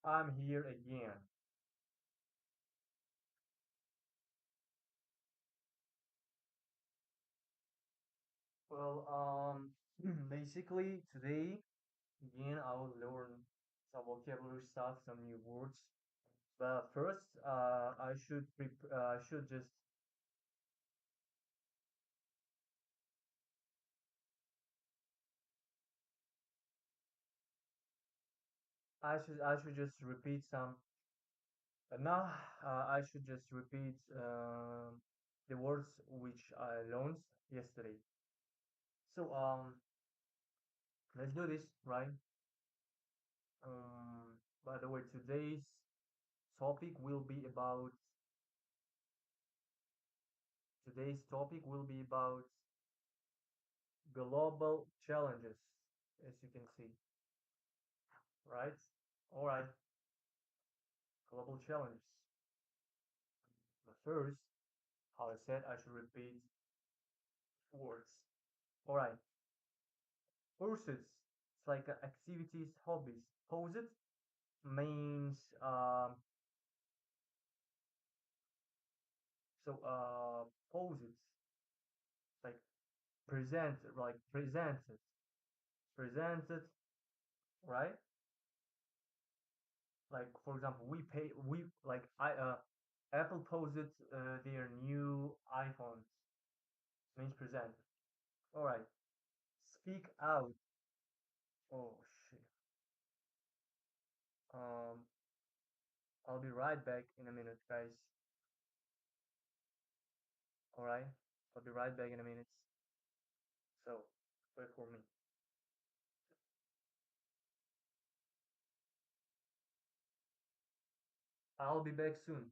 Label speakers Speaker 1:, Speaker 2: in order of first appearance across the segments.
Speaker 1: I'm here again. Well, basically today again I will learn some vocabulary stuff, some new words. But first, I should just I should just repeat some. Now I should just repeat the words which I learned yesterday. So let's do this, right? By the way, today's topic will be about global challenges, as you can see, right? All right, global challenges. But first, how I said I should repeat words. All right, pursuits. It's like activities, hobbies. Poses means poses like presented, right? Like for example, we like I Apple posted their new iPhones means presented. All right, speak out. Oh shit. Um, I'll be right back in a minute, guys. All right, I'll be right back in a minute. So wait for me. I'll be back soon.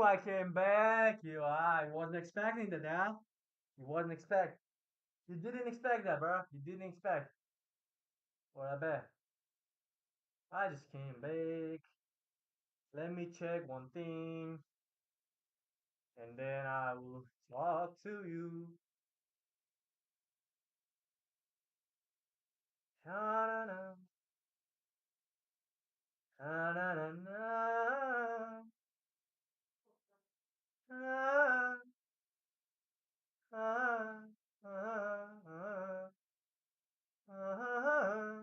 Speaker 1: I came back. I wasn't expecting that, huh? You wasn't expect. You didn't expect that, bro. You didn't expect. What I bet. I just came back. Let me check one thing, and then I will talk to you. Na-na-na, na-na-na-na, ah, ah, ah, ah, ah.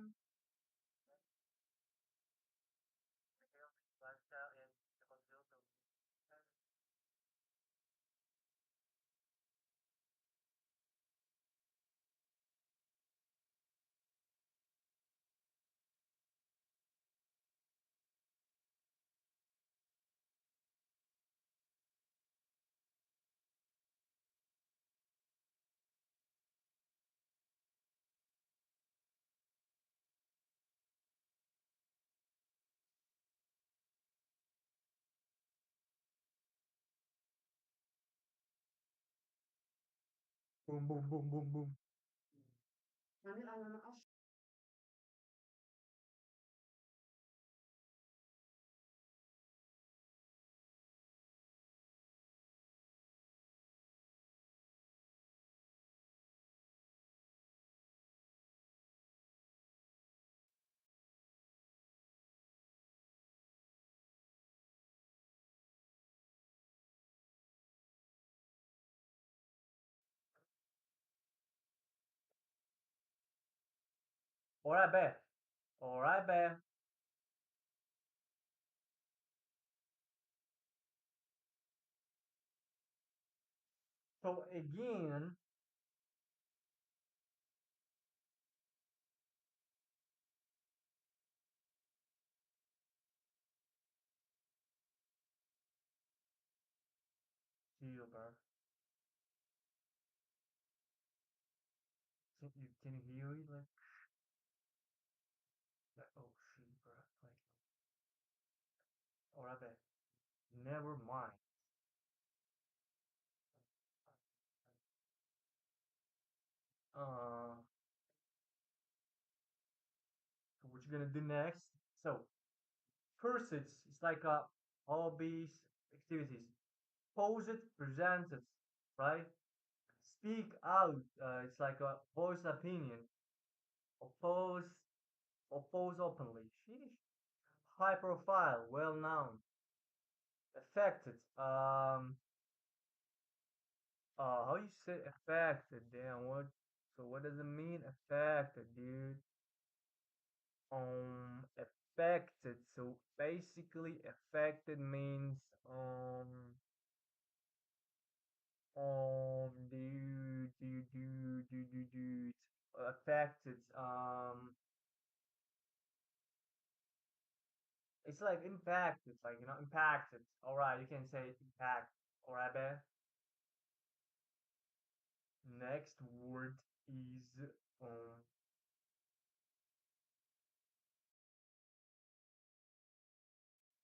Speaker 1: Boom, boom, boom, boom, boom. All right, bet. All right, bet. So again, chill, bro. Can you hear it? Oh shit, bro. Like, all right, bet. Never mind. Uh, so what you gonna do next? So first, it's like hobbies, activities. Pose it, present it, right? Speak out. It's like a voice opinion. Oppose, oppose openly. Sheesh. High profile, well known. Affected. How you say affected? Damn, what? So what does it mean? Affected, dude. Affected. So basically, affected means dude, affected. It's like impacted, like impacted. All right, you can say impact. All right, man. Next word is um.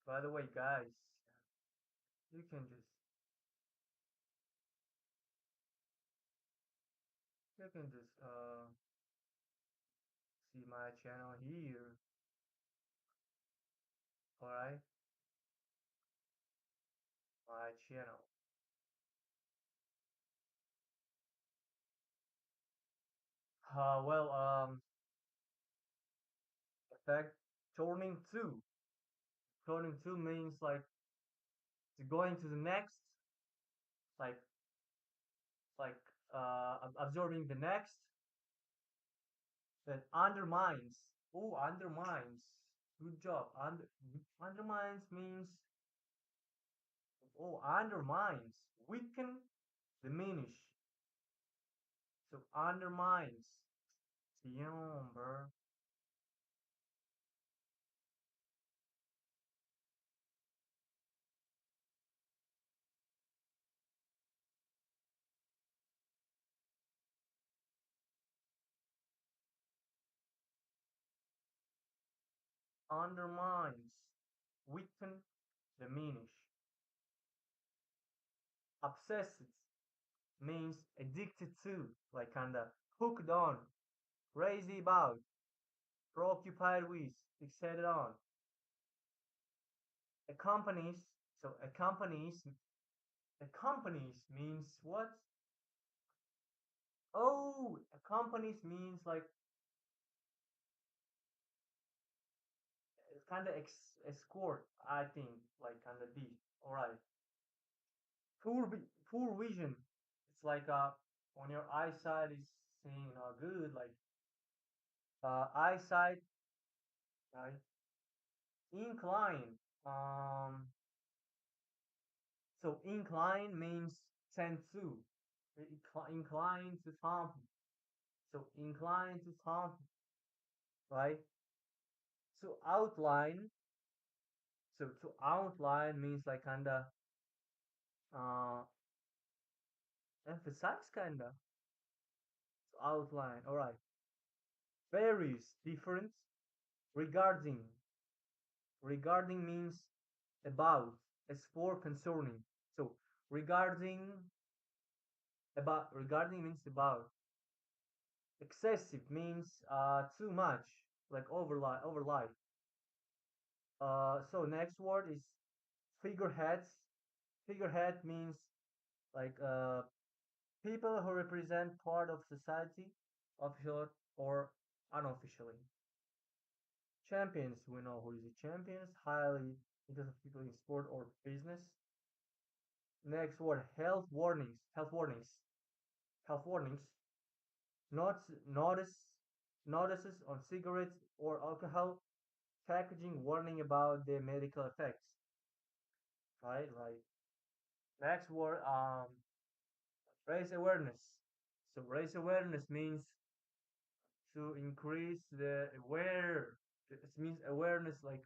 Speaker 1: By the way, guys, you can just see my channel here. All right, my channel. Well, effect turning two. Turning two means like to going to the next, like absorbing the next, then undermines. Oh, undermines. Good job. Undermines means undermines, weaken, diminish. So undermines. Damn, bro. Undermines, weaken, diminish. Obsessed means addicted to, like kinda hooked on, crazy about, preoccupied with, fixated on. Accompanies, so accompanies means what? Oh, accompanies means like kind of escort, I think, like kind of this. All right. Poor vision. It's like when your eyesight is seeing good, like eyesight, right? Incline. So incline means tend to. Incline to something. So incline to something, right? So outline. So to outline means like kinda uh emphasize kinda. So outline. All right. Varies different regarding. Regarding means about, as for concerning. So regarding regarding means about. Excessive means too much, like overly. So next word is figureheads. Figurehead means like people who represent part of society, official or unofficially. Champions, we know who is the champions, highly because of people in sport or business. Next word, health warnings. Health warnings. Health warnings. Notices on cigarettes or alcohol packaging warning about the medical effects. Right, right. Next word, raise awareness. So raise awareness means to increase the aware. It means awareness like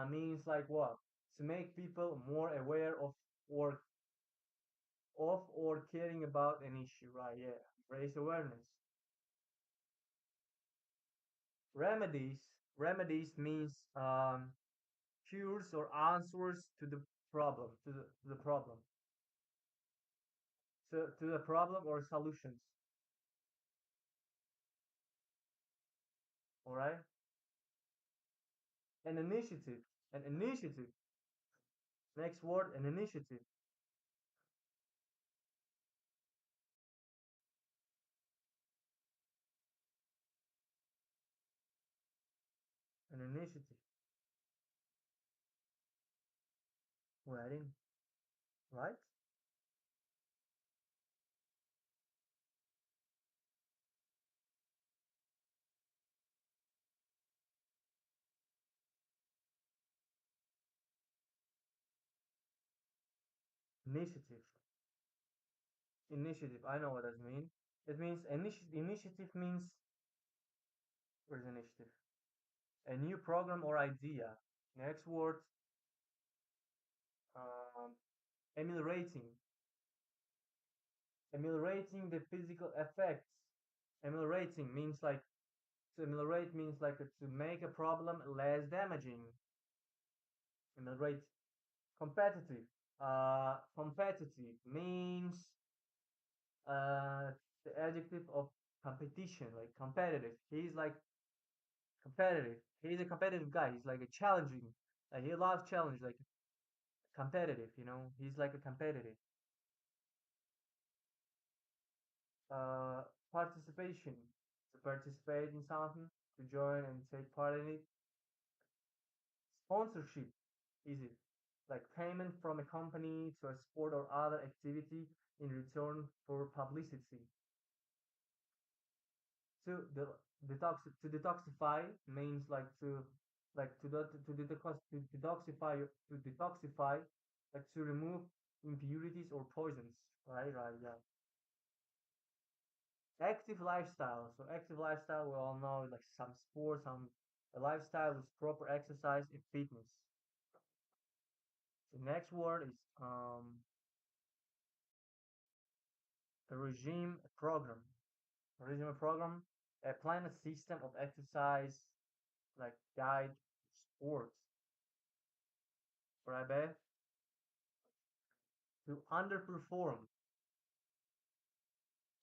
Speaker 1: means like what? To make people more aware or caring about an issue, right? Yeah. Raise awareness. Remedies means cures or answers to the problem, to the problem. So to the problem or solutions. All right. An initiative. An initiative. Next word, an initiative. An initiative. Writing. Right? Initiative. Initiative. I know what that means. It means initiative means what is initiative? A new program or idea. Next word, um, ameliorating. Ameliorating the physical effects. Ameliorating means like to ameliorate means like to make a problem less damaging. Ameliorate. Competitive. Competitive means the adjective of competition, like competitive. He's like competitive. He's a competitive guy. He's like a challenging. Like he loves challenge, like competitive. He's like a competitive. Participation. To participate in something, to join and take part in it. Sponsorship is it like payment from a company to a sport or other activity in return for publicity. To detoxify means like to detoxify like to remove impurities or poisons. Right, yeah. Active lifestyle. So active lifestyle we all know like some sports, some a lifestyle with proper exercise and fitness. The next word is a regime program. A regime program, a planned system of exercise like guide sports. Right, Beth? To underperform.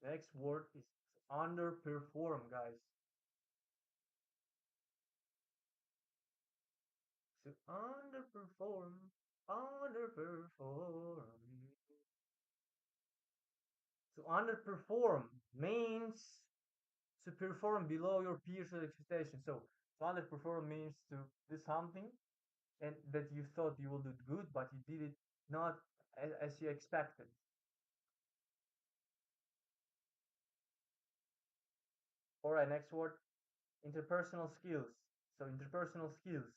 Speaker 1: Next word is underperform, guys. To underperform, underperform. To underperform means to perform below your peers' expectations. So to underperform means to do something and that you thought you will do good, but you did it not as you expected. All right, next word, interpersonal skills. So interpersonal skills,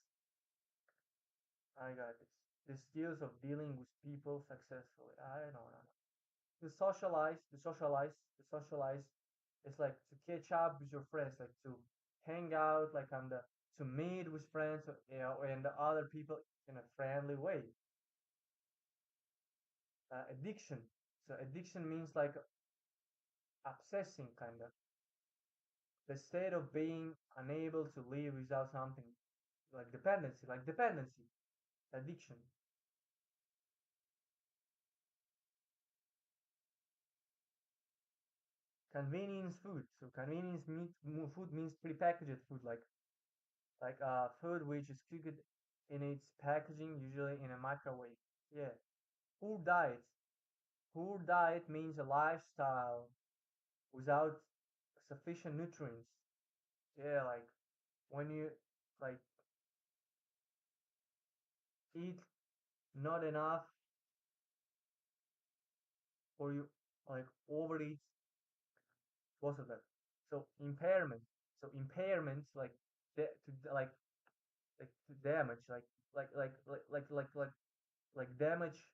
Speaker 1: I got this. The skills of dealing with people successfully. I don't know. To socialize is like to catch up with your friends, like to hang out, like on the to meet with friends, and the other people in a friendly way. Addiction. So addiction means like obsessing, kind of the state of being unable to live without something, like dependency, addiction. Convenience food. So food means prepackaged food, like food which is cooked in its packaging, usually in a microwave. Yeah. Poor diet. Poor diet means a lifestyle without sufficient nutrients. Yeah, like when you like eat not enough or you like overeat, both of them. So impairment. So impairments like to damage, like damage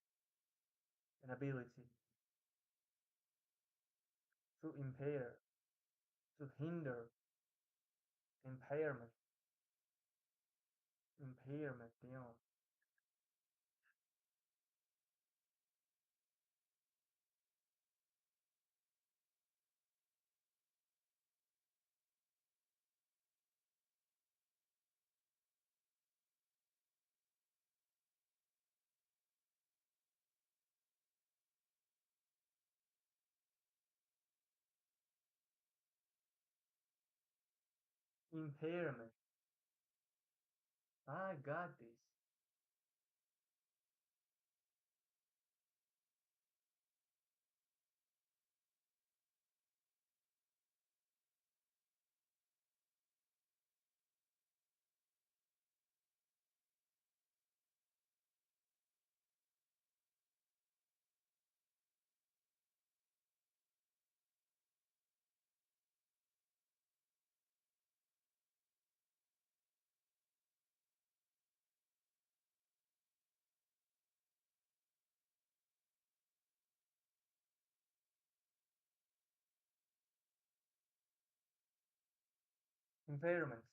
Speaker 1: an ability to impair, to hinder, impairment, impairment. Impairment. I got this. Impairments.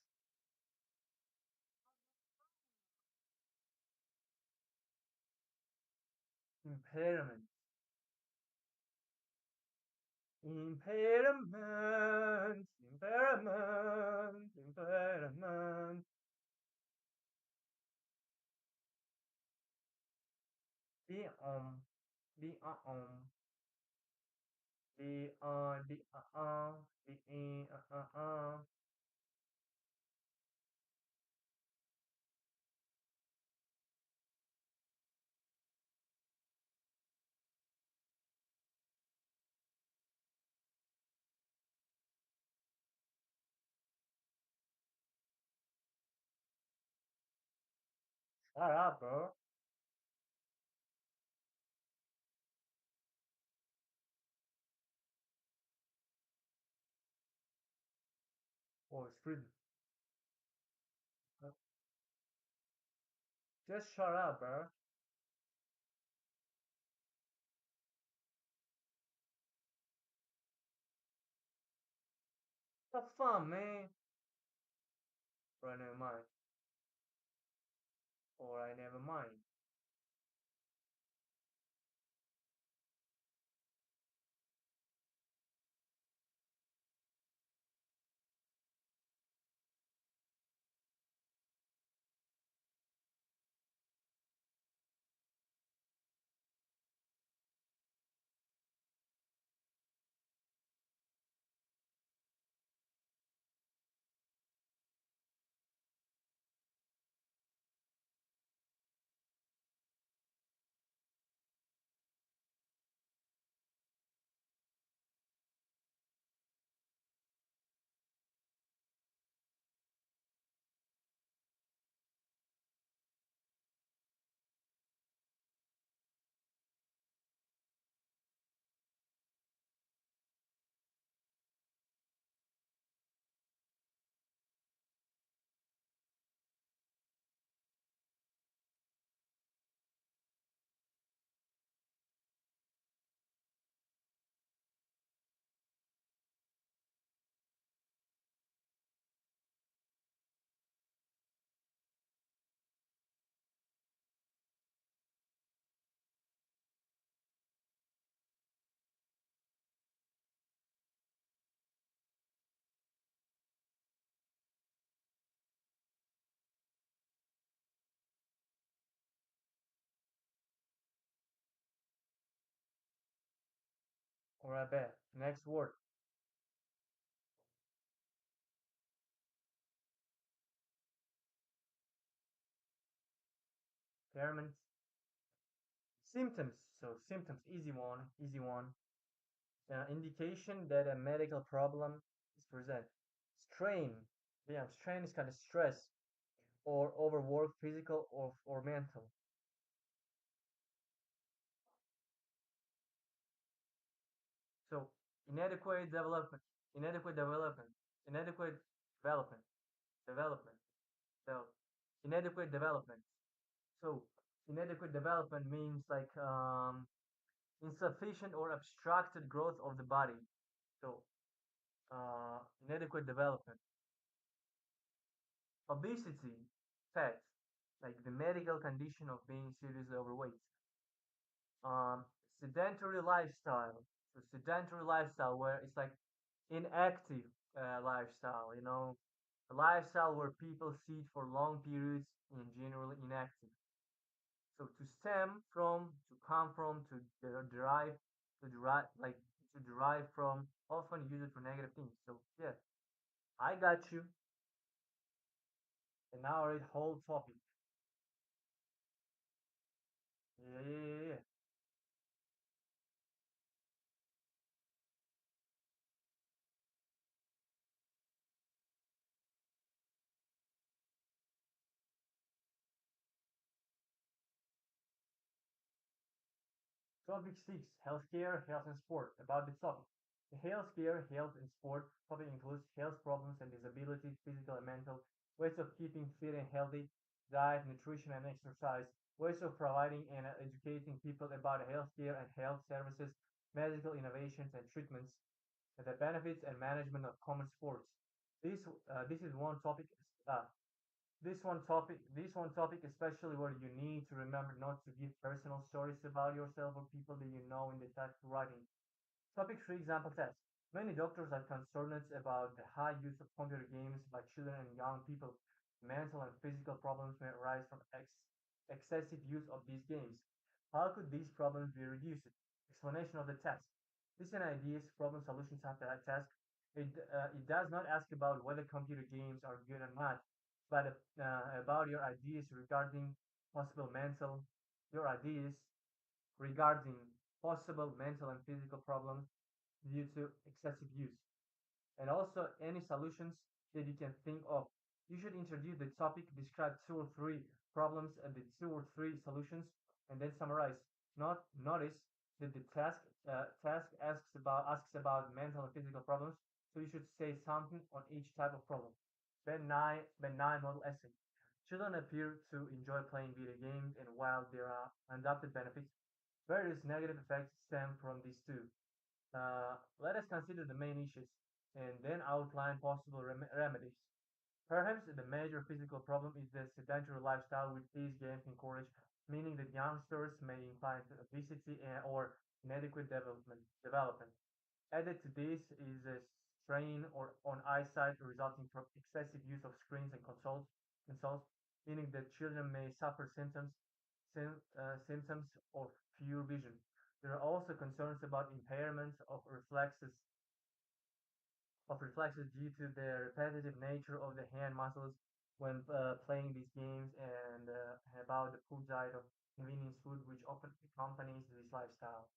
Speaker 1: Impairment. Impairment. Impairment. Impairment. Be be be Shut up, bro. Oh, it's freezing. Just shut up, bro. Have fun, man. Or I never mind. Or I never mind. Rabe. Next word. Impairment. Symptoms. So symptoms, easy one, easy one. Indication that a medical problem is present. Strain. Yeah, strain is kind of stress or overwork, physical or mental. So inadequate development, inadequate development, inadequate development, development. So inadequate development. So inadequate development means like insufficient or obstructed growth of the body. So inadequate development. Obesity, fat, like the medical condition of being seriously overweight. Sedentary lifestyle. So sedentary lifestyle where it's like inactive lifestyle, a lifestyle where people sit for long periods and generally inactive. So to stem from, to come from, to derive, like to derive from, often use it for negative things. So yeah, I got you, and now I read whole topic. Yeah, yeah, yeah, yeah. Topic 6, healthcare, health and sport. About the topic. The healthcare, health and sport topic includes health problems and disabilities, physical and mental, ways of keeping fit and healthy, diet, nutrition and exercise, ways of providing and educating people about healthcare and health services, medical innovations and treatments, and the benefits and management of common sports. This is one topic. This one topic, especially where you need to remember not to give personal stories about yourself or people that you know in the text writing. Topic 3 example test. Many doctors are concerned about the high use of computer games by children and young people. Mental and physical problems may arise from excessive use of these games. How could these problems be reduced? Explanation of the test. This and ideas, problem solutions after that task. It does not ask about whether computer games are good or not, but about possible mental, your ideas regarding possible mental and physical problems due to excessive use, and also any solutions that you can think of. You should introduce the topic, describe two or three problems and the two or three solutions, and then summarize. Not notice that the task asks about mental and physical problems, so you should say something on each type of problem. Ben 9 model essay. Children appear to enjoy playing video games, and while there are undoubted benefits, various negative effects stem from these too. Let us consider the main issues and then outline possible remedies. Perhaps the major physical problem is the sedentary lifestyle which these games encourage, meaning that youngsters may incline to obesity or inadequate development. Added to this is a strain on eyesight resulting from excessive use of screens and consoles, meaning that children may suffer symptoms of poor vision. There are also concerns about impairments of reflexes due to the repetitive nature of the hand muscles when playing these games, and about the poor diet of convenience food which often accompanies this lifestyle.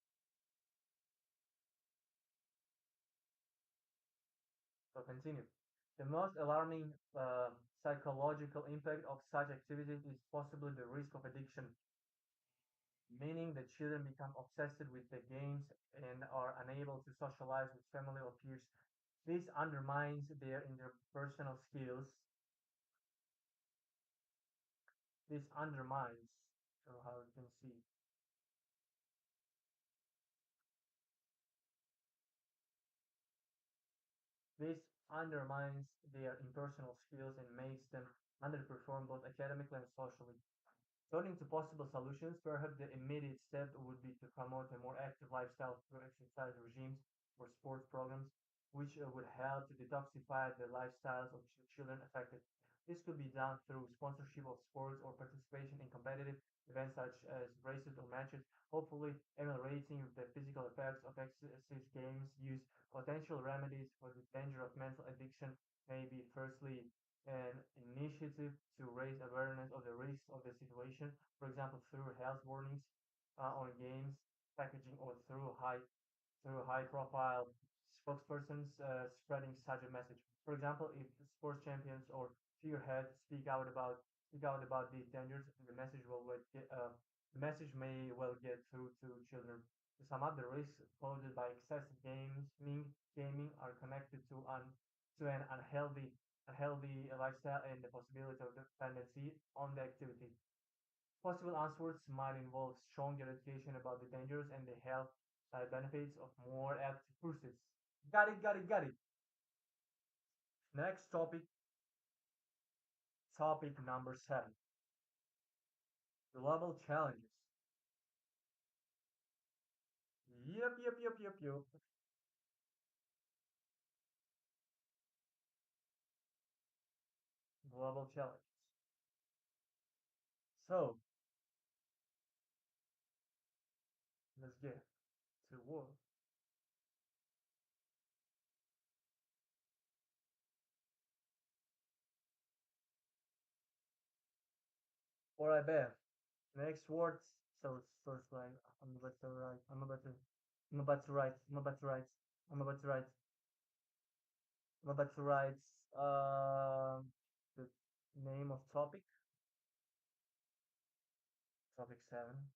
Speaker 1: So continue. The most alarming psychological impact of such activities is possibly the risk of addiction, meaning that children become obsessed with the games and are unable to socialize with family or peers. This undermines their interpersonal skills. This undermines, so how you can see, this undermines their impersonal skills and makes them underperform both academically and socially. Turning to possible solutions, perhaps the immediate step would be to promote a more active lifestyle through exercise regimes or sports programs, which would help to detoxify the lifestyles of children affected. This could be done through sponsorship of sports or participation in competitive events such as races or matches, hopefully ameliorating the physical effects of excessive games use. Potential remedies for the danger of mental addiction may be firstly an initiative to raise awareness of the risks of the situation, for example, through health warnings on games packaging or through high-profile spokespersons spreading such a message. For example, if the sports champions or figureheads speak out about these dangers, the message may well get through to children. To sum up, the risks posed by excessive gaming are connected to an unhealthy lifestyle and the possibility of dependency on the activity. Possible answers might involve stronger education about the dangers and the health benefits of more active pursuits. Got it, got it, got it. Next topic, topic number 7, global challenges. Yep, yep, yep, yep, yep. Global challenges. So, let's get to work. Alright, Ben. Next words. So it's like, I'm about to write, I'm about to write, I'm about to write, I'm about to write. I'm about to write the name of topic 7,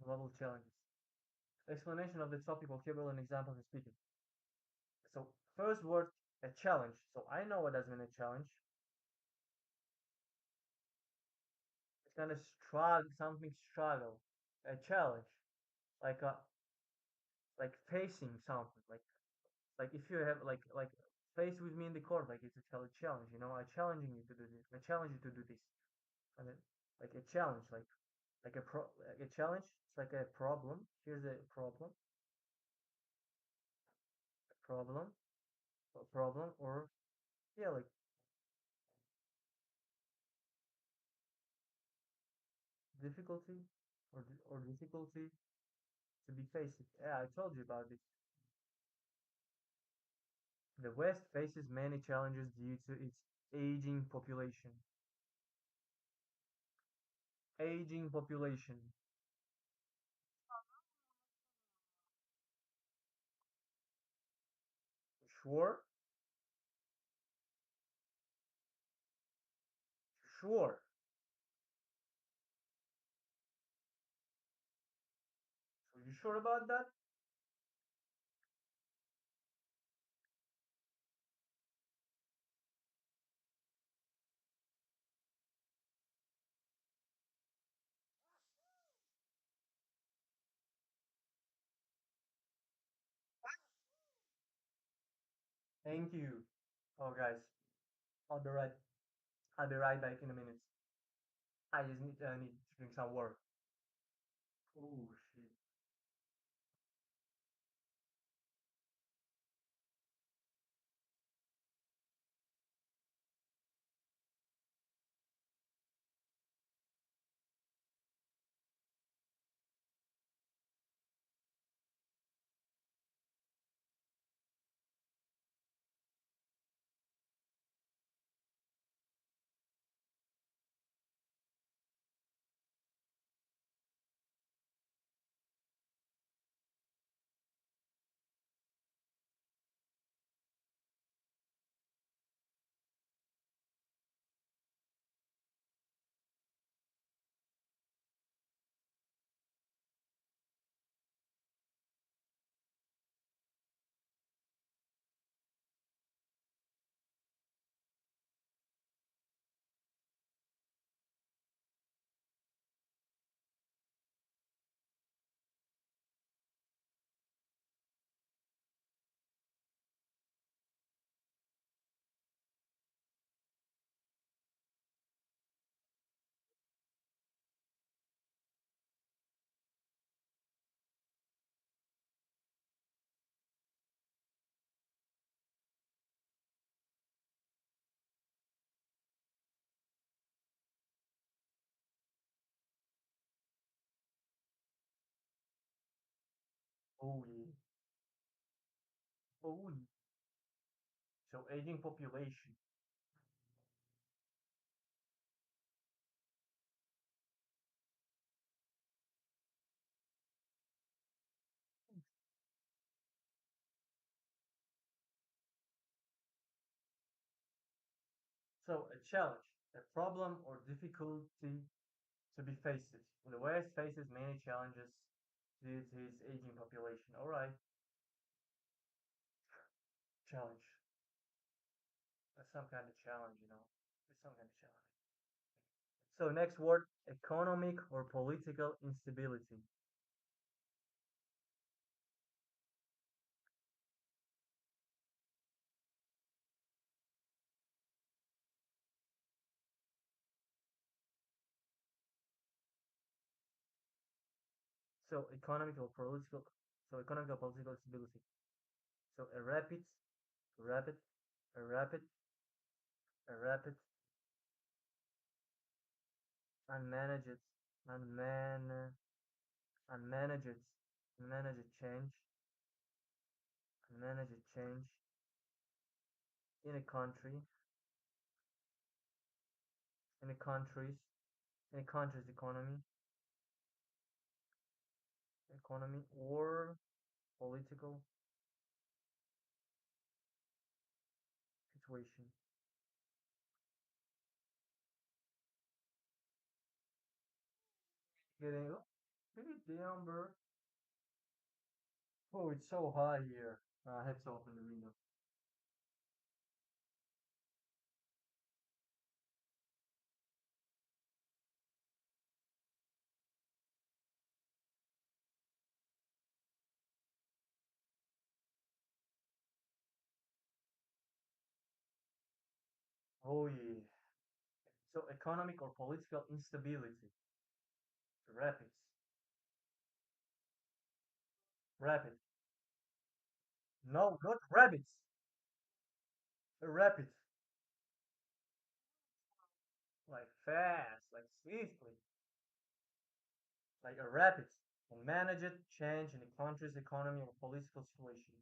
Speaker 1: global challenges. Explanation of the topic, vocabulary, and examples of speaking. So first word, a challenge. So I know what does mean a challenge. It's kind of struggle, a challenge, like like facing something, like if you have like face with me in the court, like it's a challenge. You know, I challenging you to do this. I challenge you to do this, and like a challenge, like a challenge. It's like a problem. Here's a problem, or yeah, like difficulty or difficulty to be faced. Yeah, I told you about this. The West faces many challenges due to its aging population. Aging population. Sure, sure. So you sure about that? Thank you. Oh, guys, I'll be right. I'll be right back in a minute. I just need to drink some water. Oh shit. Oh yeah. Oh yeah. So aging population. So a challenge, a problem or difficulty to be faced. The West faces many challenges due to its aging population. All right, challenge. That's some kind of challenge, you know. It's some kind of challenge. So next word, economic or political instability. So economic or political. So economic or political instability. So rapid, a rapid, a rapid, unmanaged, unman, unmanaged, unmanaged change, unmanaged change in a country, in a country's, in a country's economy or political situation. Getting, get it down, bro. Oh, it's so hot here. I have to open the window. Oh yeah. So economic or political instability. Rapids. Rapid. No, not rabbits. A rapid. Like fast, like swiftly. Like a rapid. And manage it, change in a country's economy or political situation.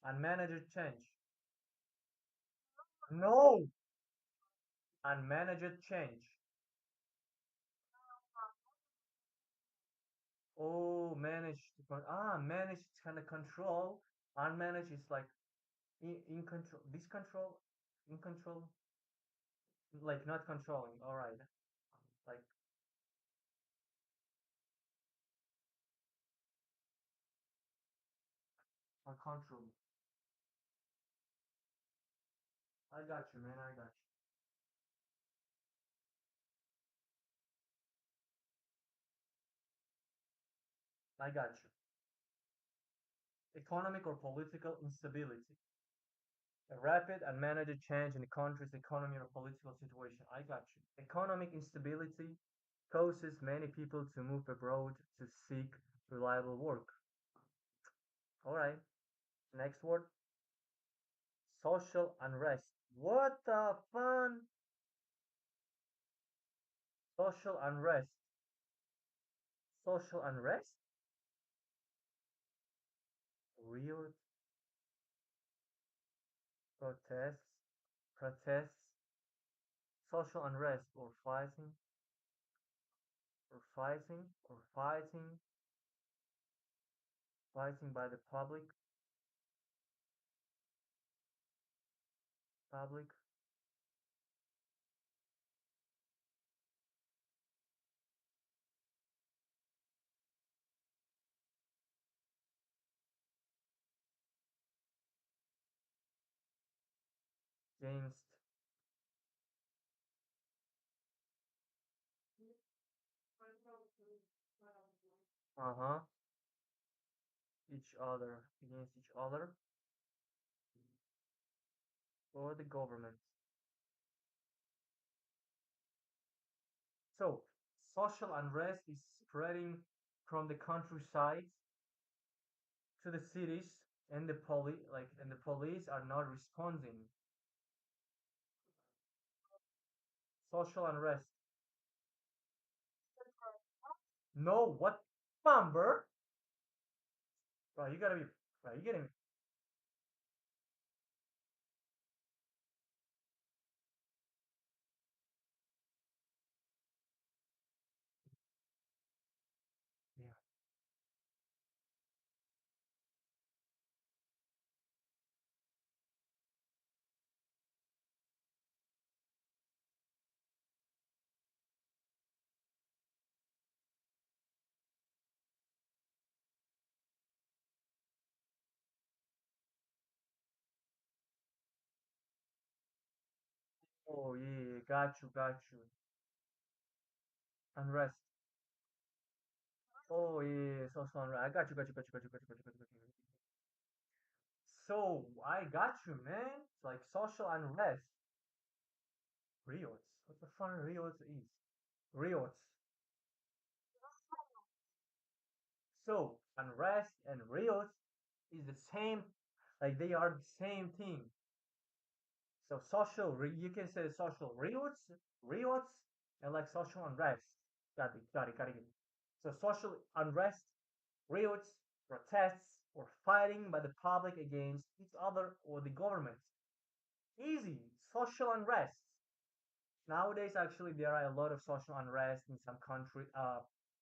Speaker 1: Unmanaged change. No! Unmanaged change. Oh, manage to manage kind of control. Unmanaged is like in control. This control, in control, like not controlling. All right, like control. I got you, man. I got you. I got you. Economic or political instability. A rapid and managed change in the country's economy or political situation. I got you. Economic instability causes many people to move abroad to seek reliable work. All right. Next word. Social unrest. What the fun? Social unrest. Social unrest? Real protests. Protests. Social unrest or fighting fighting by the public against uh-huh each other against each other or the government. So social unrest is spreading from the countryside to the cities and the police are not responding. Social unrest. No, what number? Bro, you gotta be, bro, you getting me? Yeah. Oh yeah, got you, got you. Unrest. Oh yeah, social unrest. I got you, got you, got you, got you, got you, got you, got you, got you. So I got you, man. It's like social unrest. Riots. What the fun riots is? Riots. So unrest and riots is the same, like they are the same thing. So you can say social riots, and like social unrest. Got it, got it, got it. So social unrest, riots, protests, or fighting by the public against each other or the government. Easy, social unrest. Nowadays, actually, there are a lot of social unrest in some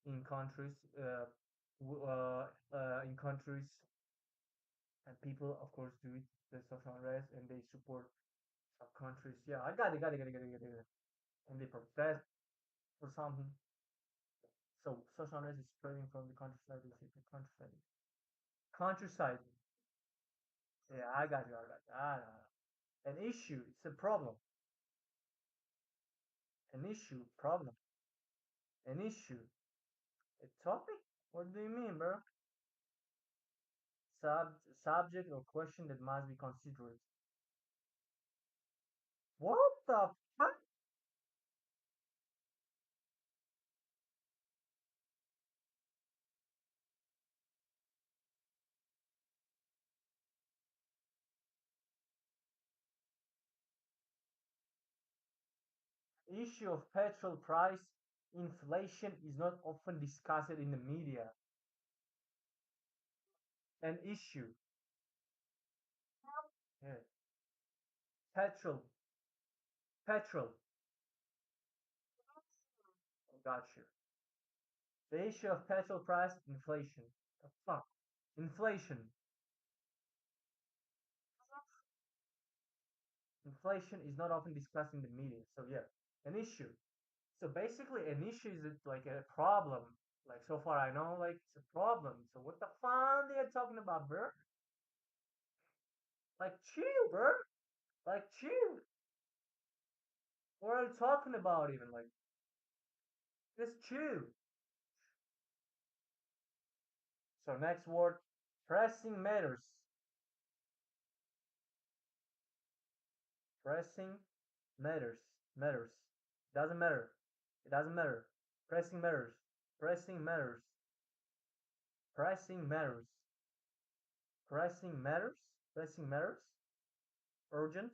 Speaker 1: in countries, in countries, and people, of course, do it, the social unrest, and they support some countries. Yeah, I got it, got it, got it, got it, got it. And they protest for something. So social unrest is spreading from the countryside to the countryside. Countryside. Yeah, I got you, I got you. An issue, it's a problem. An issue, problem. An issue. A topic? What do you mean, bro? Subject or question that must be considered. What the fuck? Issue of petrol price inflation is not often discussed in the media. An issue. Yeah. Petrol. Petrol. Got you. The issue of petrol price inflation. The fuck? Inflation. Inflation is not often discussed in the media. So yeah, an issue. So basically, an issue is like a problem. Like so far I know, like it's a problem. So what the fun they are talking about, bro? Like chill, bro. Like chill. What are you talking about even? Like just chill. So next word, pressing matters. Pressing matters. Matters. Doesn't matter. It doesn't matter. Pressing matters. Pressing matters. Pressing matters. Pressing matters. Pressing matters. Urgent.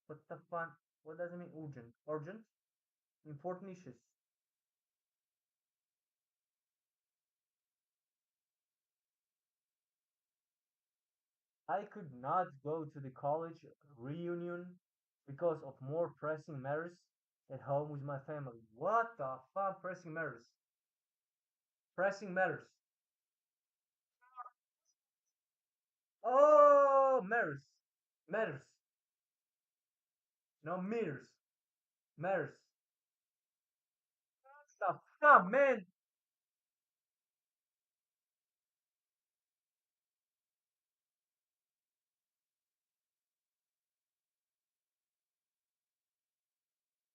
Speaker 1: What the fun? What does it mean? Urgent. Urgent. Important issues. I could not go to the college reunion because of more pressing matters at home with my family. What the fuck? Pressing matters. Pressing matters. Oh, matters. Matters. No meters. Matters. The fuck, man?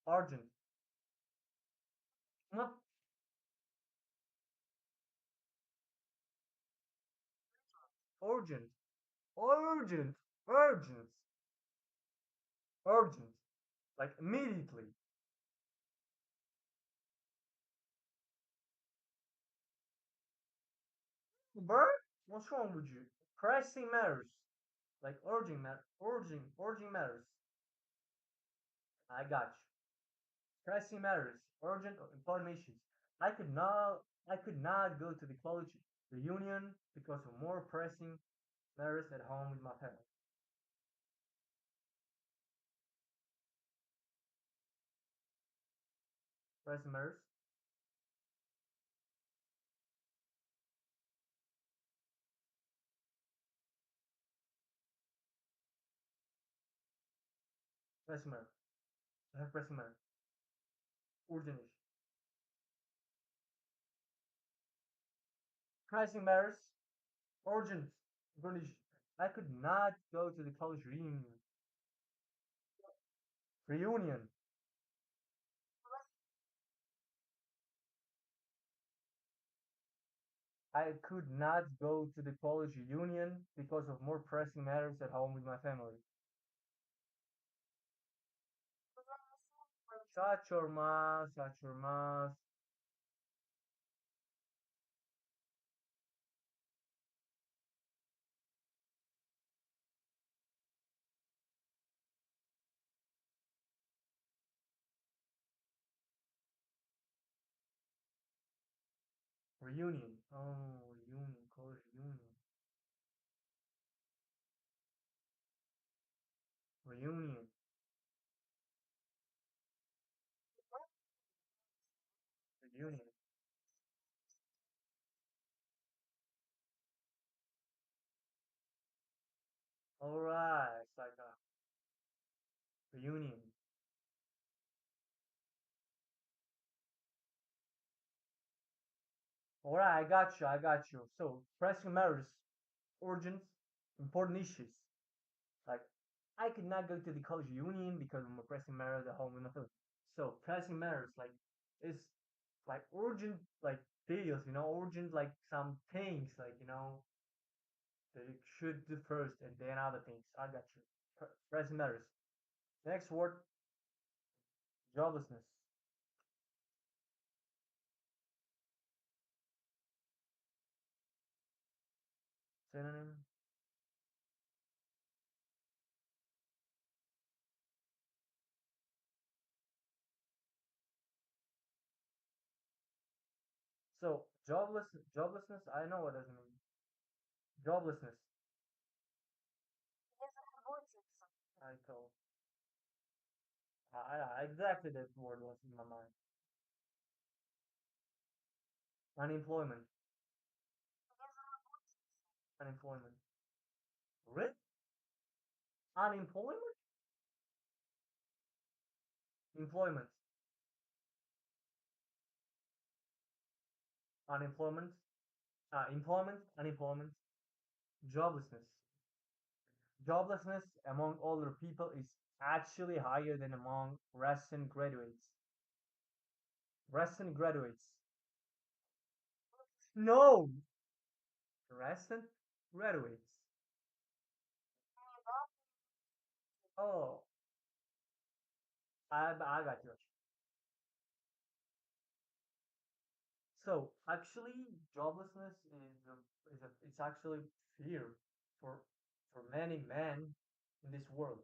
Speaker 1: Urgent. Not urgent. Urgent. Urgent. Urgent. Like immediately. Bro, what's wrong with you? Pressing matters. Like urging matters. I got you. Pressing matters. Urgent or important issues. I could not go to the college Reunion because of more pressing matters at home with my family. Pressing matters. Pressing matter. I have pressing matter. Urgent issue. Pressing matters. Urgent. Urgent issue. I could not go to the college reunion. Reunion. I could not go to the college reunion because of more pressing matters at home with my family. Shut your mouth, shut your mouth. Reunion. Oh, reunion, college reunion. Reunion. Reunion. Alright, it's like a reunion. Alright, I got you, I got you. So, pressing matters, urgent, important issues. Like, I could not go to the college reunion because of my pressing matters at home in the Philippines. So, pressing matters, like, is like urgent, like, deals, urgent, like, some things, like, that you should do first and then other things. I got you. Pressing matters. Next word, joblessness. Synonym. So, joblessness, I know what does it mean. Joblessness. I told. Exactly that word was in my mind. Unemployment. Unemployment. Really? Unemployment? Employment. Unemployment. Employment. Unemployment. Joblessness. Joblessness among older people is actually higher than among recent graduates. Recent graduates. No! Recent graduates. Oh, I got you. So actually, joblessness it's actually fear for many men in this world.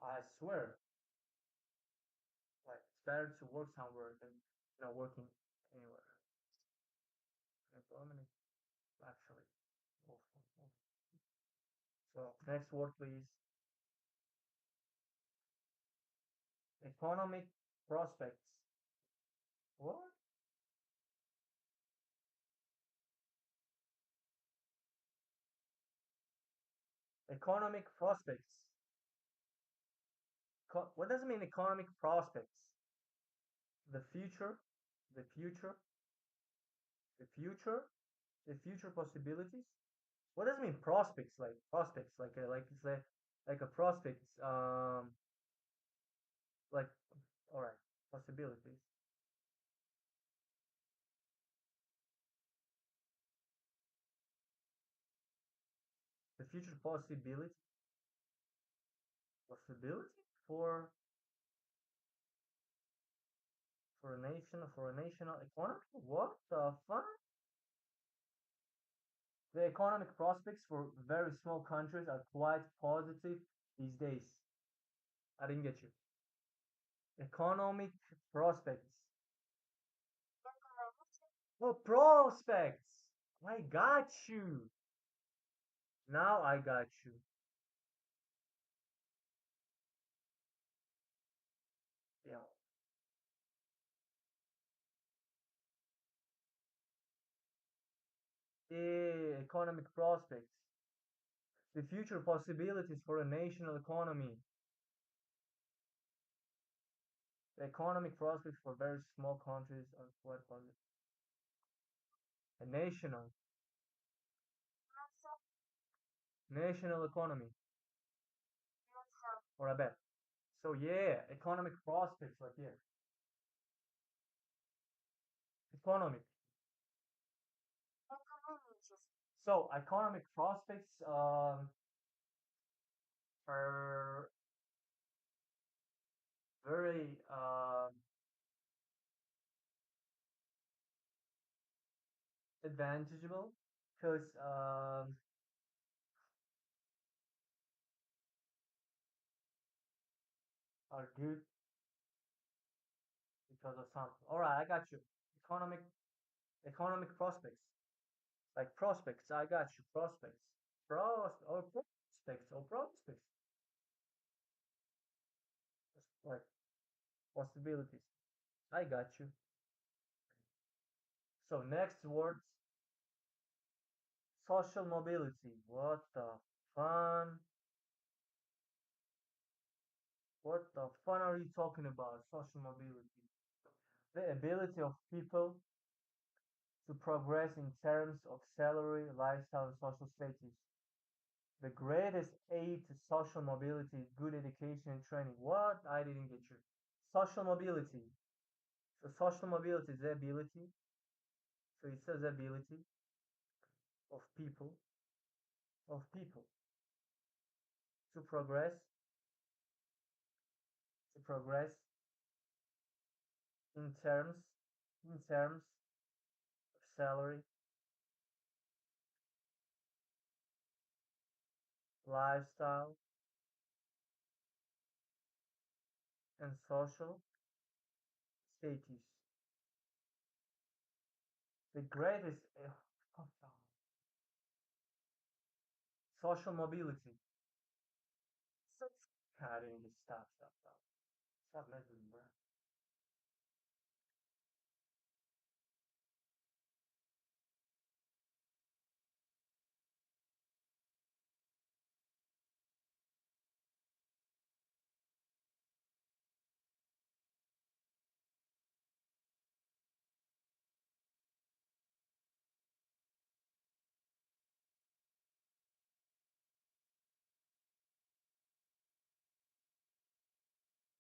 Speaker 1: I swear, like it's better to work somewhere than working anywhere. Unemployment is actually awful. So next word, please. Economic prospects. What? Economic prospects. What does it mean? Economic prospects. The future. The future. The future. The future possibilities. What does it mean prospects? Like prospects, like it's like a prospects. Like all right, possibilities. The future possibility for a nation for a national economy. What the fuck? The economic prospects for very small countries are quite positive these days. I didn't get you. Economic prospects. Oh, prospects. I got you. Now I got you. Yeah. Economic prospects. The future possibilities for a national economy. The economic prospects for very small countries are quite positive. A national economy, or a bet. So yeah, economic prospects, like yeah, economic. So economic prospects are very advantageable because are good because of something. All right, I got you. Economic economic prospects, like prospects. I got you. Prospects. Prospects. Just like possibilities. I got you. So next words, social mobility. What the fun? What the fun are you talking about? Social mobility. The ability of people to progress in terms of salary, lifestyle, and social status. The greatest aid to social mobility is good education and training. What? I didn't get you. Social mobility. So social mobility is the ability. So it says ability of people to progress in terms of salary, lifestyle, and social status. The greatest social mobility. I didn't get stop messing, bro.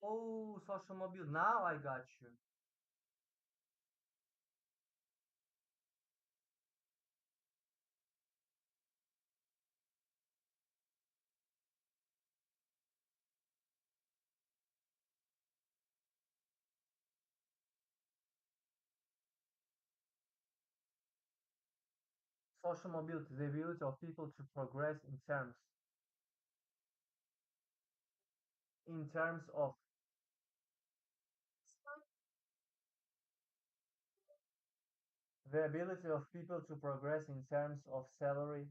Speaker 1: Oh, social mobility. Now I got you. Social mobility, the ability of people to progress in terms of the ability of people to progress in terms of salary,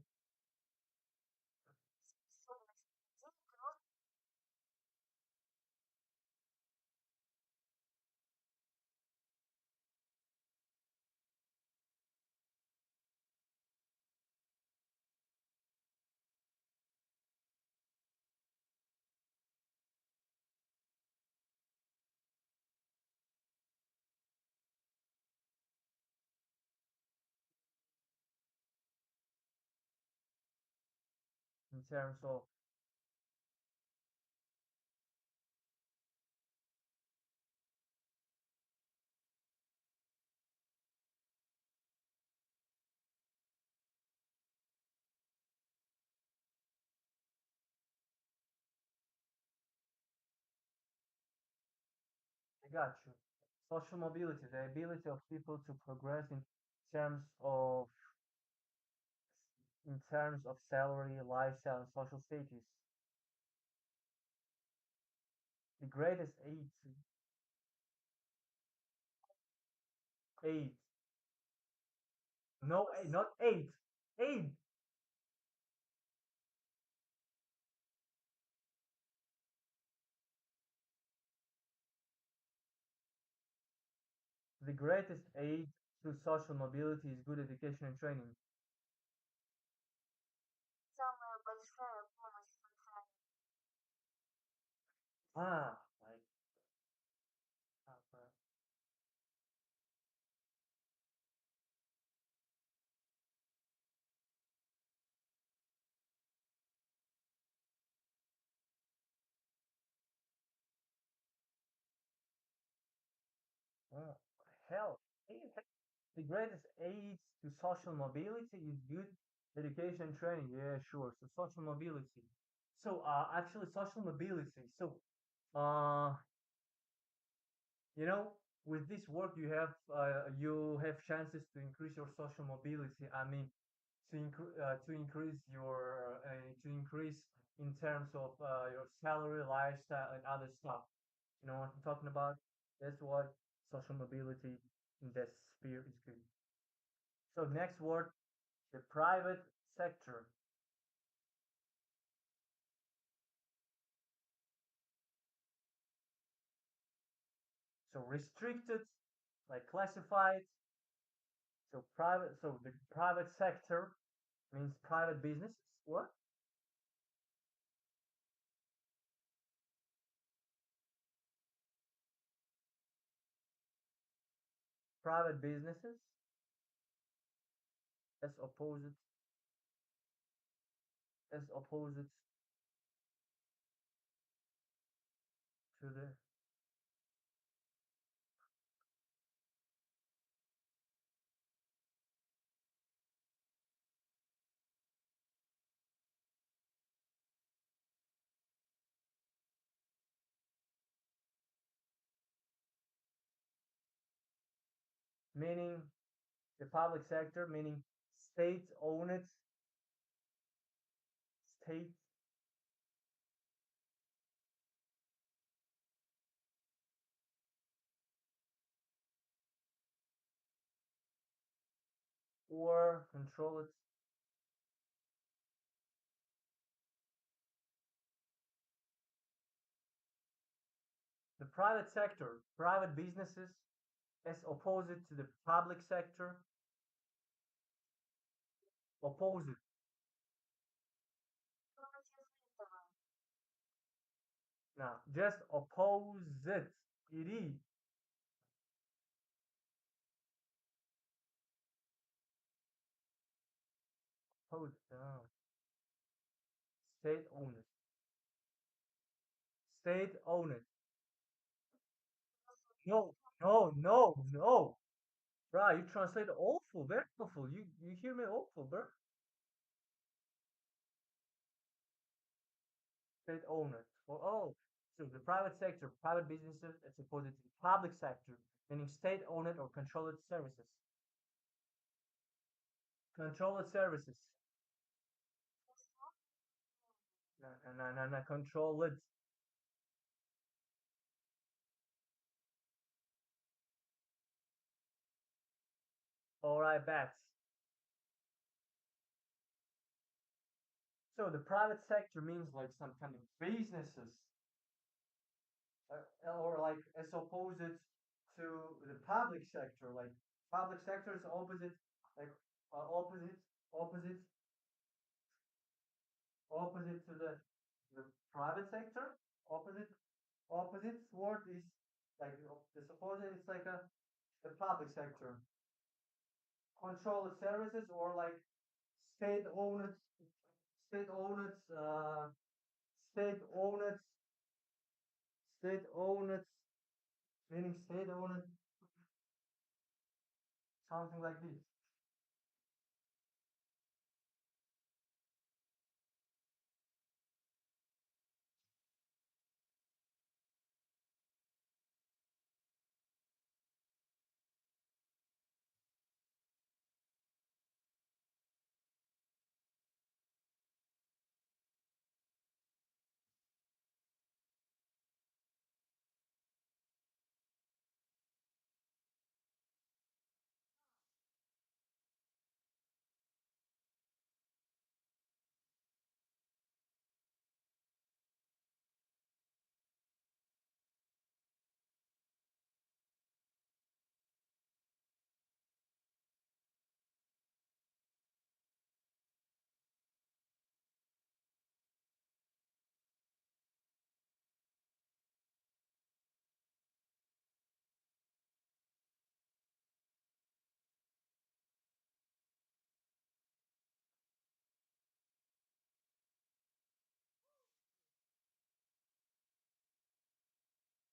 Speaker 1: in terms of I got you. Social mobility, the ability of people to progress terms of in terms of salary, lifestyle, and social status. The greatest aid No, not eight. Eight. The greatest aid to social mobility is good education and training. Like uh, oh, hell. Hey, the greatest aids to social mobility is good education and training. Yeah, sure. So social mobility. So actually social mobility. So uh with this work you have chances to increase your social mobility. I mean, to increase your to increase in terms of your salary, lifestyle, and other stuff. You know what I'm talking about? That's what social mobility in that sphere is good. So next word, the private sector. So restricted, like classified. So private. So the private sector means private businesses. What? Private businesses as opposed as opposed to the meaning the public sector, meaning state owned, state or controlled. The private sector, private businesses, as opposed to the public sector, opposite. Now, just opposite. It is opposite. State owned. State owned. No, no, no, no. Bro, you translate awful, very awful. You hear me awful, bro. State owned. So the private sector, private businesses, as opposed to the public sector, meaning state owned or controlled services. Controlled services. No, no, no, no, no, controlled. All right, bats. So the private sector means like some kind of businesses, or like as opposed to the public sector. Like public sector is opposite, like opposite, opposite, opposite to the private sector. Opposite, opposite word is like the supposed it's like the public sector. Controlled services or like state owned, state owned, state owned, state owned, meaning state owned, something like this.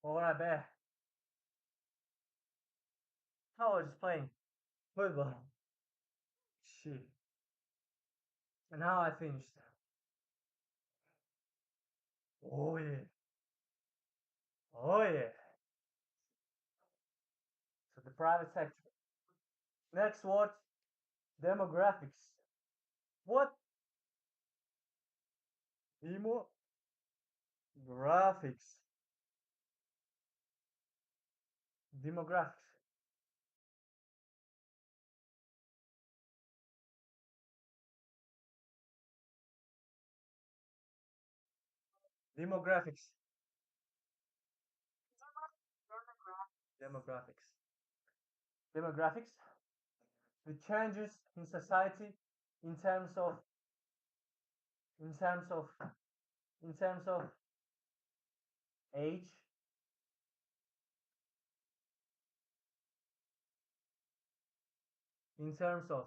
Speaker 1: Alright, bet. How I was playing football. Shit. And how I finished. Oh yeah. Oh yeah. So the private sector. Next word, demographics. What? Demographics. Demographics. Demographics. Demographics. Demographics. The changes in society in terms of in terms of in terms of age, in terms of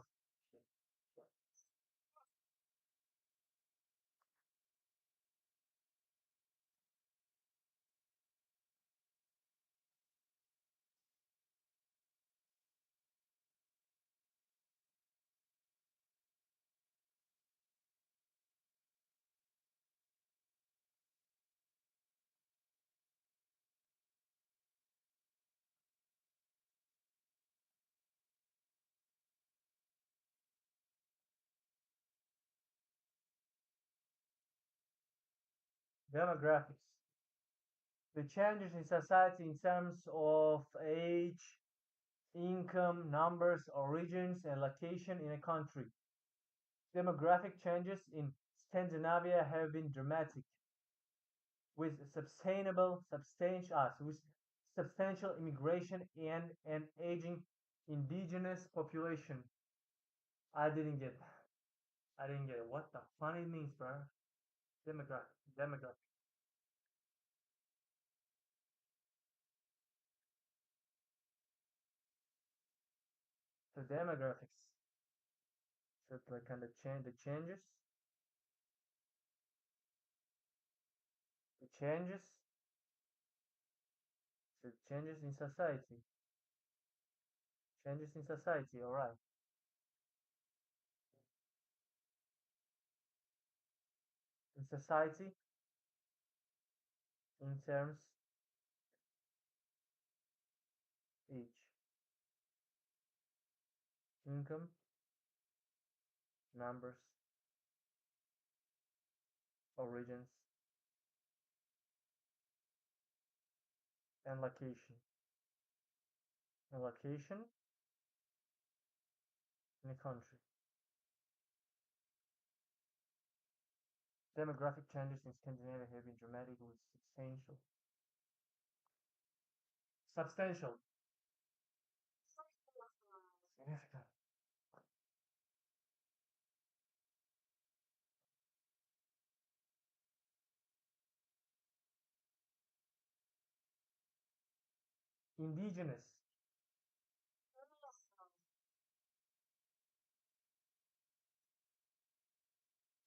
Speaker 1: demographics. The changes in society in terms of age, income, numbers, origins, and location in a country. Demographic changes in Scandinavia have been dramatic, with substantial immigration and an aging indigenous population. I didn't get. I didn't get it. What the fun it means, bro? Demographic. So demographics. So it's like kind of the changes, so changes in society, changes in society. All right, in society in terms age, income, numbers, origins, and location. And location in a country. Demographic changes in Scandinavia have been dramatic with substantial, significant. Indigenous.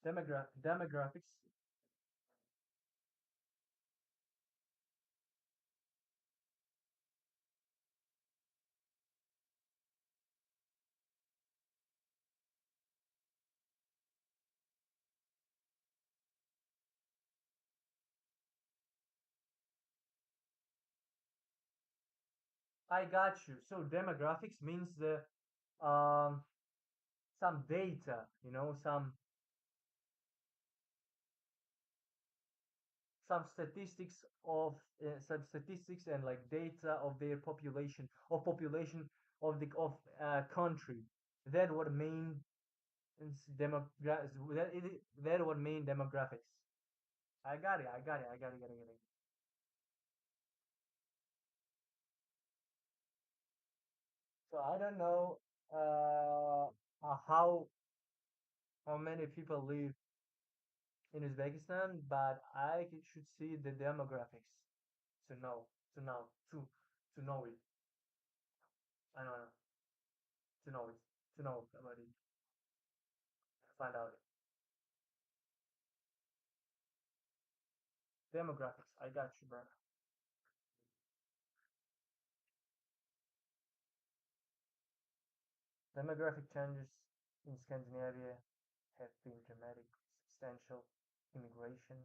Speaker 1: Demographics. I got you. So demographics means the um some data, some statistics and like data of their population of the of country. That what main that what main demographics. I got it. I got it. I got it. Got it. Got it. So I don't know how many people live in Uzbekistan, but should see the demographics to know to know it. I don't know to know it to know about it. Find out it. Demographics. I got you, bro. Demographic changes in Scandinavia have been dramatic, substantial immigration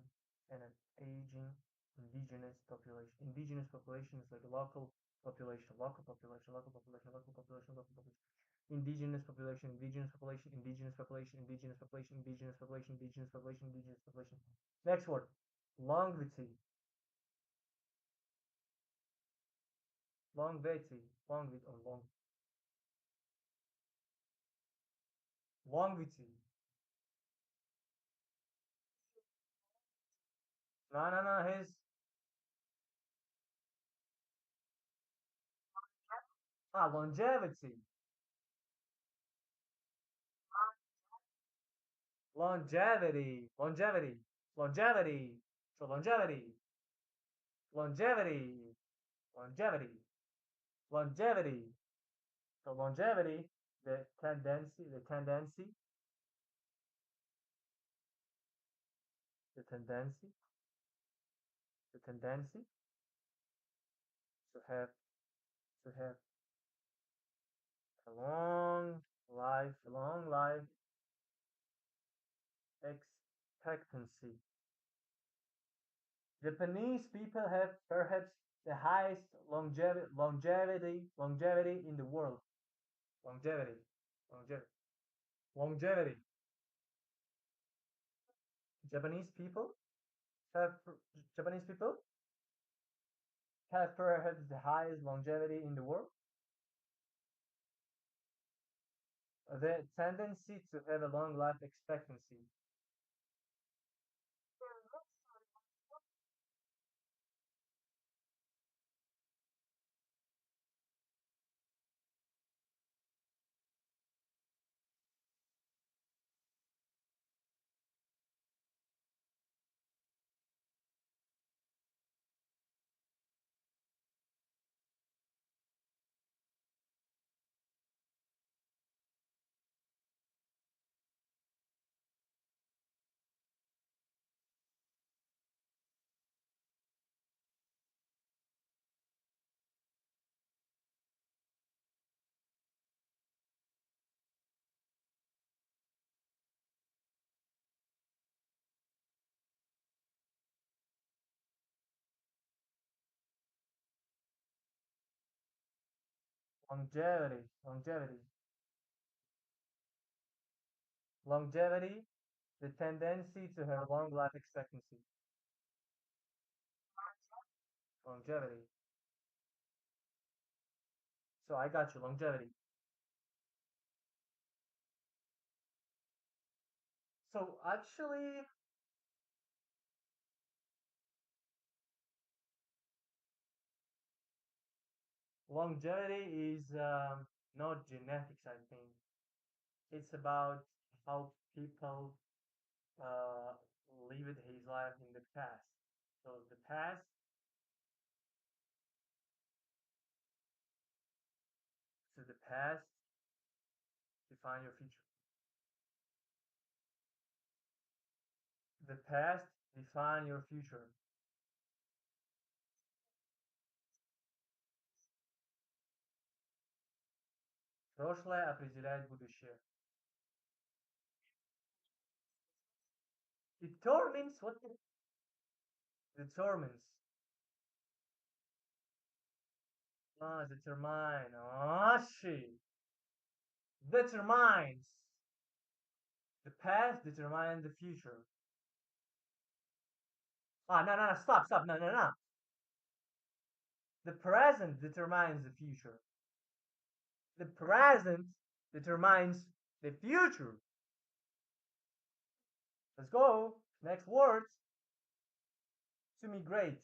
Speaker 1: and an aging indigenous population. Indigenous population is like a local population, local population, local population, local population, local population. Indigenous population, indigenous population, indigenous population, indigenous population, indigenous population, indigenous population, indigenous population. Next word, longevity, longevity, longevity, or longevity. No, no, no. His longevity, longevity, longevity, longevity. So longevity, longevity, longevity, longevity. So longevity, the tendency, the tendency to have a long life expectancy. Japanese people have perhaps the highest longevity in the world. Longevity, longevity, longevity. Japanese people have Japanese people have perhaps the highest longevity in the world. The tendency to have a long life expectancy. Longevity, longevity, longevity. The tendency to have a long life expectancy. Longevity. So I got you. Longevity. So actually, longevity is not genetics. I think it's about how people uh, lived his life in the past. So the past, so the past define your future. The past define your future. Прошлое определяет будущее. Determines what determines. Determine. She determines. The past determines the future. No, no, no, stop, stop, no, no, no. The present determines the future. The present determines the future. Let's go. Next words. To migrate.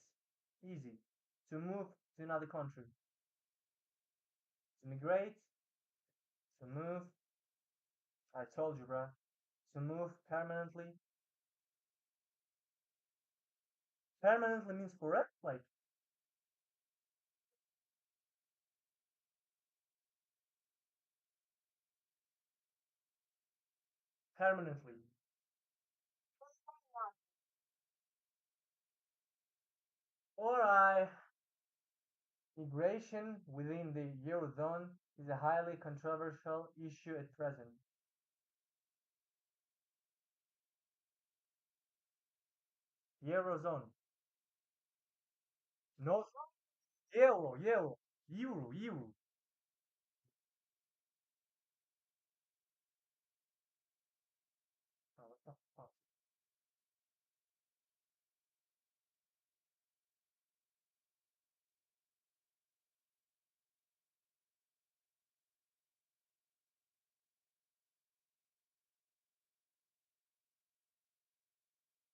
Speaker 1: Easy. To move to another country. To migrate. To move. I told you, bro. To move permanently. Permanently means forever. Like, permanently. Or I migration within the Eurozone is a highly controversial issue at present. Eurozone. No, euro. Oh, what the fuck?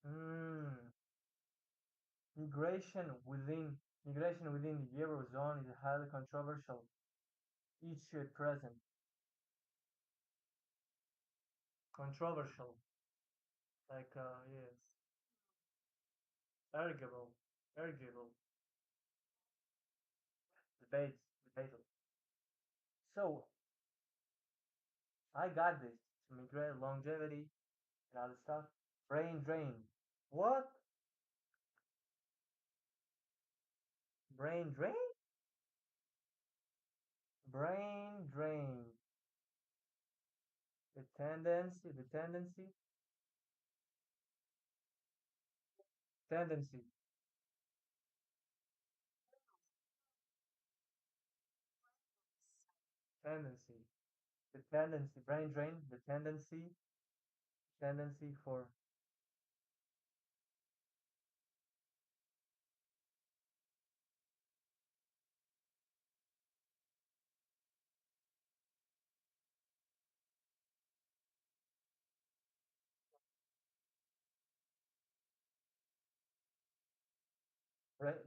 Speaker 1: Hmm. Migration within the Eurozone is a highly controversial issue at present. Controversial. Like, yes. Arguable. Arguable. Debatable. So, I got this. To migrate longevity and other stuff. Brain drain. What? Brain drain? Brain drain. The tendency. Tendency. The tendency. Brain drain. The tendency for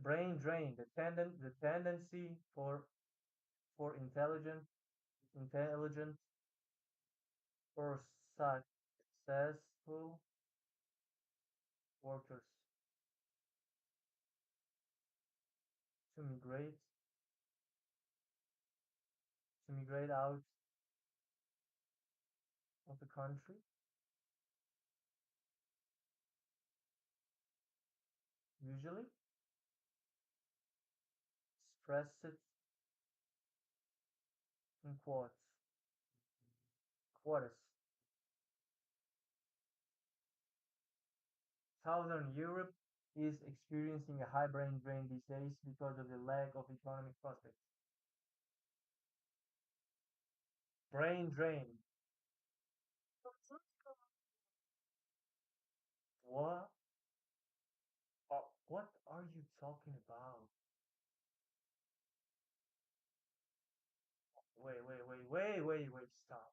Speaker 1: brain drain. The tendency for intelligent or successful workers to migrate out of the country, usually express it in quotas. Southern Europe is experiencing a high brain drain these days because of the lack of economic prospects. Brain drain. What? What are you talking about? Wait, stop.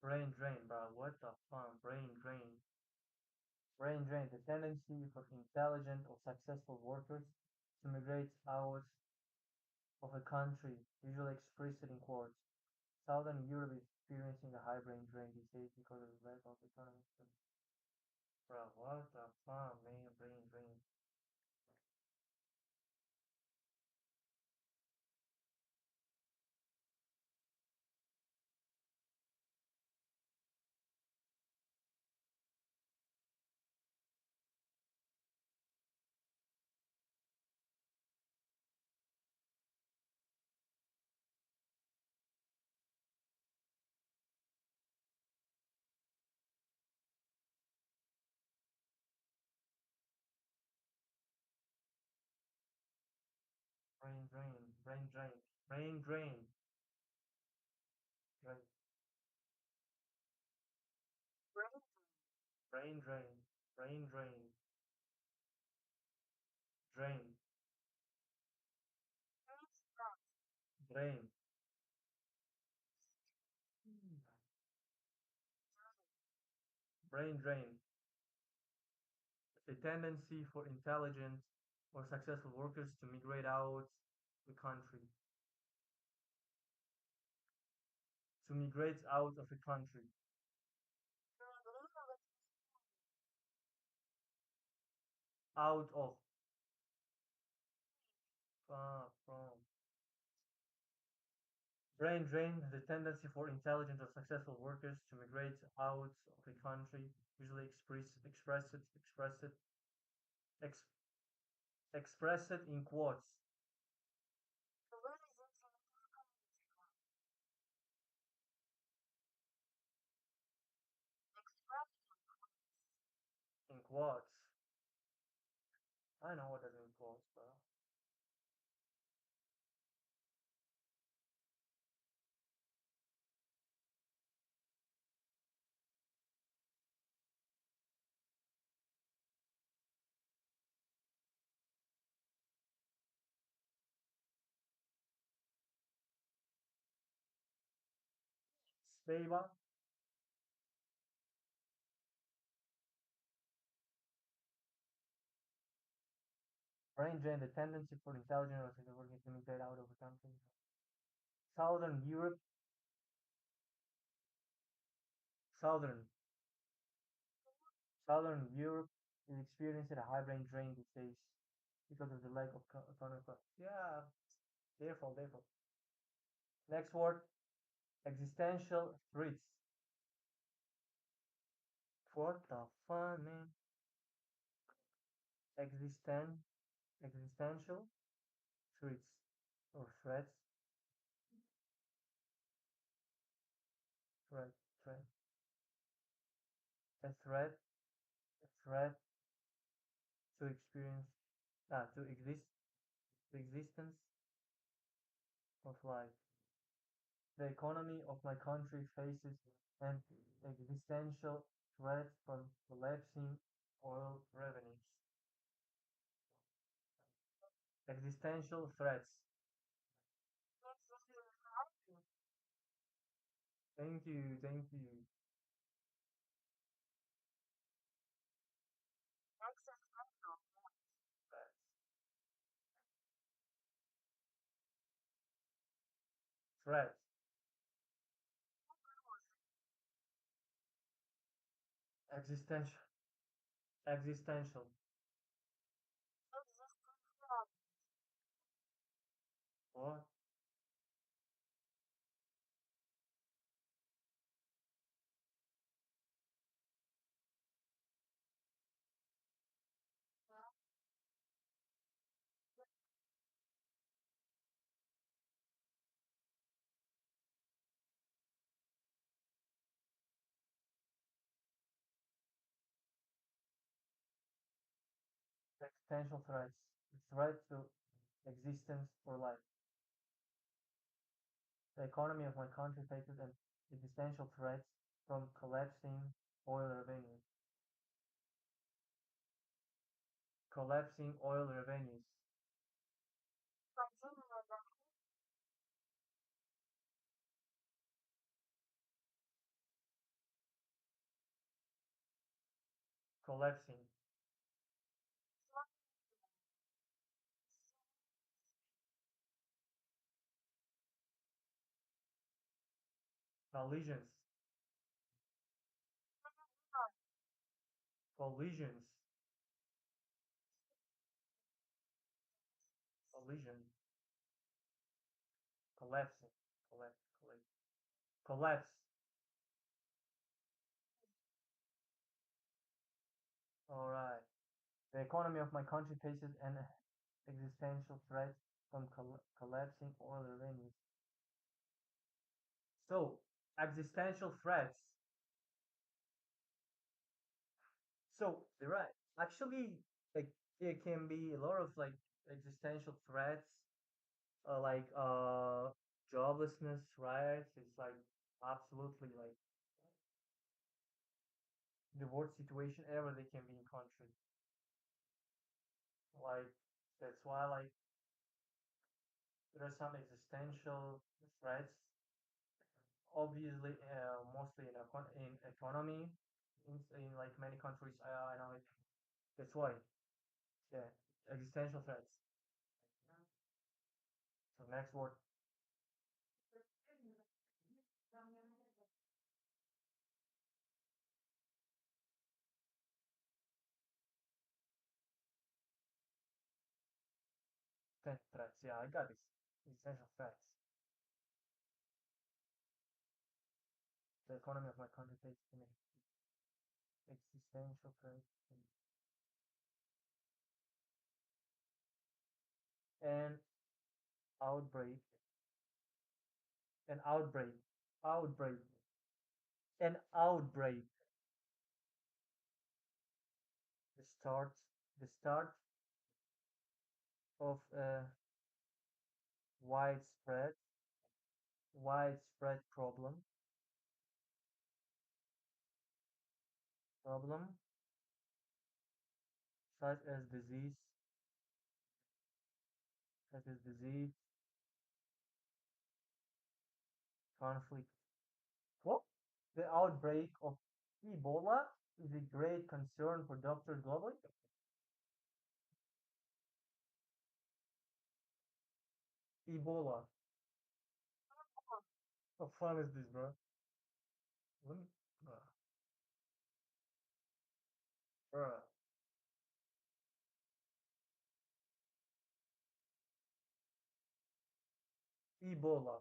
Speaker 1: Brain drain, bro. What the fuck? Brain drain. Brain drain. The tendency for intelligent or successful workers to migrate out of a country, usually expressed in quotes. Southern Europe is experiencing a high brain drain these days because of the lack of economic. Bro, what the fuck, man? Brain drain. Brain drain. Brain drain. Brain drain. Right. Brain drain. Brain drain. Drain. Drain. Brain drain. A tendency for intelligent or successful workers to migrate out the country. To migrate out of a country. Out of. Far from. Brain drain, the tendency for intelligent or successful workers to migrate out of a country, usually ex, express it in quotes. In quotes. I know what that in quotes, bro. Speva, brain drain, the tendency for intelligent or successful workers to migrate out of a country. Southern Europe, southern, Southern Europe is experiencing a high brain drain these days because of the lack of economic. Yeah, therefore. Next word, existential threats. What the fuck, man? Existen existential threats or threats, threat, threat, a threat, a threat to experience, to exist, the existence of life. The economy of my country faces an existential threat from collapsing oil revenues. Existential threats. Thank you, thank you. Threats. Threats. Existential. Existential. What? Existential threats. Threat to existence or life. The economy of my country faces an existential threats from collapsing oil revenues. Collapsing oil revenues. collapsing, collisions, collisions, collision, collapsing, collapse, collapse. All right. The economy of my country faces an existential threat from collapsing oil revenues. So, existential threats. So, there are actually like there can be a lot of like existential threats, like joblessness, right? It's like absolutely like the worst situation ever they can be in country. Like that's why like there are some existential threats. Obviously, mostly in economy, in like many countries. I know it. That's why. Yeah, existential threats. So next word, threats. Yeah, I got this. Existential threats. The economy of my country faces an existential threat. And outbreak. An outbreak. Outbreak. An outbreak. The start. The start of a widespread, widespread problem such as disease, such as disease, conflict. Well, the outbreak of Ebola is a great concern for doctors globally. Ebola. How fun is this, bro? Let me, uh, bro. Ebola.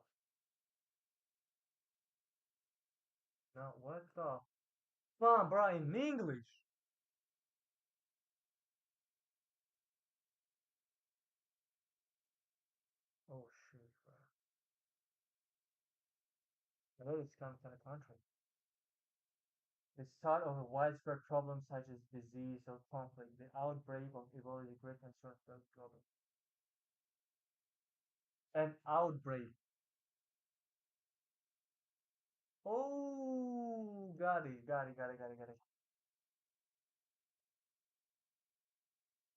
Speaker 1: Now, what the fun, bro, in English? Oh, shit, bro. I know this comes from the country. The start of a widespread problem such as disease or conflict. The outbreak of Ebola is a great concern for the global. An outbreak. Oh, got it.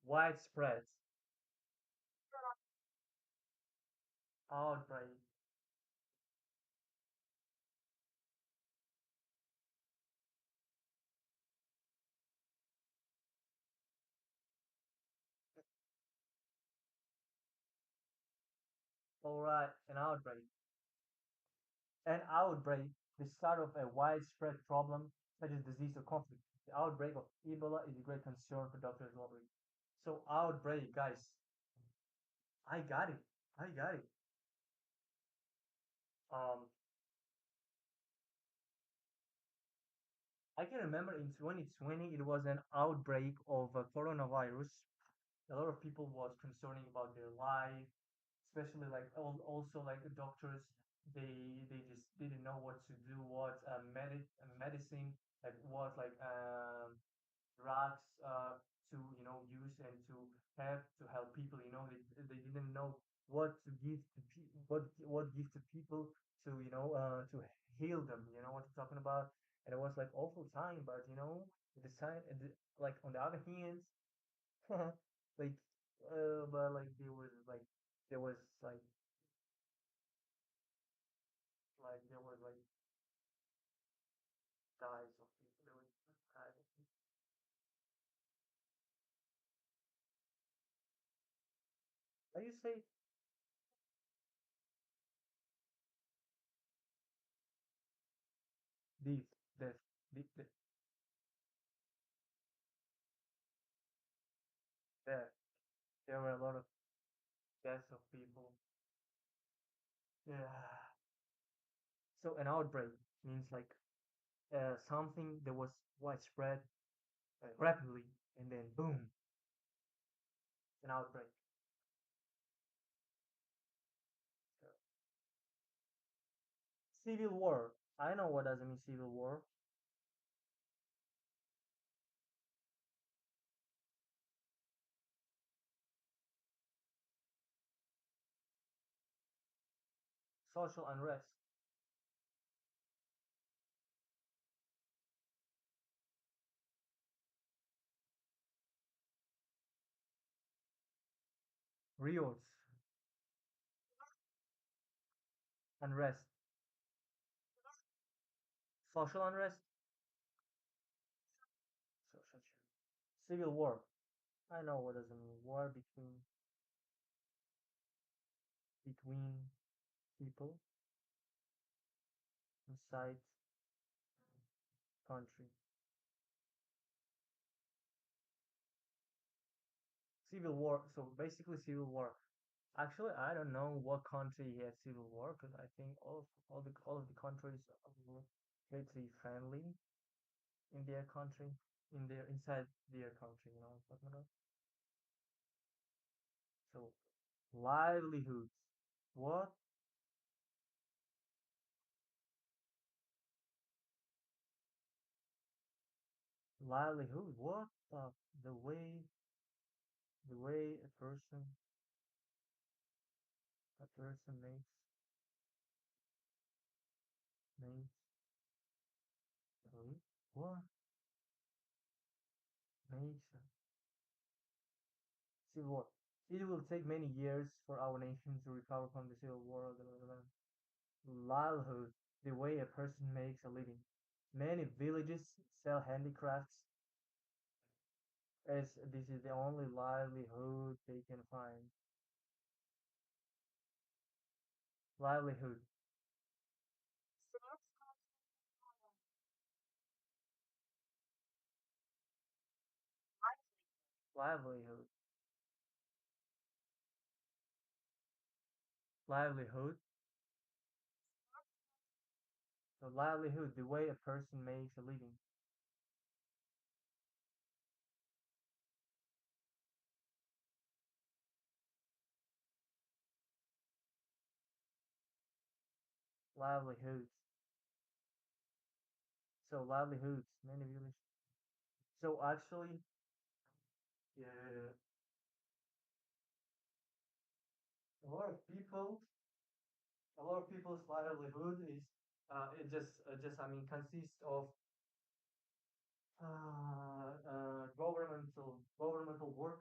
Speaker 1: Widespread. Outbreak. All right, an outbreak. An outbreak, the start of a widespread problem such as disease or conflict. The outbreak of Ebola is a great concern for doctors globally. So outbreak, guys, I got it. I got it. Um, I can remember in 2020 it was an outbreak of coronavirus. A lot of people was concerning about their life, especially like also like the doctors. They just didn't know what to do, what medicine, like what like drugs to use and to have to help people. They didn't know what to give to people, what give to people to to heal them. You know what I'm talking about? And it was like awful time, but the sign like on the other hand, like but like there was there was like dies of people. There was dies of people. How you say this, death, death, death? There were a lot of deaths of people. Yeah. So an outbreak means like something that was widespread rapidly, and then boom, an outbreak. So, civil war. I know what does it mean civil war. Social unrest. Riots. Unrest. Social unrest. Social change. Civil war. I know what does it mean. War between people inside country. Civil war. So basically, civil war. Actually, I don't know what country had civil war because I think all of the countries are pretty friendly in their country, in their inside their country. You know what I'm talking about? So livelihoods. What livelihood? What the way a person makes a what makes a civil war. It will take many years for our nation to recover from the civil war. Blah, blah, blah. Livelihood, the way a person makes a living. Many villages sell handicrafts as this is the only livelihood they can find. Livelihood, livelihood, livelihood. So livelihood, the way a person makes a living. Livelihoods. So livelihoods, many villages. So actually, yeah, a lot of people, a lot of people's livelihood is it just I mean consists of governmental work,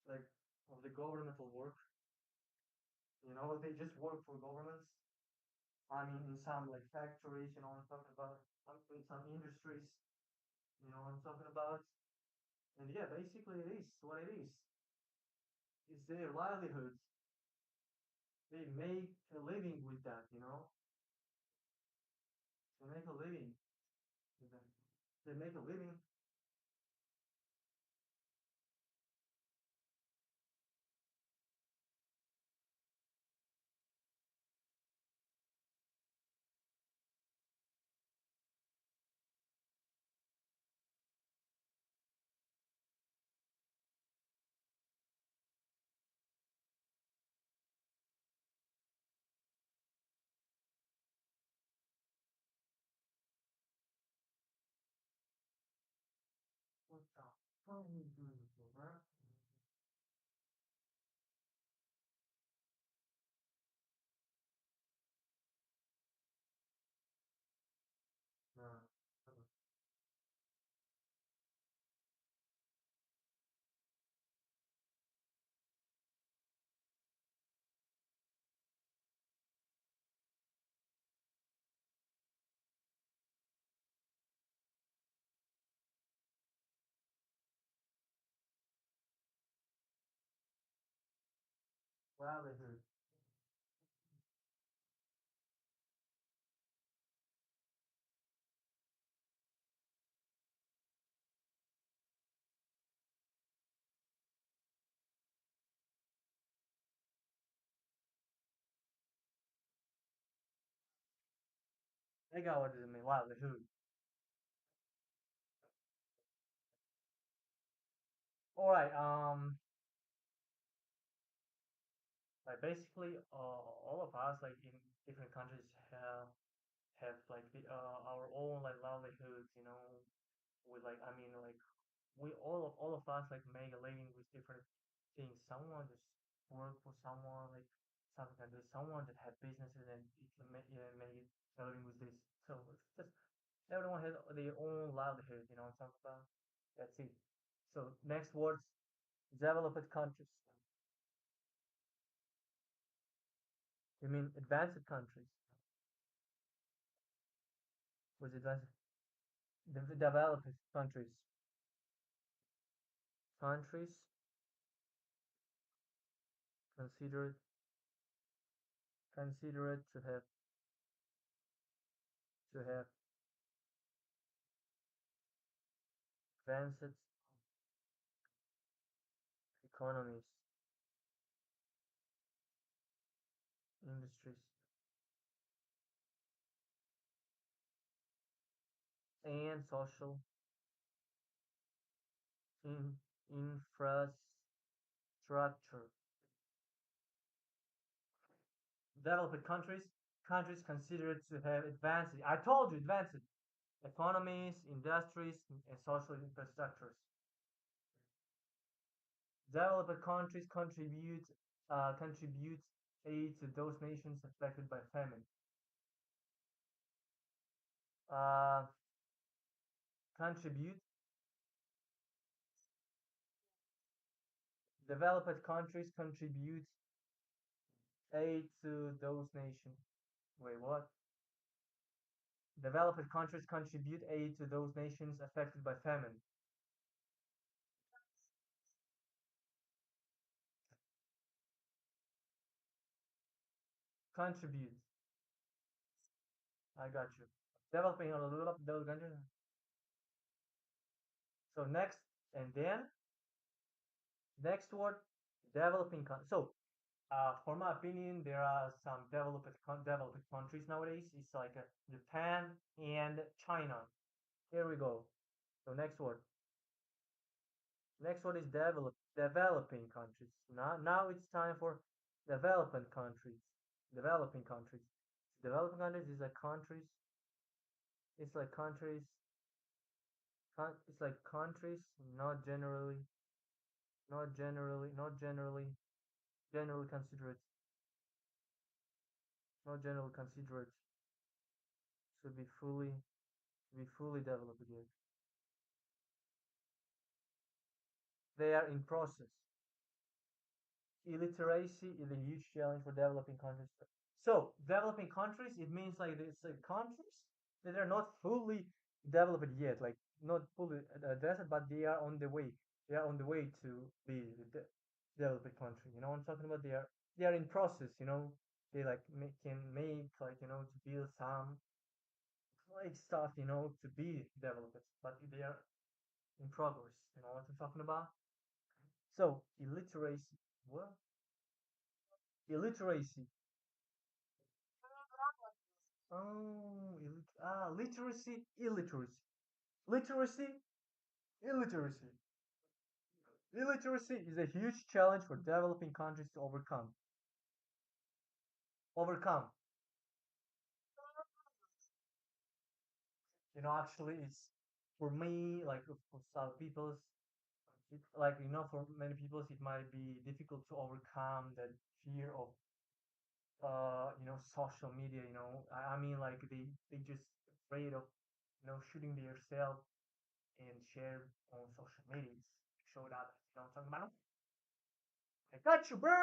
Speaker 1: like of the governmental work, they just work for governments. I mean, in some like factories, I'm talking about, in some industries, I'm talking about, and yeah, basically it is what it is. It's their livelihoods. They make a living with that, they make a living with that. They make a living. What the fuck are you doing, bro? No. livelihood. I got what does it mean, livelihood. All right. Like basically, all of us, like in different countries, have like our own like livelihoods. You know, with like I mean like we all of us like make a living with different things. Someone just work for someone like something like this. Someone that have businesses and it can make a living with this. So it's just everyone has their own livelihood. You know what I'm talking about? That's it. So next words, developed countries. You mean advanced countries? Was advanced developed countries? Countries considered considered to have advanced economies, industries, and social in, infrastructure. Developed countries considered to have advanced. I told you advanced economies, industries, and social infrastructures. Developed countries contribute aid to those nations affected by famine. Uh, contribute Developed countries contribute aid to those nations. Wait, what? Developed countries contribute aid to those nations affected by famine. Contribute. I got you. Developing a little those countries. So next, and then next word, developing countries. So, for my opinion, there are some developed countries nowadays. It's like Japan and China. Here we go. So next word is developing countries. Now it's time for developing countries. Developing countries. Developing countries is like countries. It's like countries. It's like countries. Not generally considered. Not generally considered to be fully developed yet. They are in process. Illiteracy is a huge challenge for developing countries. So, developing countries, it means like it's countries that are not fully developed yet, like not fully advanced, but they are on the way. They are on the way to be the developed country. You know what I'm talking about? They are in process. They like can make like to build some like stuff to be developed, but they are in progress. You know what I'm talking about? So, illiteracy. What? Illiteracy. Oh, literacy, illiteracy. Literacy, illiteracy. Illiteracy is a huge challenge for developing countries to overcome. Overcome. Actually, it's for me, like for some people's, like for many people, it might be difficult to overcome that fear of, social media. I mean, like they just afraid of, shooting themselves and share on social medias. Show that, what I'm talking about. I got you, bro.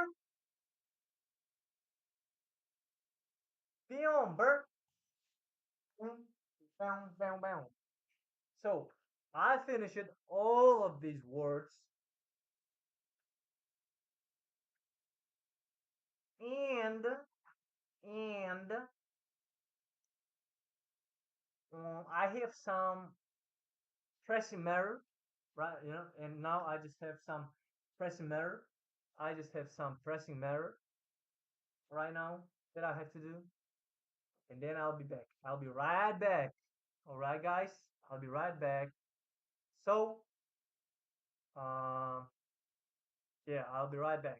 Speaker 1: Damn, bro. Bow, bow, bow. So I finished all of these words and and I have some pressing mirror, right? You know, and now I just have some pressing mirror. I just have some pressing mirror right now that I have to do, and then I'll be back. I'll be right back. All right, guys, I'll be right back. So, uh, yeah, I'll be right back.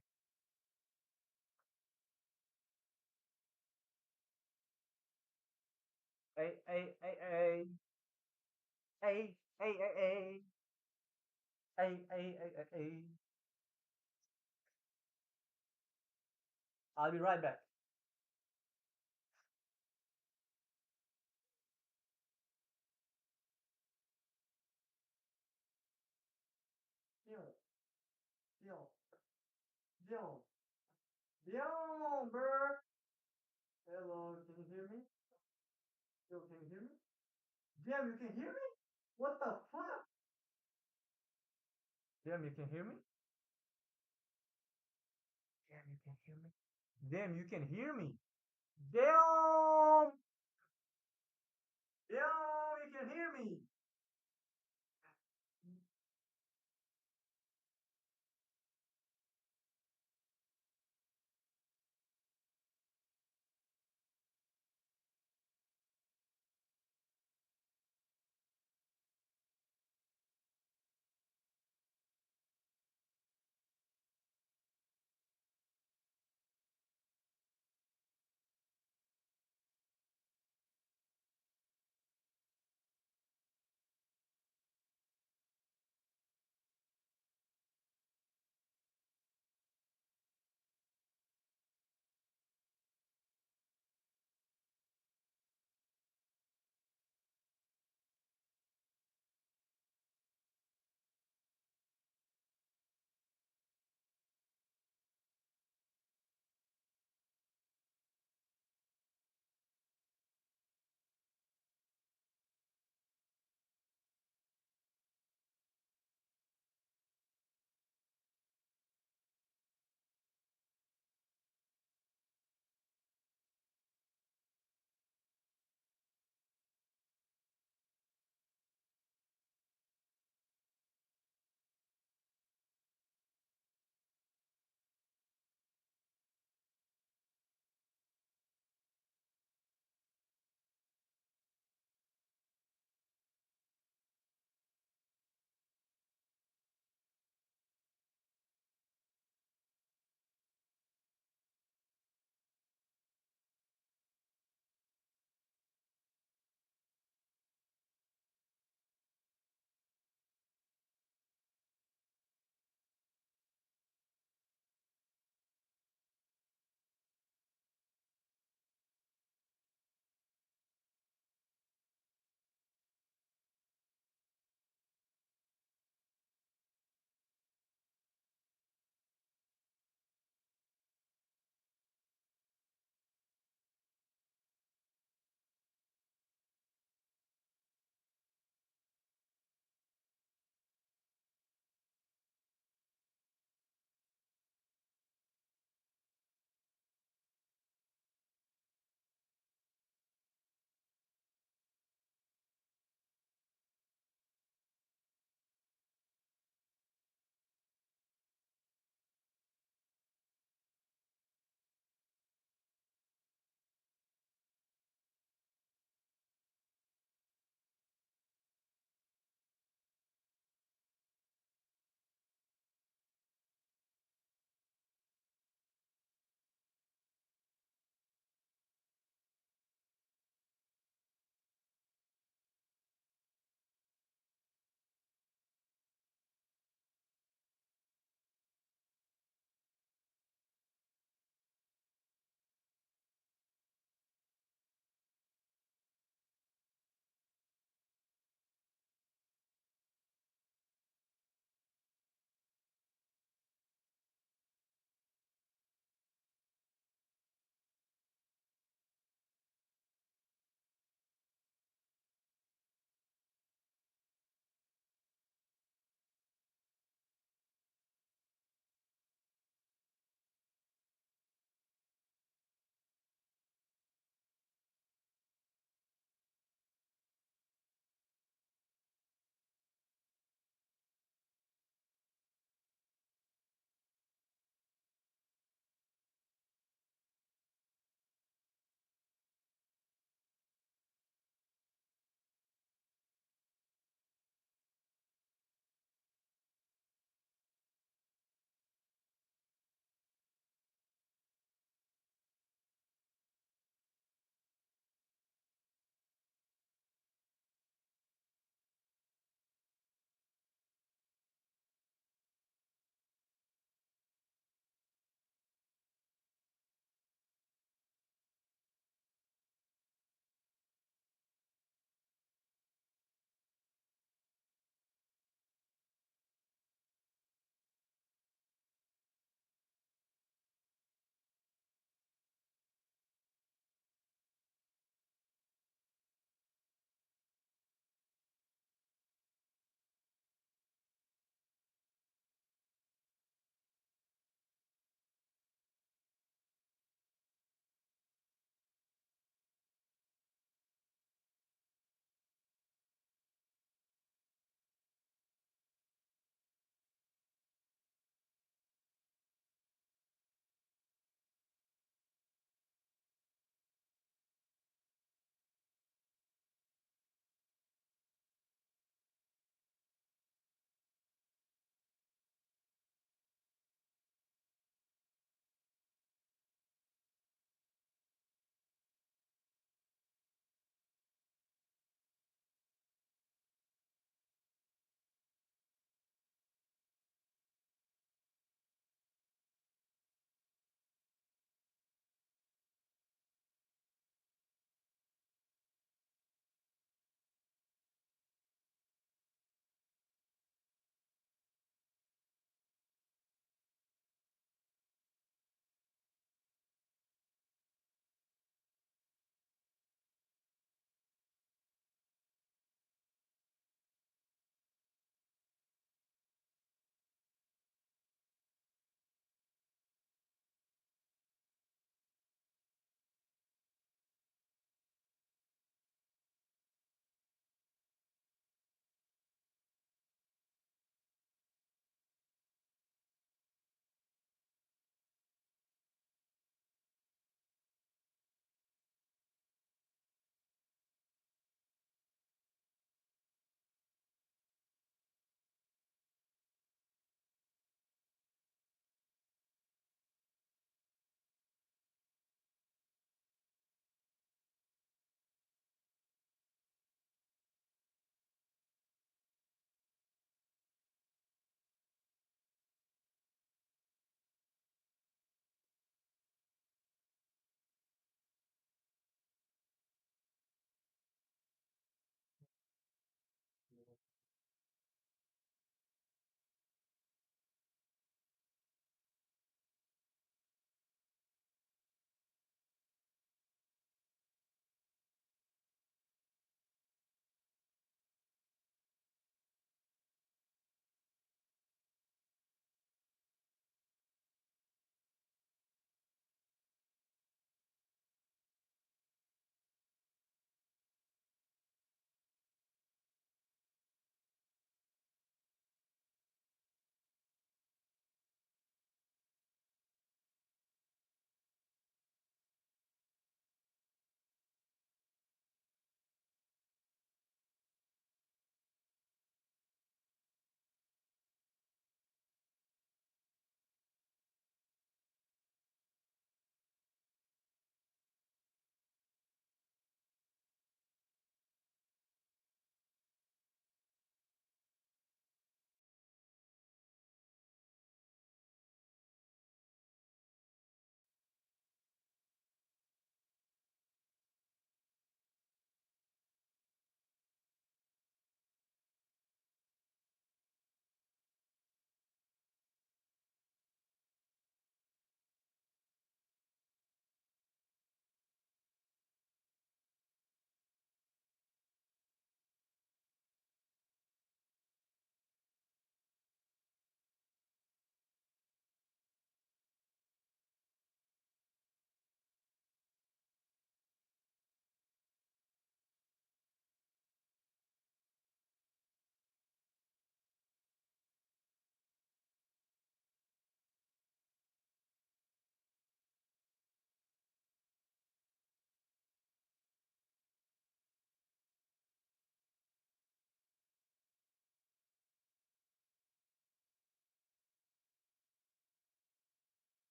Speaker 1: Hey, hey, hey, hey, hey, hey, hey, hey, hey, hey, hey, hey, hey. I'll be right back. Yo, yo, yo, yo, bro. Hello, can you hear me? Yo, can you hear me? Jam, you can hear me? What the fuck? Jam, you can hear me? Jam, you can hear me? Damn, you can hear me. Damn! Damn, you can hear me.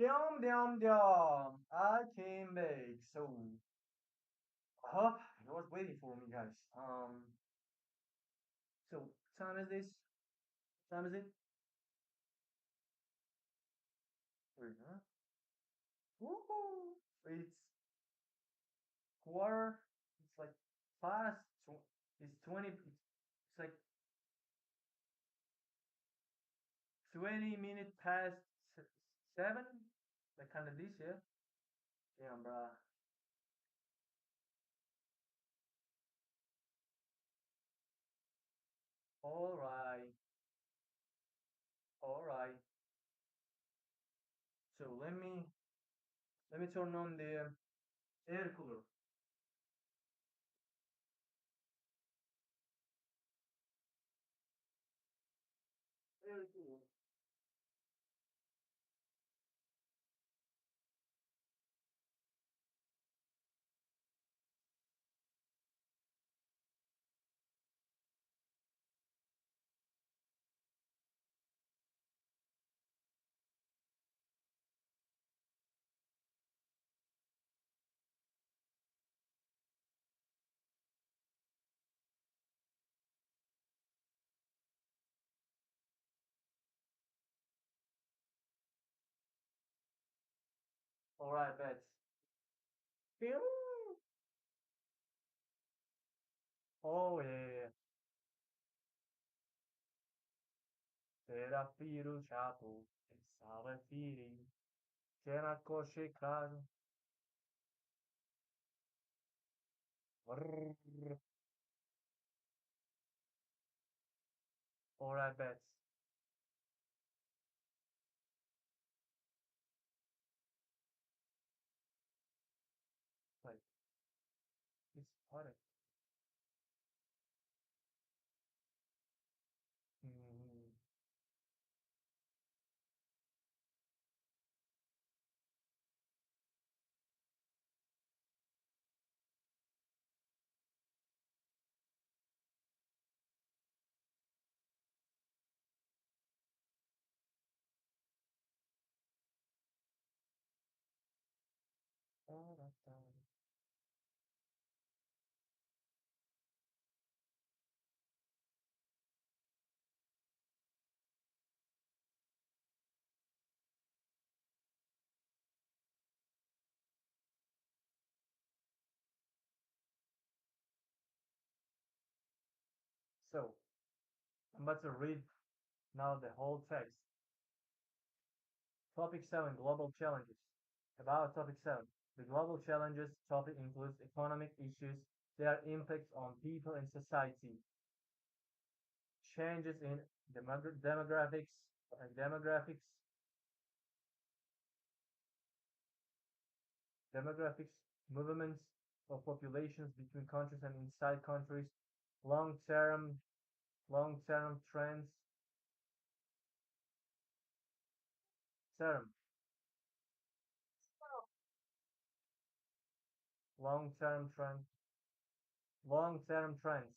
Speaker 1: Damn, damn. I came back. So, it was waiting for me, guys. So time is this? Time is it? Huh? Woohoo! It's quarter. It's like past. It's 20. It's like 20 minutes past 7. Like kind of this, yeah. Damn, bruh. All right, all right. So let me turn on the air cooler. Air cooler. All right, bets. Pew! Oh yeah. Era firuciato, pensava ai figli, c'era cosce caro. Brrr. All right, bets. Wait, it's hot. Mm, da. So, I'm about to read now the whole text. Topic 7, Global Challenges. About Topic 7. The global challenges topic includes economic issues, their impacts on people and society, changes in demographics, movements of populations between countries and inside countries, long-term long-term trends, term long-term trend, long-term trends,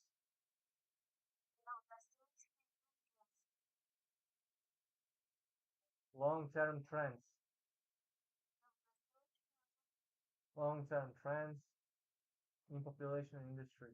Speaker 1: long-term trends, long-term trends in population and industry,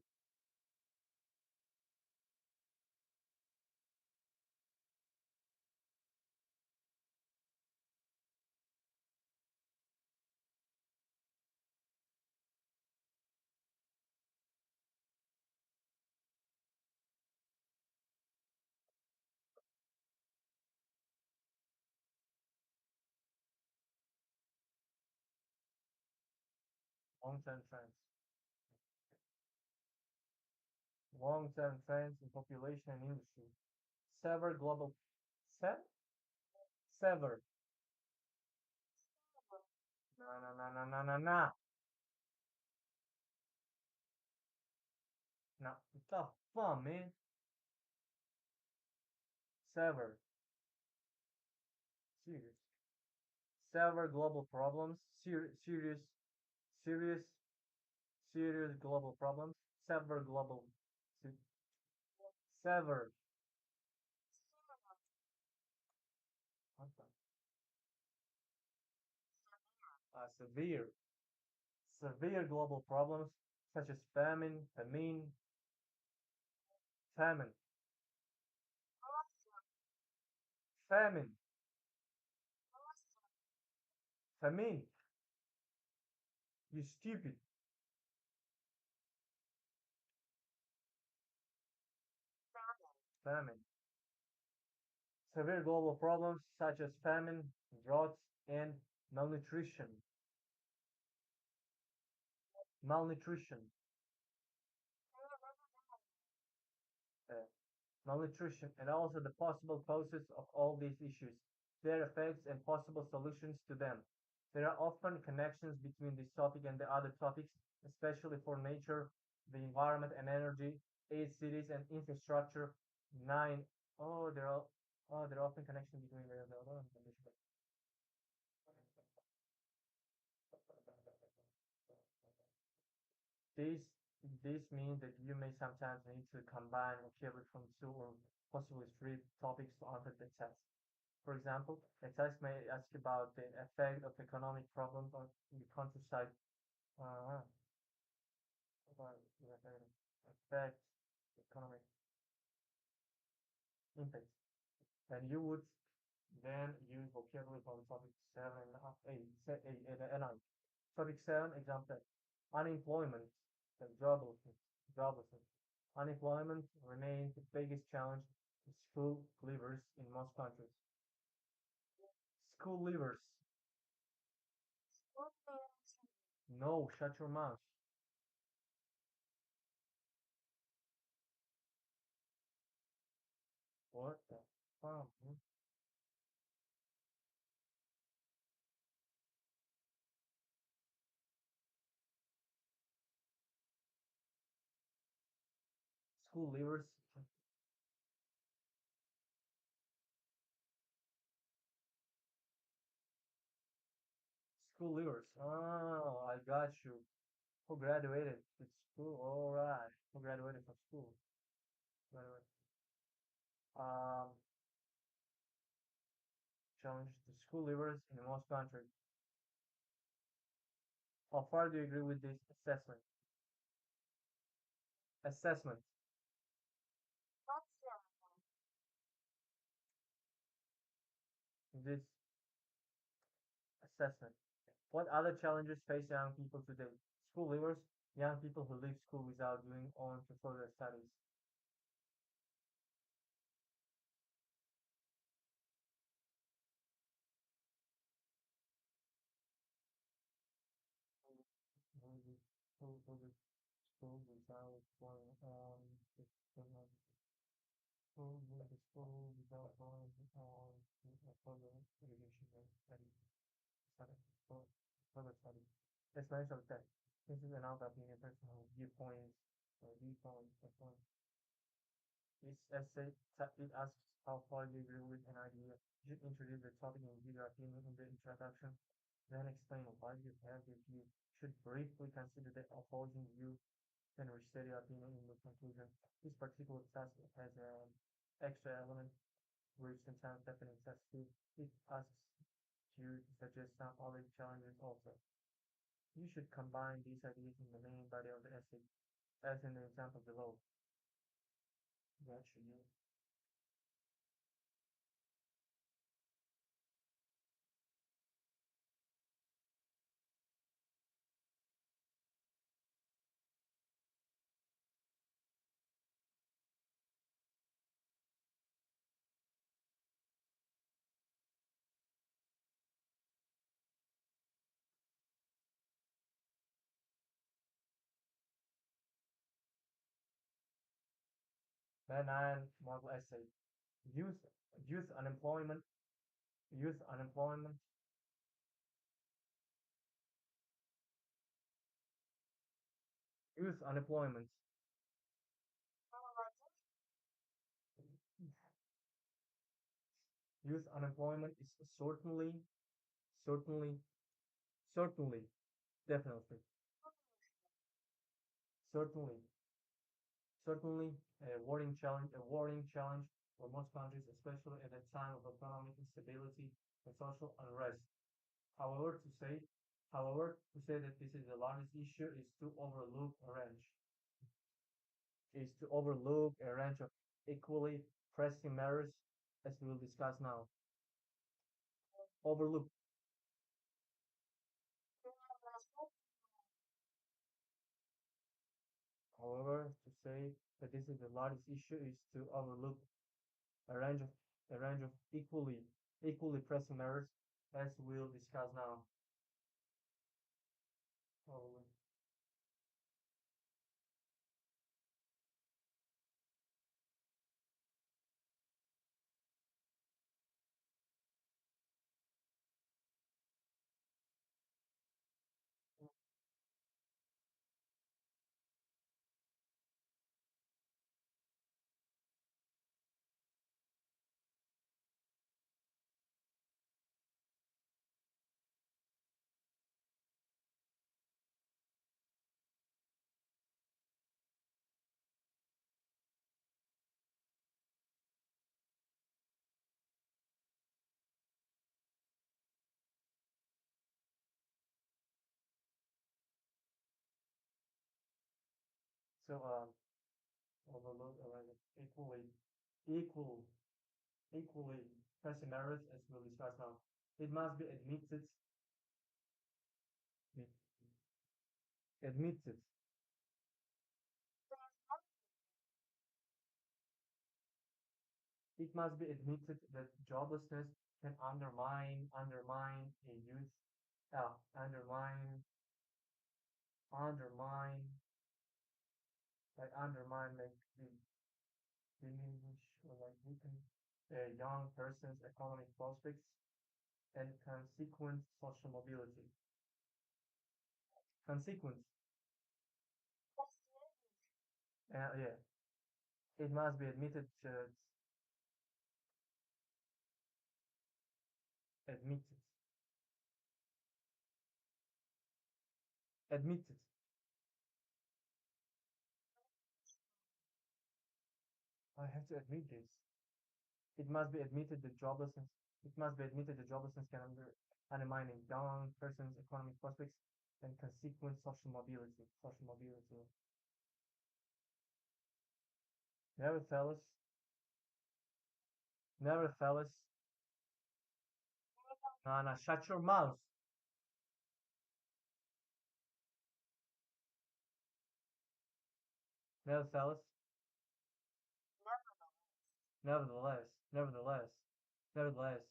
Speaker 1: long-term trends, long-term trends in population and industry, sever global, se- sever, no, no, what the fuck, man, sever, serious. Several global problems, serious, serious global problems, several global, se- sever, what the- severe, severe global problems such as famine, famine, famine, you stupid, famine. Severe global problems such as famine, droughts, and malnutrition. Malnutrition. uh, Malnutrition, and also the possible causes of all these issues, their effects and possible solutions to them. There are often connections between this topic and the other topics, especially for nature, the environment and energy, aid cities and infrastructure. Nine. Oh, there are often connections between the. This this means that you may sometimes need to combine vocabulary from two or possibly three topics to answer the test. For example, a test may ask about the effect of economic problems on the countryside. Uh, about the effect, economic impact. And you would then use vocabulary from topic 7 and 8, and 9. Topic 7, example, unemployment, joblessness, joblessness. Unemployment remains the biggest challenge to school leavers in most countries. School leavers, no, shut your mouth. What the fuck? School leavers, school leavers. Oh, I got you. Who graduated with school? All right. Who graduated from school? Graduated. Um, challenge to school leavers in most countries. How far do you agree with this assessment? Assessment. This assessment. What other challenges face young people today? School leavers, young people who leave school without going on to further studies. Who leave school without going on to further school without going on to further education and study, for further study. Let's mention that this is another opinion, personal viewpoints, viewpoints, viewpoints. This essay it asks how far you agree with an idea. You should introduce the topic and give your opinion in the introduction, then explain why you have your view. Should briefly consider the opposing view, then restate your opinion in the conclusion. This particular task has an extra element which sometimes definitely test too. It asks you to suggest some other challenges also. You should combine these ideas in the main body of the essay, as in the example below. Got you. Then nine model essay. Youth youth unemployment youth unemployment youth unemployment. Youth unemployment is certainly certainly definitely certainly certainly a worrying challenge for most countries, especially at a time of economic instability and social unrest. However, to say However, to say that this is the largest issue is to overlook a range of equally pressing matters, as we will discuss now. Overlook. However, to say that this is the largest issue is to overlook a range of equally pressing matters, as we'll discuss now. Overlook. So, overlook a range of equal, equally pressing matters, as we'll discuss now. It must be admitted It must be admitted that joblessness can undermine a youth, undermine, undermine, like undermine, like diminish or like weaken a young person's economic prospects and consequent social mobility. Consequence, yeah, it must be admitted, admitted. I have to admit this. It must be admitted that joblessness it must be admitted that joblessness can undermine a young person's economic prospects and consequent social mobility. Social mobility. Nevertheless, nevertheless, no, shut your mouth. Nevertheless, nevertheless, nevertheless,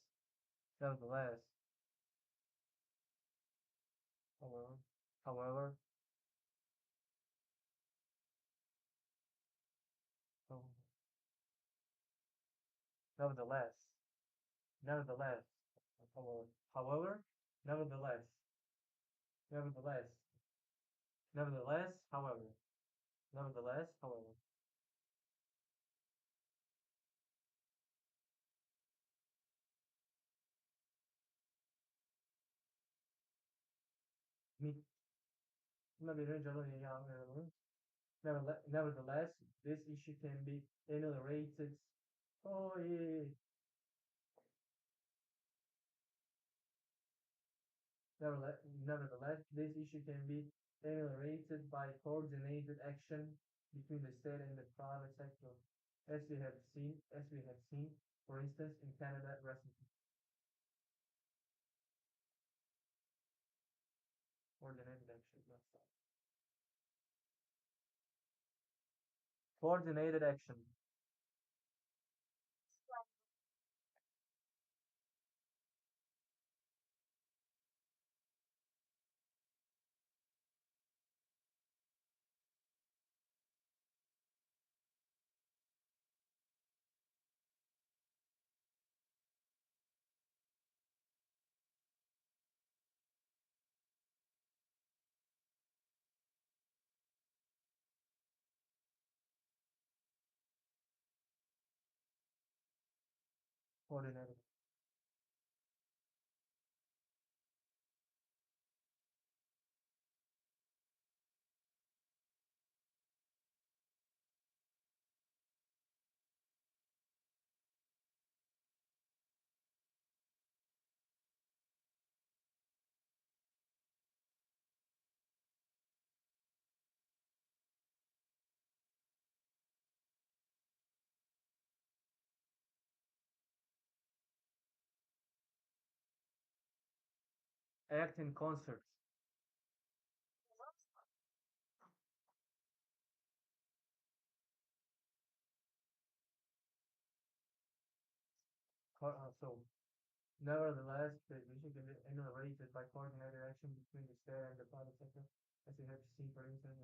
Speaker 1: nevertheless. However, however, so, nevertheless, nevertheless, however, nevertheless, nevertheless, nevertheless, however, nevertheless, however. Me Nevertheless, this issue can be ameliorated. Oh, yeah. Nevertheless, this issue can be ameliorated by coordinated action between the state and the private sector, as we have seen, for instance, in Canada recently. Coordinated action, not stop. Coordinated action. Coordinated. Act in concert. So, nevertheless, the vision can be innovated by coordinated action between the state and the private sector, as we have seen, for instance.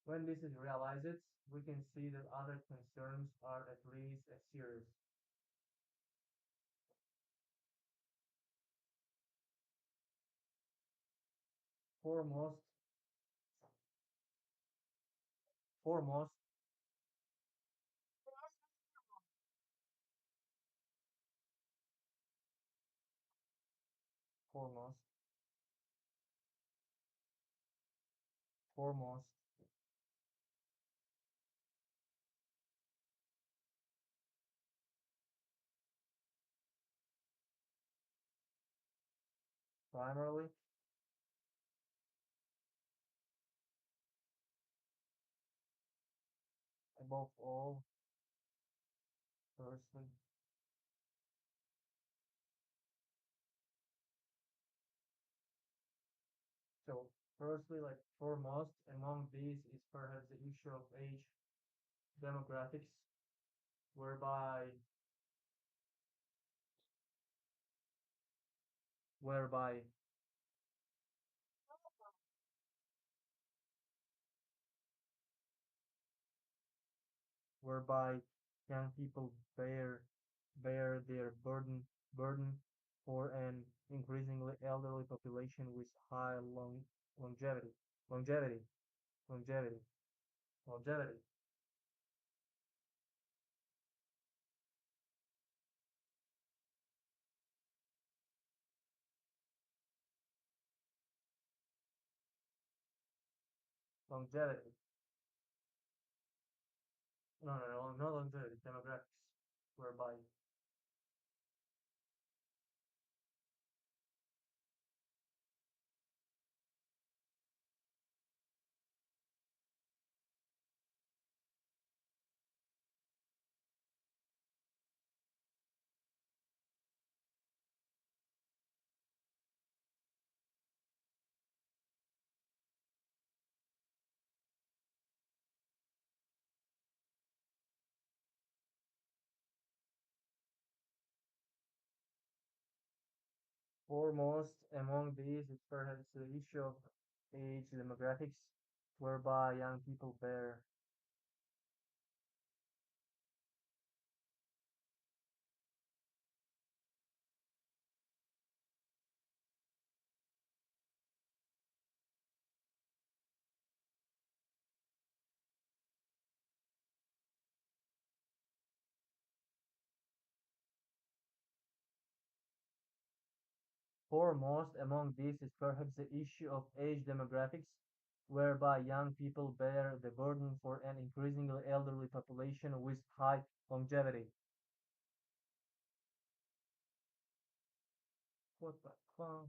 Speaker 1: When this is realized, we can see that other concerns are at least as serious. Foremost, foremost, foremost, foremost, primarily, above all, firstly. So, firstly, like foremost among these is perhaps the issue of age demographics, whereby whereby whereby young people bear their burden for an increasingly elderly population with high longevity longevity longevity longevity longevity no longevity demographics whereby foremost among these is perhaps the issue of age demographics whereby young people bear Foremost among these is perhaps the issue of age demographics, whereby young people bear the burden for an increasingly elderly population with high longevity. What the fuck?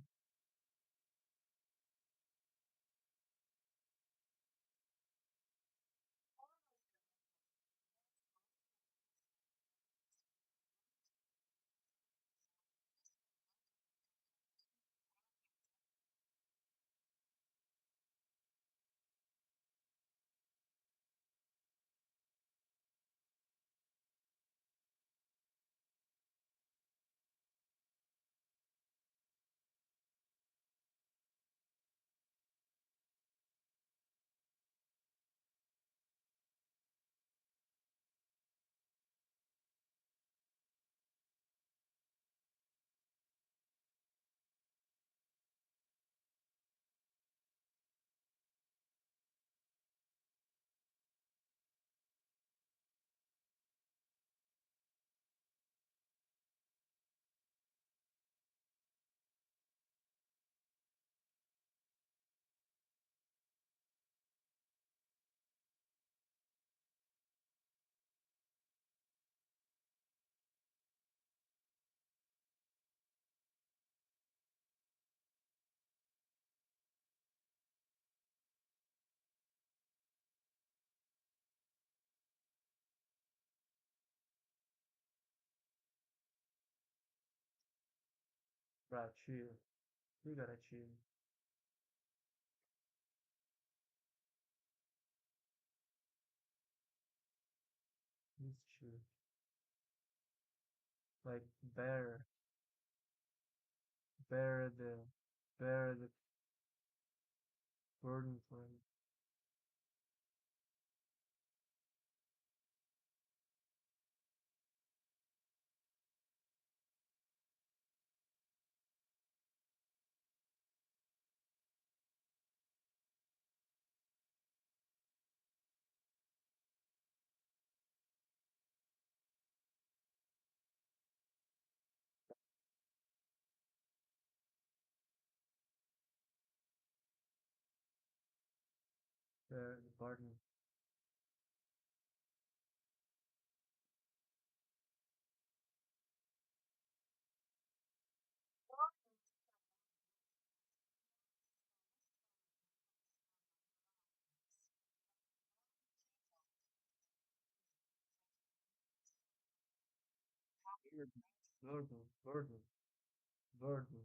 Speaker 1: Right, sure. You gotta choose. Please choose. Like bear the, bear the burden for him. Bear the burden. Burden, burden, burden, burden,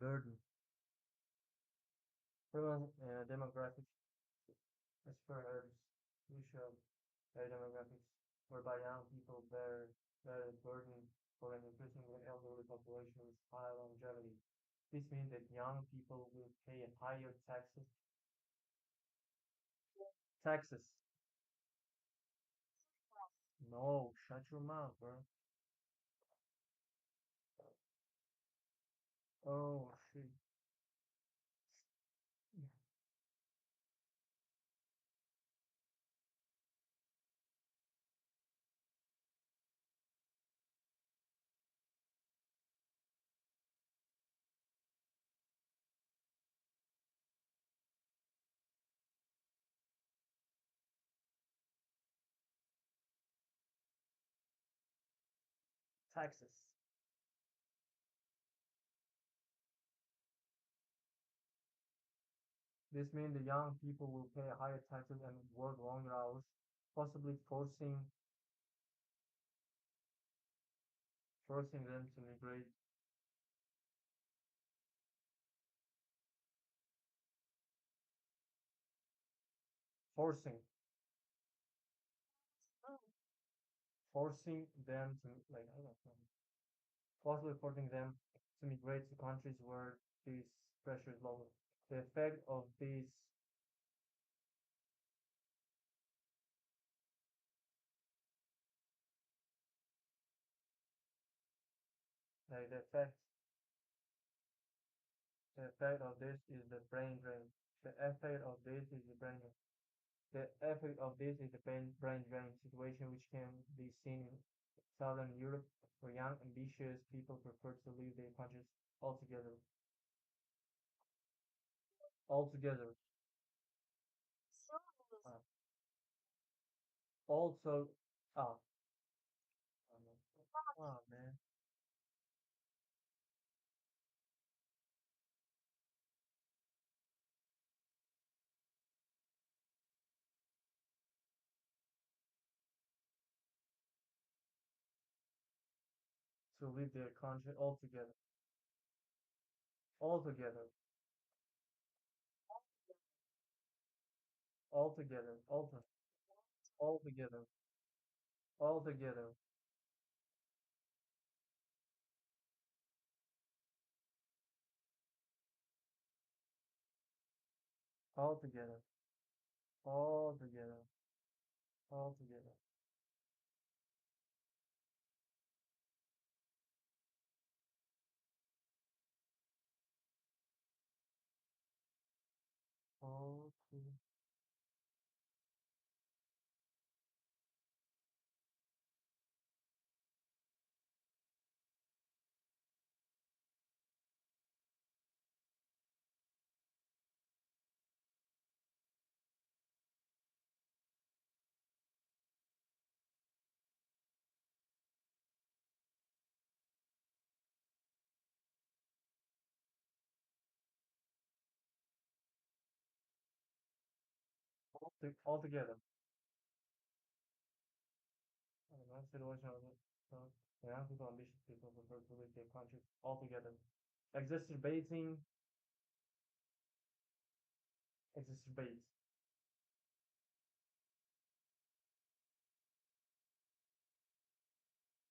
Speaker 1: burden. From demographics, as per Earth's usual demographics, whereby young people bear the burden for an increasingly elderly population with high longevity. This means that young people will pay higher taxes. Taxes. No, shut your mouth, bro. Oh shit. Yeah. Taxes. This means the young people will pay higher taxes and work longer hours, possibly forcing them to migrate. Forcing. Forcing them to like I don't know. Possibly forcing them to migrate to countries where this pressure is lower. The effect of this like the effect of this is the brain drain. The effect of this is the brain drain. The effect of this is the brain drain situation, which can be seen in Southern Europe, where young, ambitious people prefer to leave their countries altogether. Altogether. Uh, also, ah, oh man, to leave their country altogether. Altogether. Altogether. Altogether. Altogether. Altogether. Altogether. Altogether. Altogether. altogether. Not situation young people, ambitious people prefer to leave their country altogether. Exacerbating, exacerbate,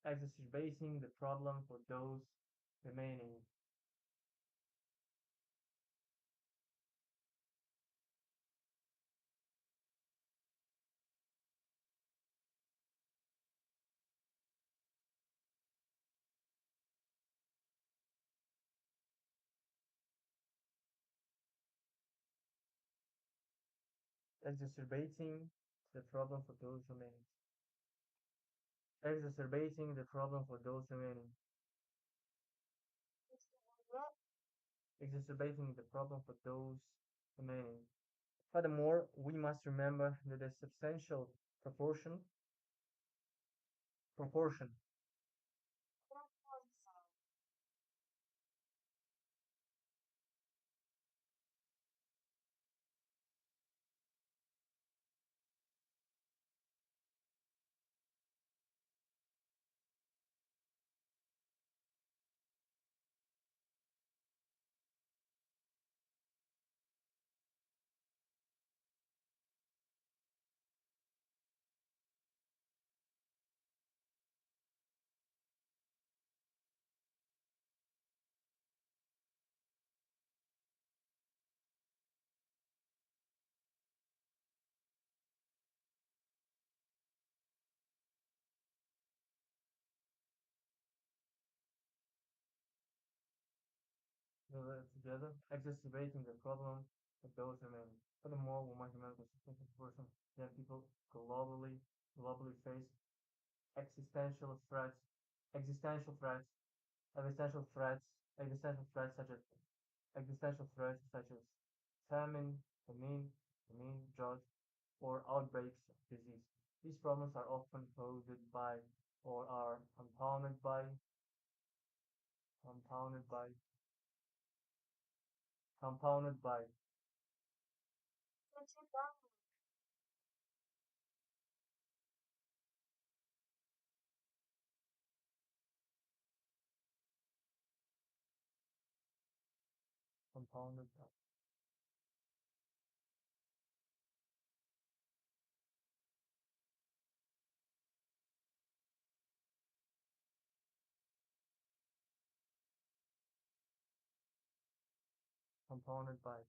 Speaker 1: exacerbating the problem for those remaining. Exacerbating the problem for those remaining. Exacerbating the problem for those remaining. Exacerbating the problem for those remaining. Furthermore, we must remember that a substantial proportion, together, exacerbating the problem for those remaining. Furthermore, we must remember that substantial proportion that people globally face existential threats, existential threats, existential threats such as famine, drought, or outbreaks of disease. These problems are often caused by or are compounded by, compounded by, compounded by, compounded by,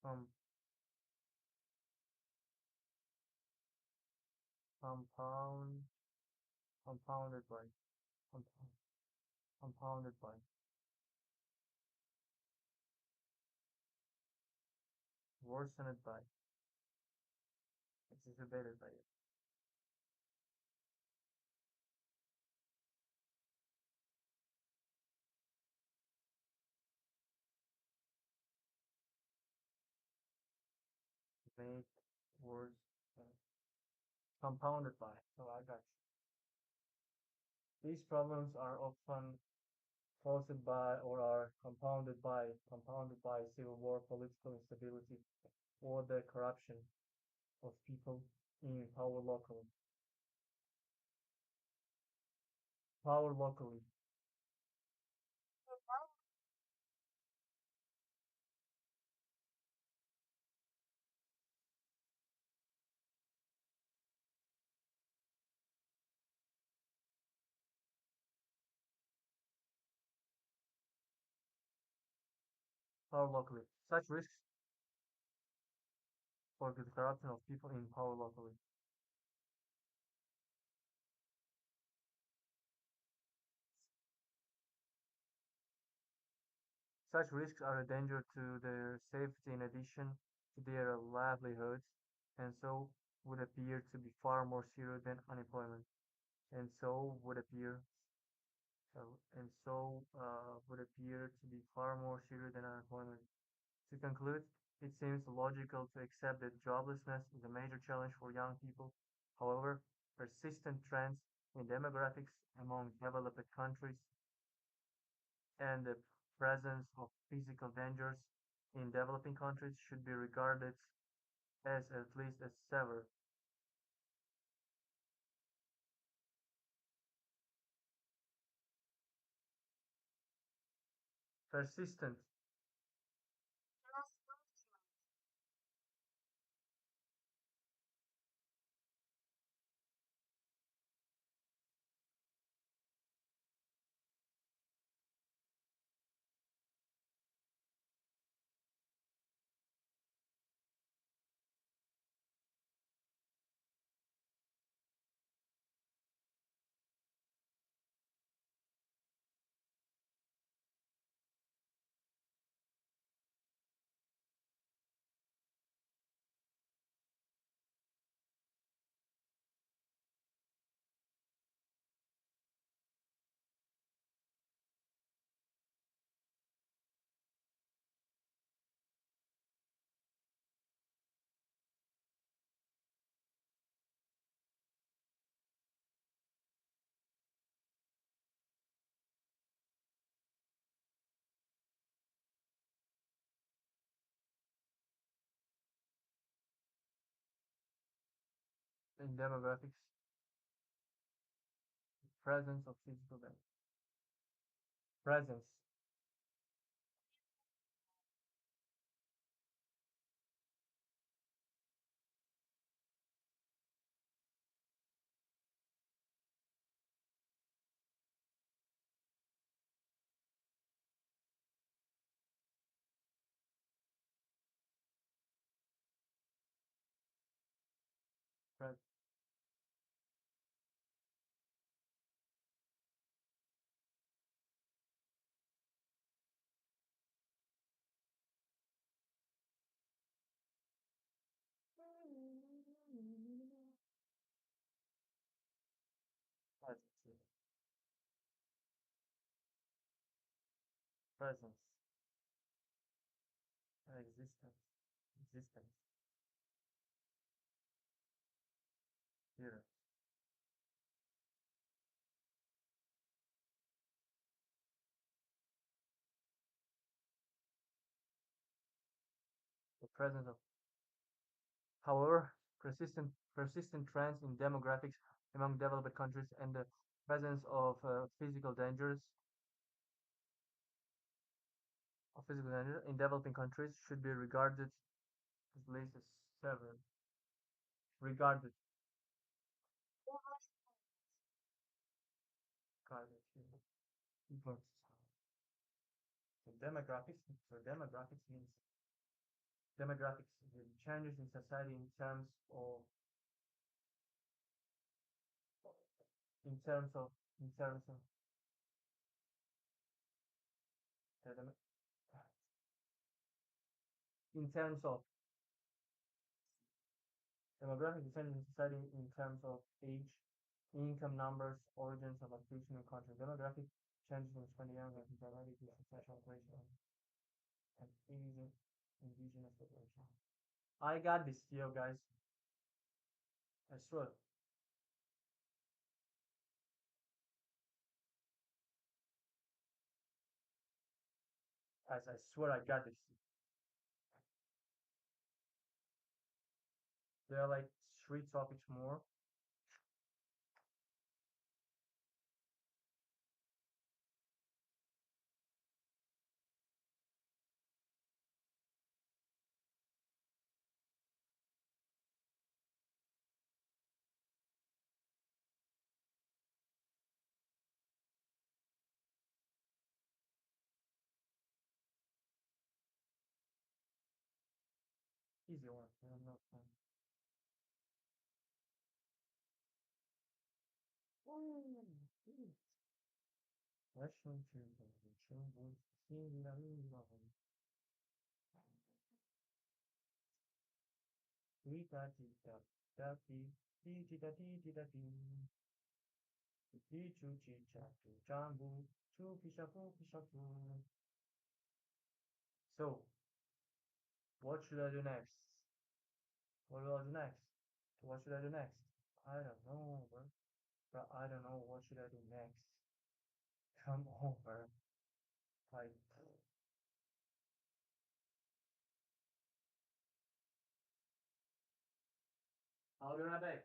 Speaker 1: com, compound, compounded by, compound, compounded by, worsened by, exacerbated by it, made worse, uh, compounded by. So I got you. These problems are often caused by or are compounded by civil war, political instability, or the corruption of people in power locally, power locally. Such risks for the corruption of people in power locally. Such risks are a danger to their safety in addition to their livelihoods, and so would appear to be far more serious than unemployment, and so would appear would appear to be far more serious than unemployment. To conclude, it seems logical to accept that joblessness is a major challenge for young people. However, persistent trends in demographics among developed countries and the presence of physical dangers in developing countries should be regarded as at least as severe. Persistent. In demographics, presence of physical danger. Presence. Pres- presence. Presence. Existence. Existence. Appearance. The presence of. However, persistent trends in demographics among developed countries and the presence of physical danger in developing countries should be regarded as least as several. Regarded. Regarded. Influences. So demographics means demographics the changes in society in terms of in terms of the in terms of demographic changes in society in terms of age, income numbers, origins of occupation and country. Demographic changes in Spanish and dramatic social operation and Asian indigenous population. I got this here, guys. I swear. Guys, I swear I got this. There are like three topics more. Easy one. I don't know. Question two. Tita tita da ti ti tita ti tita ti ti chu chi cha chu jambu chu pishapu pishapu. So, what should I do next? What will I do next? What should I do next? I don't know, bro. but I don't know what should I do next. Come over. Like, I'll be right back.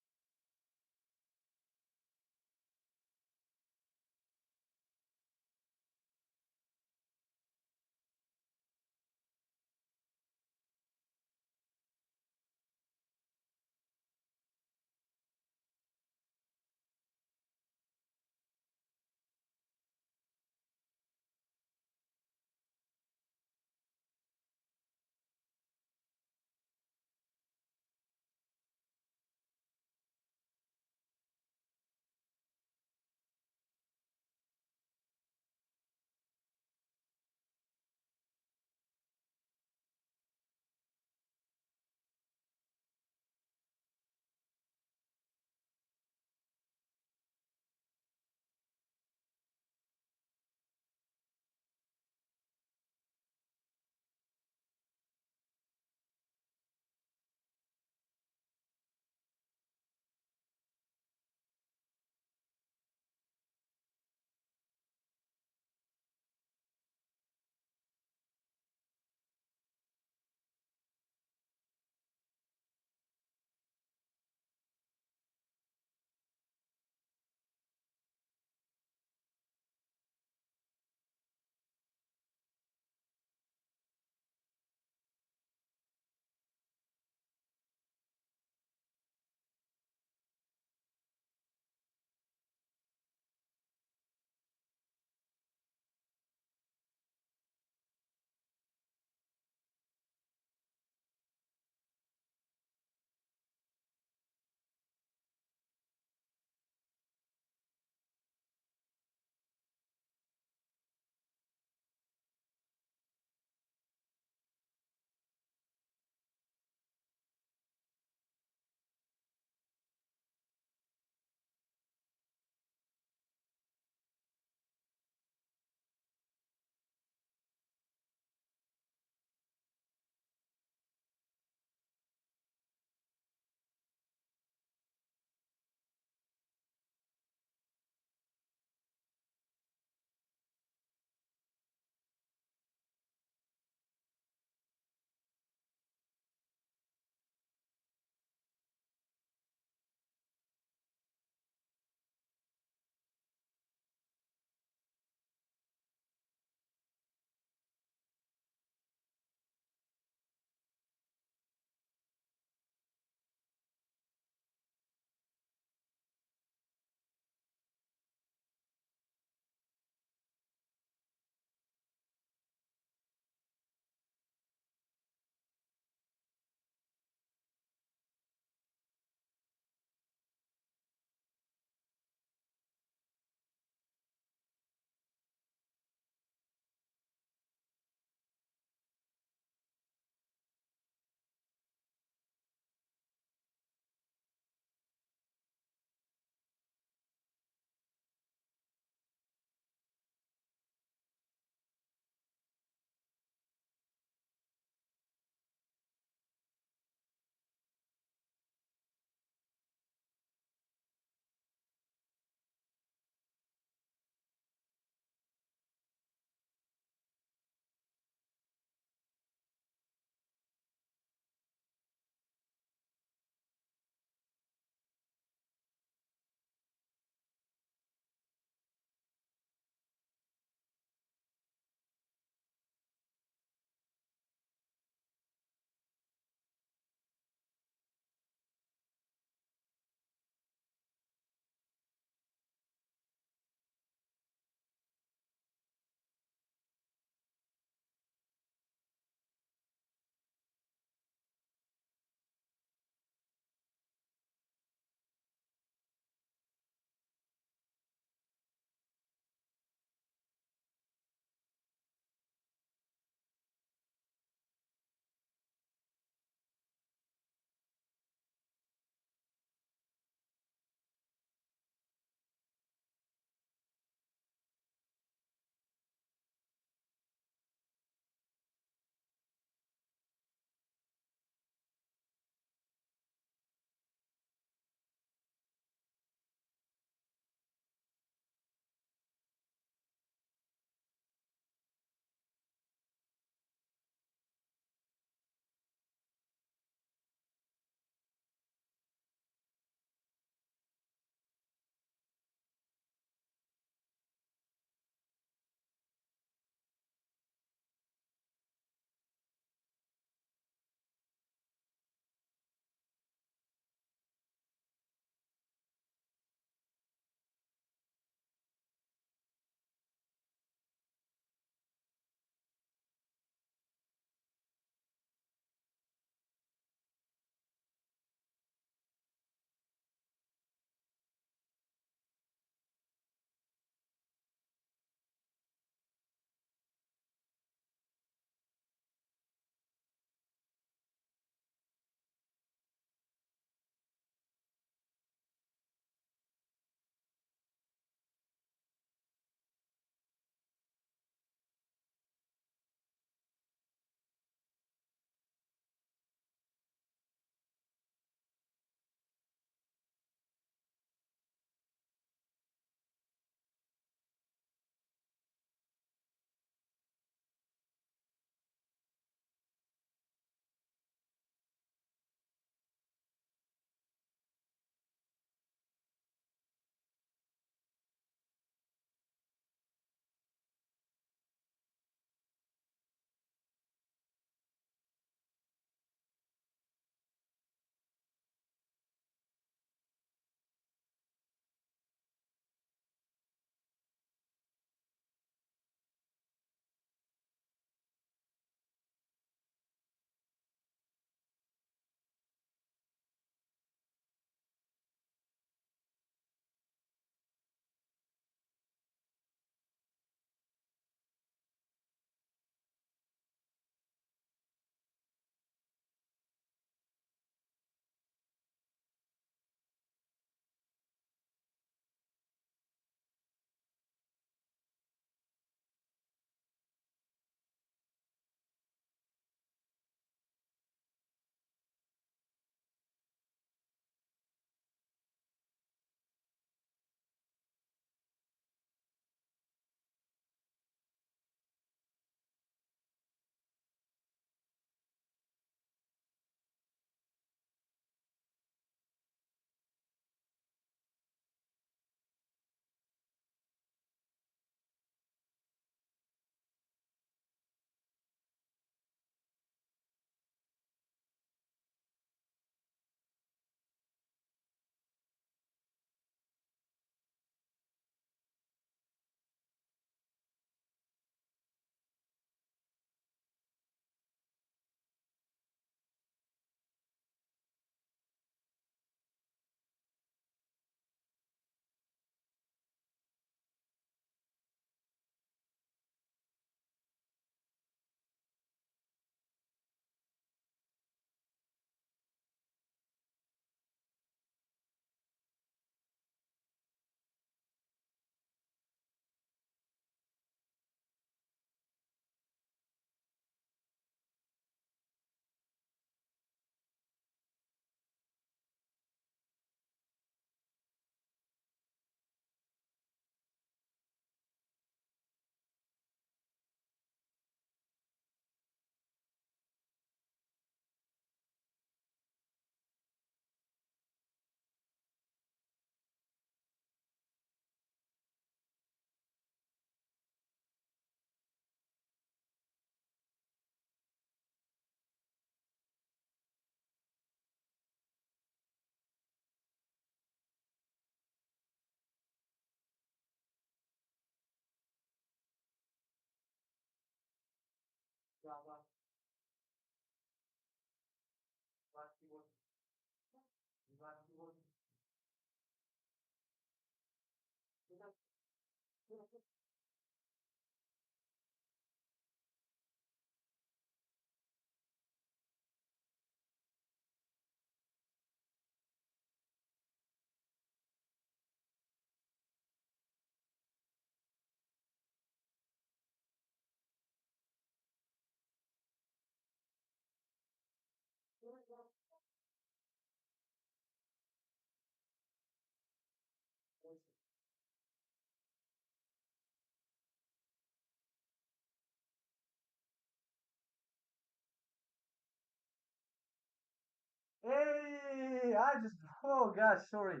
Speaker 1: Hey, I just, oh God, sorry.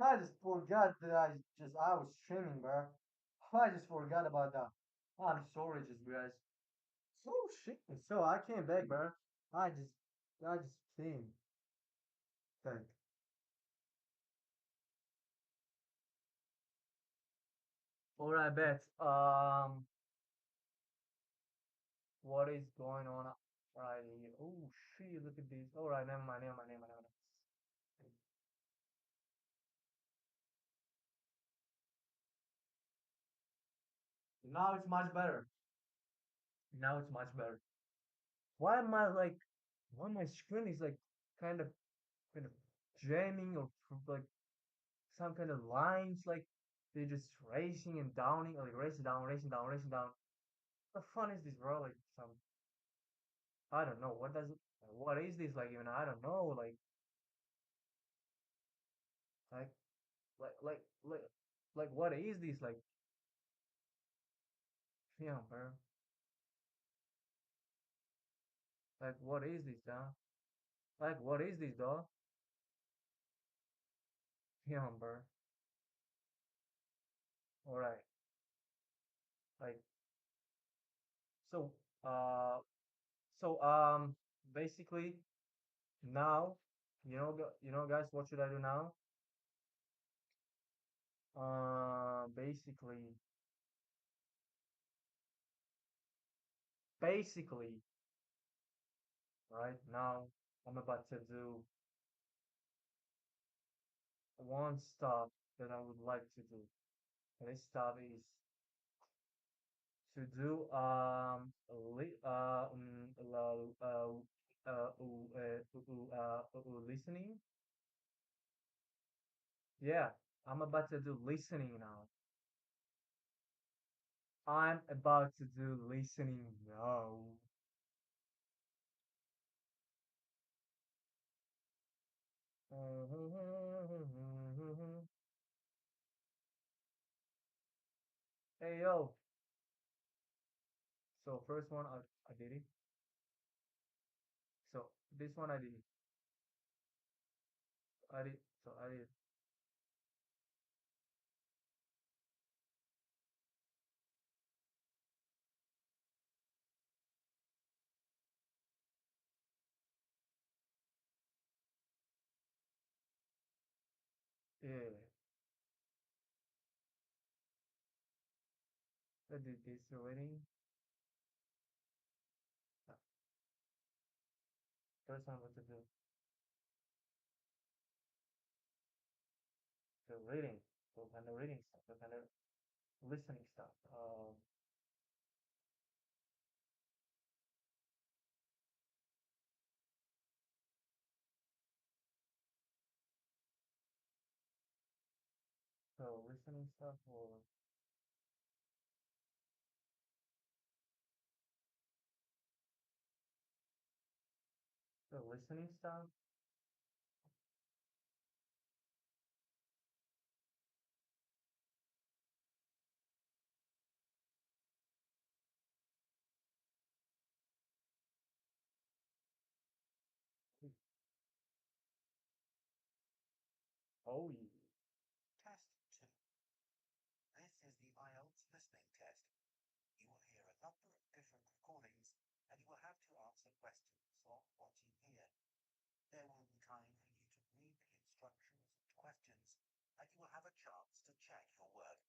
Speaker 1: I just forgot that I was streaming, bro. I just forgot about that. I'm sorry, just guys. So shit. So I came back, bro. I just, I just came. Thank. All right, bet. What is going on right here? Oh shit! Look at this. All right, never mind, never mind, never mind, never mind. Now it's much better. Now it's much better. Why am I like? Why my screen is like kind of kind of jamming or like some kind of lines like they're just racing and downing, like racing down, racing down, racing down. What the fun is this, bro? Like some I don't know. What does it? What is this like? Even I don't know. Like like like like like what is this like? Yeah, bro. Like what is this, dog? Like what is this, dog? Yeah, bro. All right. Like so. So basically now, guys, what should I do now? Basically, basically, right now, I'm about to do one stuff that I would like to do. And this stuff is to do listening. Yeah, I'm about to do listening now. I'm about to do listening now. Hey yo. So first one I did it. So this one I did it. I did so I did yeah. I did this already. Uh, First one what to do. The reading. So kind of reading stuff, the kind of listening stuff. So listening stuff or the listening stuff. Oh yeah.
Speaker 2: Test 2. This is the IELTS listening test. You will hear a number of different recordings and you will have to answer questions on what you hear. There will be time for you to read the instructions and questions and you will have a chance to check your work.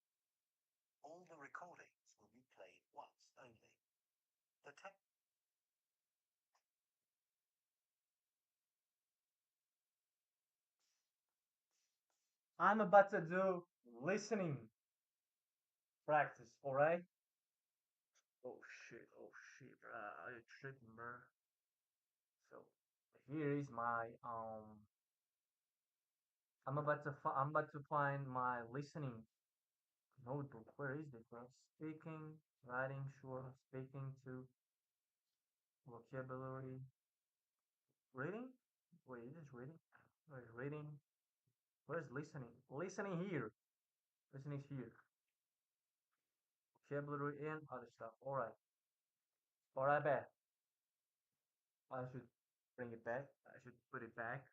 Speaker 2: All the recordings will be played once only. The test
Speaker 1: I'm about to do listening practice, alright? Oh shit, bruh. I tripping, bruh. So here is my I'm about to find my listening notebook. Where is it, bro? Speaking, writing, sure. Speaking to vocabulary, reading. Wait, is this reading? Wait, reading. Where's listening? Listening here. Listening is here. Vocabulary and other stuff. All right. All right, bet. I should bring it back. I should put it back.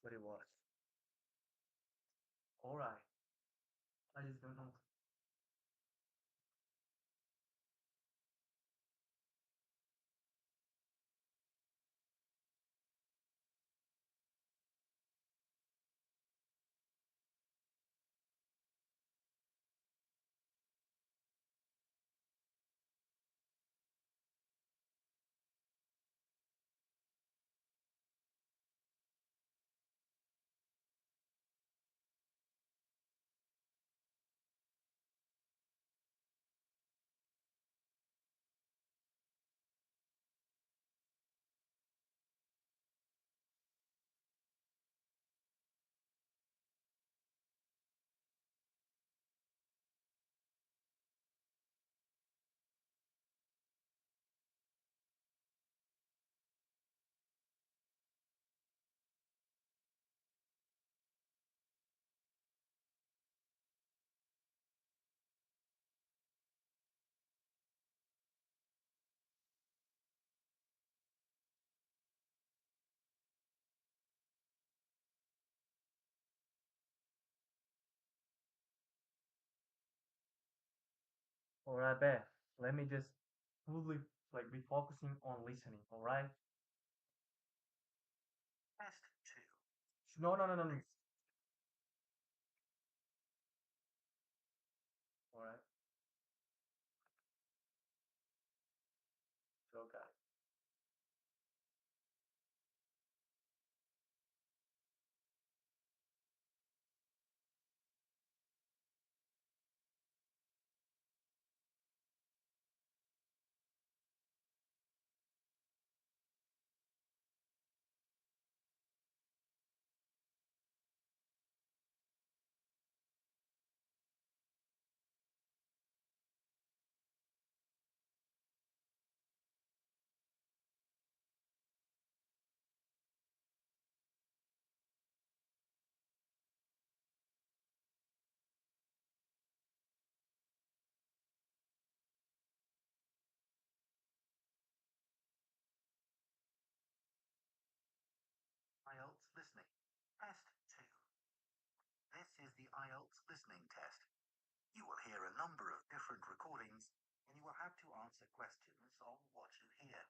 Speaker 1: what it was. All right. I just don't know. All right, Beth. Let me just fully like be focusing on listening. All right.
Speaker 2: Test 2.
Speaker 1: No, no, no, no, no. All right. Okay.
Speaker 2: IELTS listening. Test 2. This is the IELTS listening test. You will hear a number of different recordings and you will have to answer questions on what you hear.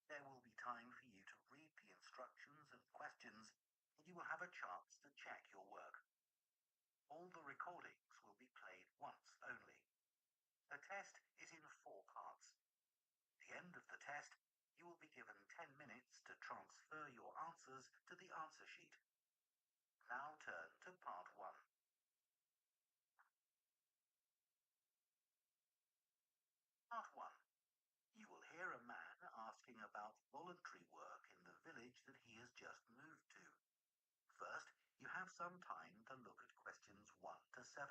Speaker 2: There will be time for you to read the instructions and questions and you will have a chance to check your work. All the recordings will be played once only. The test is in 4 parts. At the end of the test, you will be given 10 minutes to transfer your answers to the answer sheet. Now turn to part 1. Part 1. You will hear a man asking about voluntary work in the village that he has just moved to. First, you have some time to look at questions 1 to 7.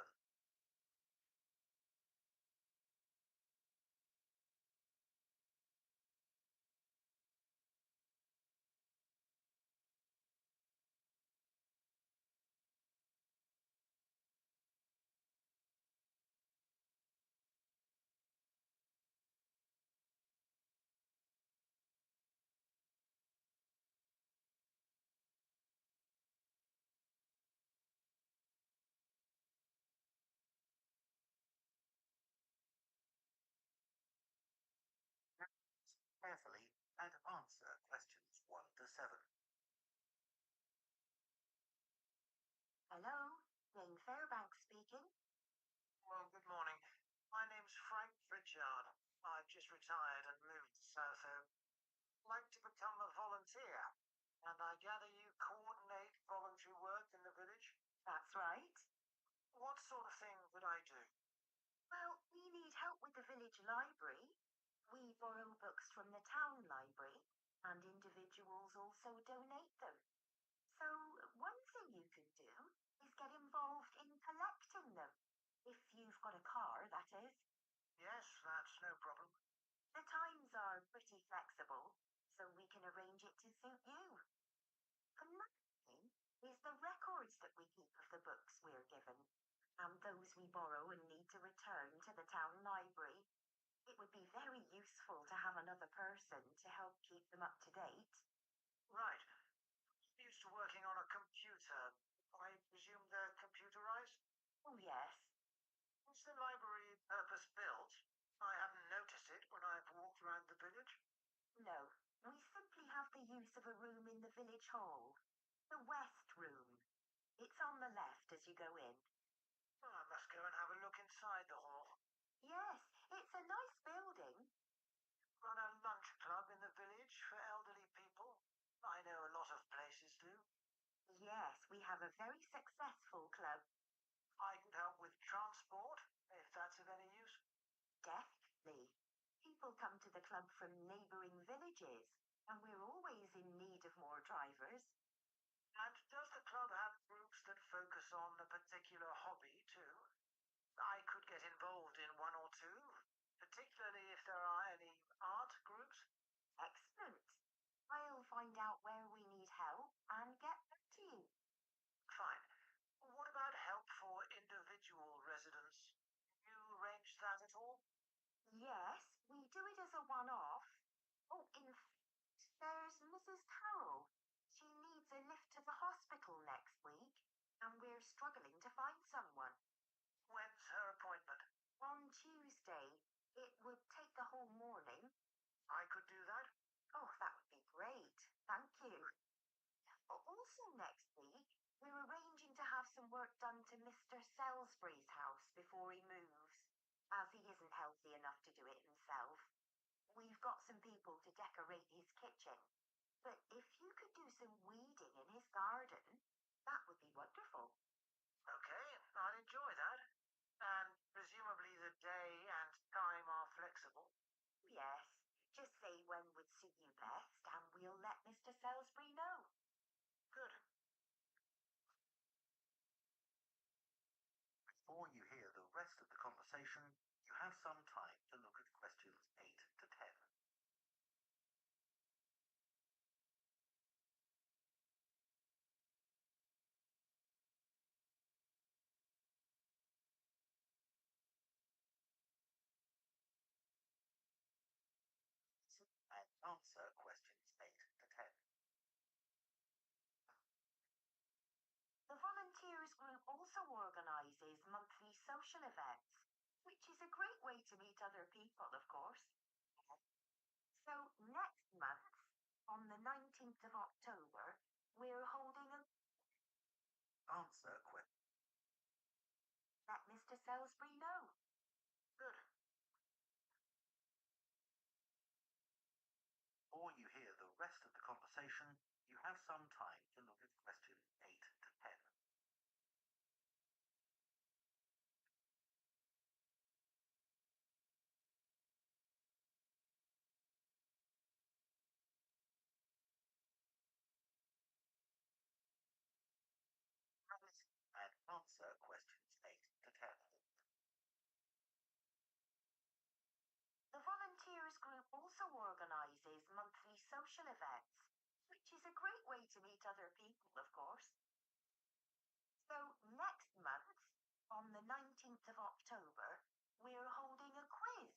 Speaker 2: Carefully and answer questions 1 to 7.
Speaker 3: Hello, Jane Fairbanks speaking.
Speaker 4: Well, good morning. My name's Frank Pritchard. I've just retired and moved to Southampton. I'd like to become a volunteer, and I gather you coordinate voluntary work in the village?
Speaker 3: That's right.
Speaker 4: What sort of thing would I do?
Speaker 3: Well, we need help with the village library. We borrow books from the town library, and individuals also donate them. So, one thing you can do is get involved in collecting them. If you've got a car, that is.
Speaker 4: Yes, that's no problem.
Speaker 3: The times are pretty flexible, so we can arrange it to suit you. Another thing is the records that we keep of the books we're given, and those we borrow and need to return to the town library. It would be very useful to have another person to help keep them up to date.
Speaker 4: Right. I'm used to working on a I presume they're computerized?
Speaker 3: Oh, yes.
Speaker 4: Is the library purpose-built? I haven't noticed it when I've walked around the village.
Speaker 3: No, we simply have the use of a room in the village hall. The West Room. It's on the left as you go in.
Speaker 4: Well, I must go and have a look inside the hall.
Speaker 3: Yes, it's a nice building.
Speaker 4: Run a lunch club in the village for elderly people. I know a lot of places do.
Speaker 3: Yes, we have a very successful club.
Speaker 4: I could help with transport, if that's of any use.
Speaker 3: Definitely. People come to the club from neighbouring villages, and we're always in need of more drivers.
Speaker 4: And does the club have groups that focus on a particular hobby too? I could get involved in one or two, particularly if there are any art groups.
Speaker 3: Excellent. I'll find out where we need help and get back to you.
Speaker 4: Fine. What about help for individual residents? You arrange that at all?
Speaker 3: Yes, we do it as a one-off. Oh, in fact, there's Mrs. Carroll. She needs a lift to the hospital next week, and we're struggling to find someone.
Speaker 4: When's her appointment?
Speaker 3: On Tuesday, it would take the whole morning.
Speaker 4: I could do that.
Speaker 3: Oh, that would be great. Thank you. Also next week, we're arranging to have some work done to Mr. Salisbury's house before he moves, as he isn't healthy enough to do it himself. We've got some people to decorate his kitchen, but if you could do some weeding in his garden, that would be wonderful.
Speaker 4: Okay, I'd enjoy that. And presumably the day and time are flexible.
Speaker 3: Yes, just say when would suit you best, and we'll let Mr. Salisbury know.
Speaker 4: Good.
Speaker 2: Before you hear the rest of the conversation, you have some time to look at questions 8 to 10. And answer questions 8 to 10.
Speaker 3: The volunteers group also organises monthly social events, which is a great way to meet other people, of course. So next month, on the 19th of October, we're holding a...
Speaker 2: Answer question.
Speaker 3: Let Mr. Salisbury know.
Speaker 4: Good.
Speaker 2: Before you hear the rest of the conversation, you have some time to look at questions 8 to 10. And answer questions 8 to 10.
Speaker 3: The volunteers group also organises monthly social events, which is a great way to meet other people, of course. So next month, on the 19th of October, we're holding a quiz.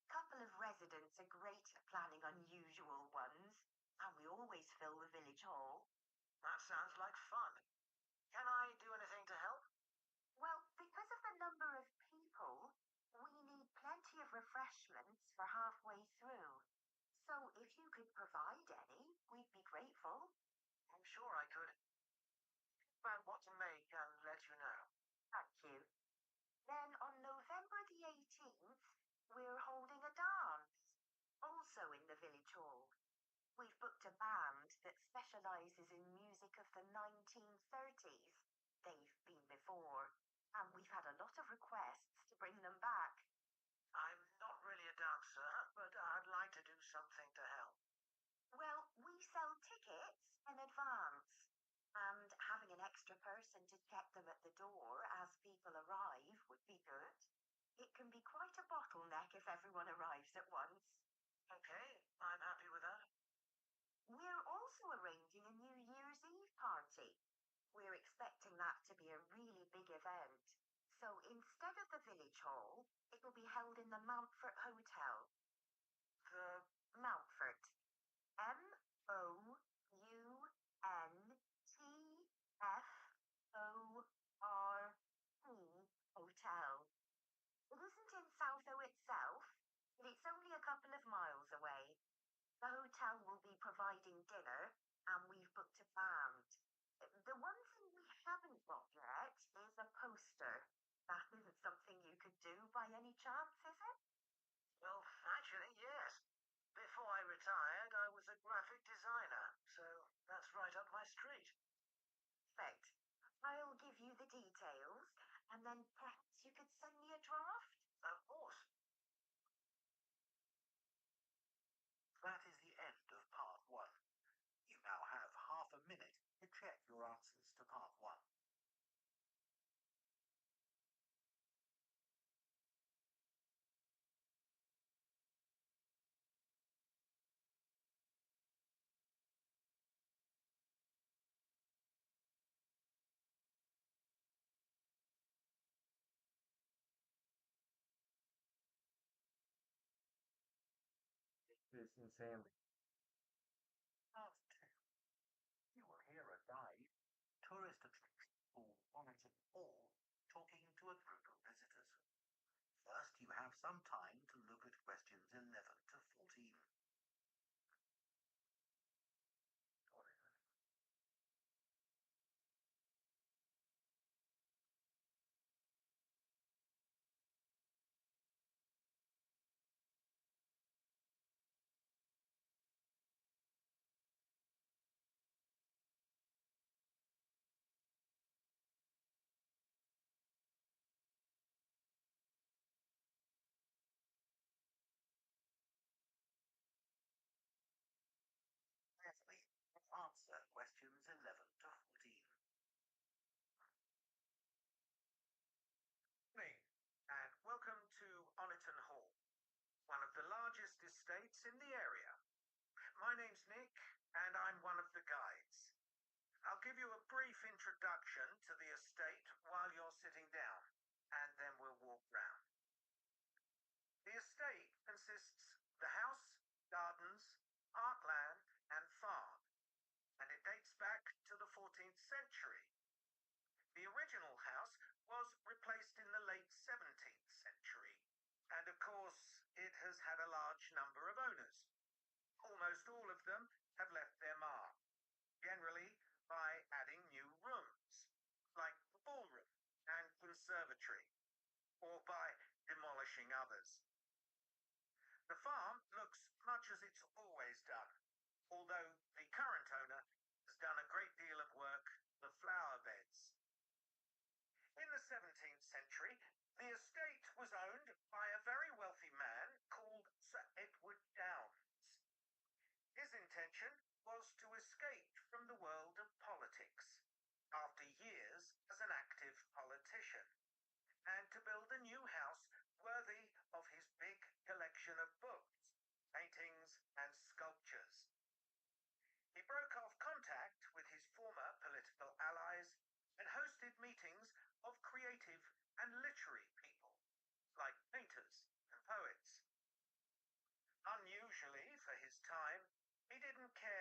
Speaker 3: A couple of residents are great at planning unusual ones, and we always fill the village hall.
Speaker 4: That sounds like fun. Can I do anything to help?
Speaker 3: Well, because of the number of people, we need plenty of refreshments for halfway through. So if you could provide any, we'd be grateful.
Speaker 4: I'm sure I could. About what to make and let you know.
Speaker 3: Thank you. Then on November the 18th, we're holding a dance, also in the village hall. We've booked a band that specialises in music of the 1930s. They've been before, and we've had a lot of requests to bring them back.
Speaker 4: I'm not really a dancer, but I'd like to do something to help.
Speaker 3: Well, we sell tickets in advance, and having an extra person to check them at the door as people arrive would be good. It can be quite a bottleneck if everyone arrives at once.
Speaker 4: Okay, I'm happy with that.
Speaker 3: We're also arranging a New Year's Eve party. We're expecting that to be a really big event. So instead of the village hall, it will be held in the Mountfort Hotel.
Speaker 4: The
Speaker 3: Mountfort. Mountfort. hotel will be providing dinner, and we've booked a band. The one thing we haven't got yet is a poster. That isn't something you could do by any chance, is it?
Speaker 4: Well, actually, yes. Before I retired, I was a graphic designer, so that's right up my street.
Speaker 3: Perfect. I'll give you the details, and then perhaps you could send me a draft?
Speaker 4: Of course.
Speaker 2: That is the end of part 1. You now have half a minute to check your answers to part 1.
Speaker 1: It's insanely.
Speaker 2: Part 2. You will hear a guide, tourist attraction called Oniton Hall, talking to a group of visitors. First, you have some time to look at questions 11 to 14. Carefully, answer questions 11 to 14.
Speaker 4: Morning, and welcome to Oniton Hall, one of the largest estates in the area. My name's Nick, and I'm one of the guides. I'll give you a brief introduction to the estate while you're sitting down, and then we'll walk round. The estate consists of the house, gardens, parkland, and farm, and it dates back to the 14th century. The original house was replaced in the late 17th century, and of course, it has had a large number of owners. Almost all of them have left their mark, generally by adding new rooms, like the ballroom and conservatory, or by demolishing others. The farm looks much as it's always done, although the current owner has done a great deal of work on the flower beds. In the 17th century, the estate was owned by a very wealthy man called Sir Edward Downes. His intention was to escape from the world of politics after years as an active politician, and to build a new house worthy of his big collection of books, paintings, and sculptures. He broke off contact with his former political allies and hosted meetings of creative and literary people, like painters and poets. Unusually for his time, he didn't care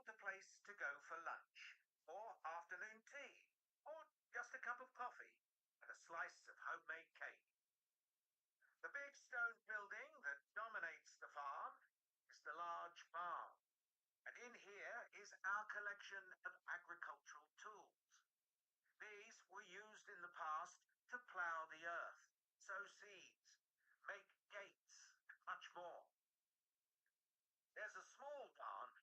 Speaker 2: the place to go for lunch, or afternoon tea, or just a cup of coffee and a slice of homemade cake. The big stone building that dominates the farm is the large barn, and in here is our collection of agricultural tools. These were used in the past to plough the earth, sow seeds, make gates, and much more. There's a small barn,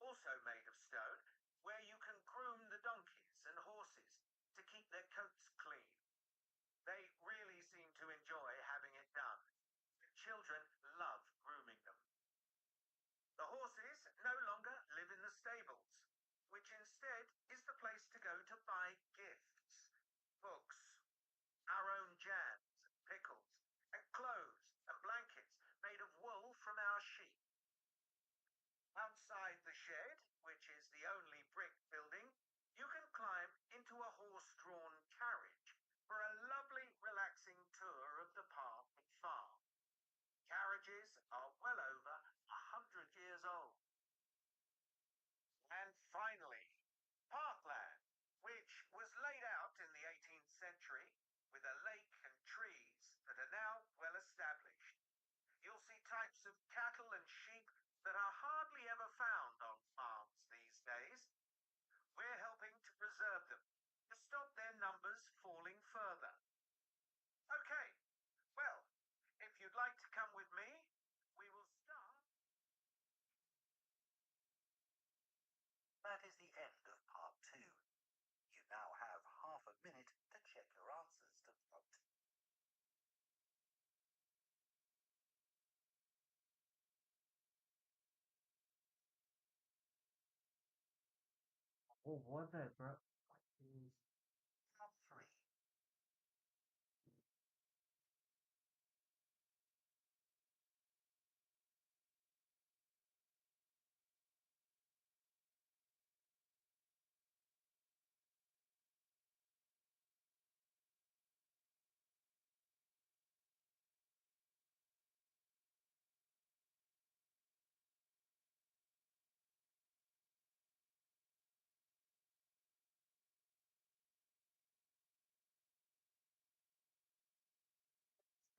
Speaker 2: also made of stone, where you can groom the donkeys and horses to keep their coats clean. They really seem to enjoy having it done. The children love grooming them. The horses no longer live in the stables, which instead is the place to go to buy gifts, books, our own jams and pickles, and clothes and blankets made of wool from our sheep. Outside the shed, which is the only brick building, you can climb into a horse-drawn carriage for a lovely, relaxing tour of the park and farm. Carriages are well over 100 years old. And finally, parkland, which was laid out in the 18th century with a lake and trees that are now well established. You'll see types of cattle and sheep that are hardly ever found on farms these days. We're helping to preserve them to stop their numbers falling further. Okay, well, if you'd like to come with me, we will start.
Speaker 5: That is the end of part 2. You now have half a minute to check your answers to vote.
Speaker 1: What was that, bro? Jeez.
Speaker 5: Part 3.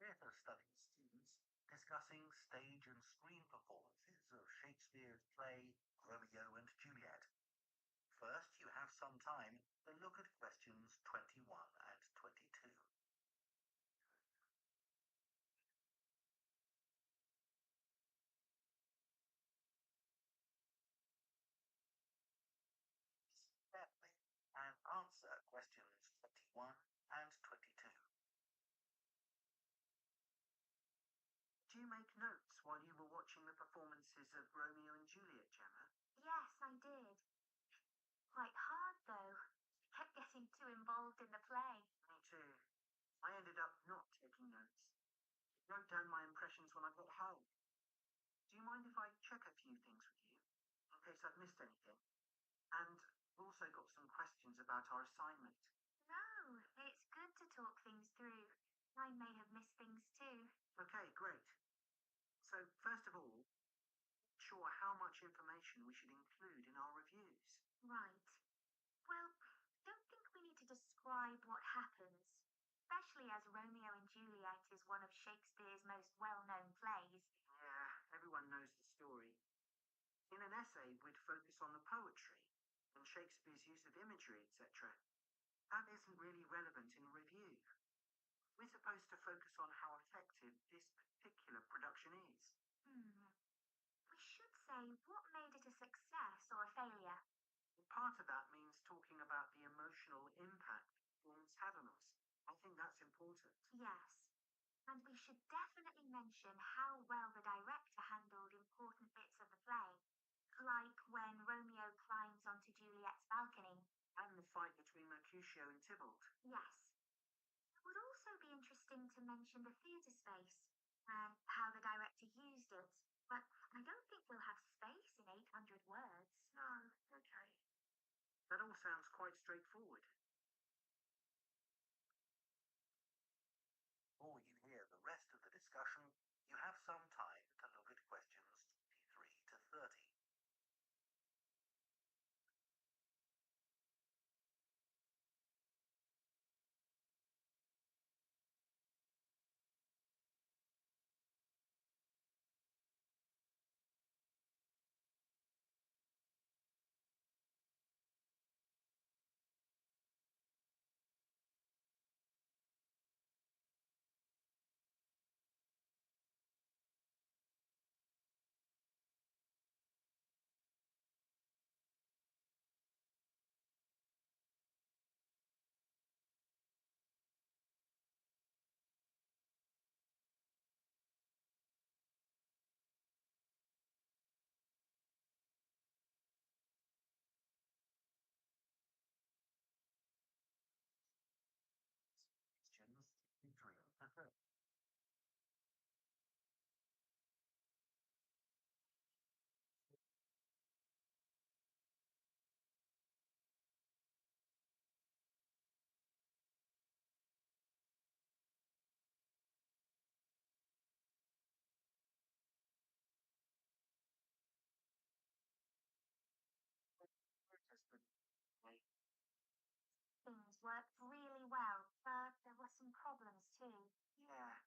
Speaker 5: Theatre studies students discussing stage and screen performances of Shakespeare's play Romeo and Juliet. First, you have some time to look at questions 21 and 22. Carefully and answer questions 21 and 22.
Speaker 6: Did you make notes while you were watching the performances of Romeo and Juliet, Gemma?
Speaker 3: Yes, I did. Quite hard, though. I kept getting too involved in the play.
Speaker 6: Me too. I ended up not taking notes. I wrote down my impressions when I got home. Do you mind if I check a few things with you, in case I've missed anything? And I've also got some questions about our assignment.
Speaker 3: No, it's good to talk things through. I may have missed things too.
Speaker 6: Okay, great. So, first of all, sure how much information we should include in our reviews.
Speaker 3: Right. Well, I don't think we need to describe what happens, especially as Romeo and Juliet is one of Shakespeare's most well-known plays.
Speaker 6: Yeah, everyone knows the story. In an essay, we'd focus on the poetry and Shakespeare's use of imagery, etc. That isn't really relevant in a review. We're supposed to focus on how effective this particular production is.
Speaker 3: We should say what made it a success or a failure.
Speaker 6: And part of that means talking about the emotional impact films had on us. I think that's important.
Speaker 3: Yes. And we should definitely mention how well the director handled important bits of the play, like when Romeo climbs onto Juliet's balcony.
Speaker 6: And the fight between Mercutio and Tybalt.
Speaker 3: Yes. It would also be interesting to mention the theatre space and how the director used it, but I don't think we'll have space in 800 words.
Speaker 6: No, okay. That all sounds quite straightforward.
Speaker 5: Before you hear the rest of the discussion, you have some time to look at questions 23 to 30.
Speaker 3: worked really well, but there were some problems too.
Speaker 6: Yeah.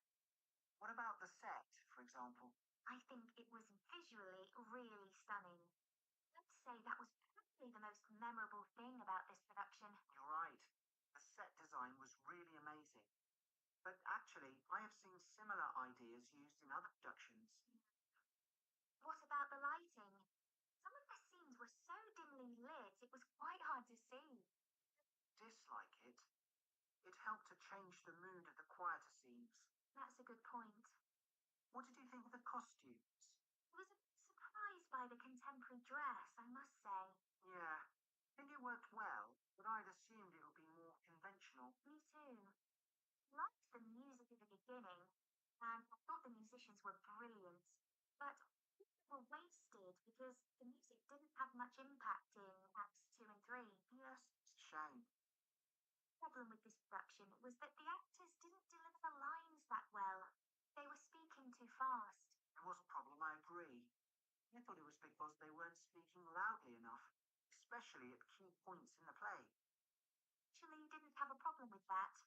Speaker 6: What about the set, for example?
Speaker 3: I think it was visually really stunning. I'd say that was probably the most memorable thing about this production.
Speaker 6: You're right. The set design was really amazing. But actually, I have seen similar ideas used in other productions.
Speaker 3: What about the lighting? Some of the scenes were so dimly lit, it was quite hard to see.
Speaker 6: Dislike it. It helped to change the mood of the quieter scenes.
Speaker 3: That's a good point.
Speaker 6: What did you think of the costumes?
Speaker 3: I was a bit surprised by the contemporary dress, I must say.
Speaker 6: Yeah, I think it worked well, but I'd assumed it would be more conventional.
Speaker 3: Me too. I liked the music at the beginning, and I thought the musicians were brilliant. But they were wasted because the music didn't have much impact in Acts 2 and 3.
Speaker 6: Yes, it's a shame.
Speaker 3: The problem with this production was that the actors didn't deliver the lines that well. They were speaking too fast.
Speaker 6: It was a problem, I agree. I thought it was because they weren't speaking loudly enough, especially at key points in the play.
Speaker 3: Actually, didn't have a problem with that.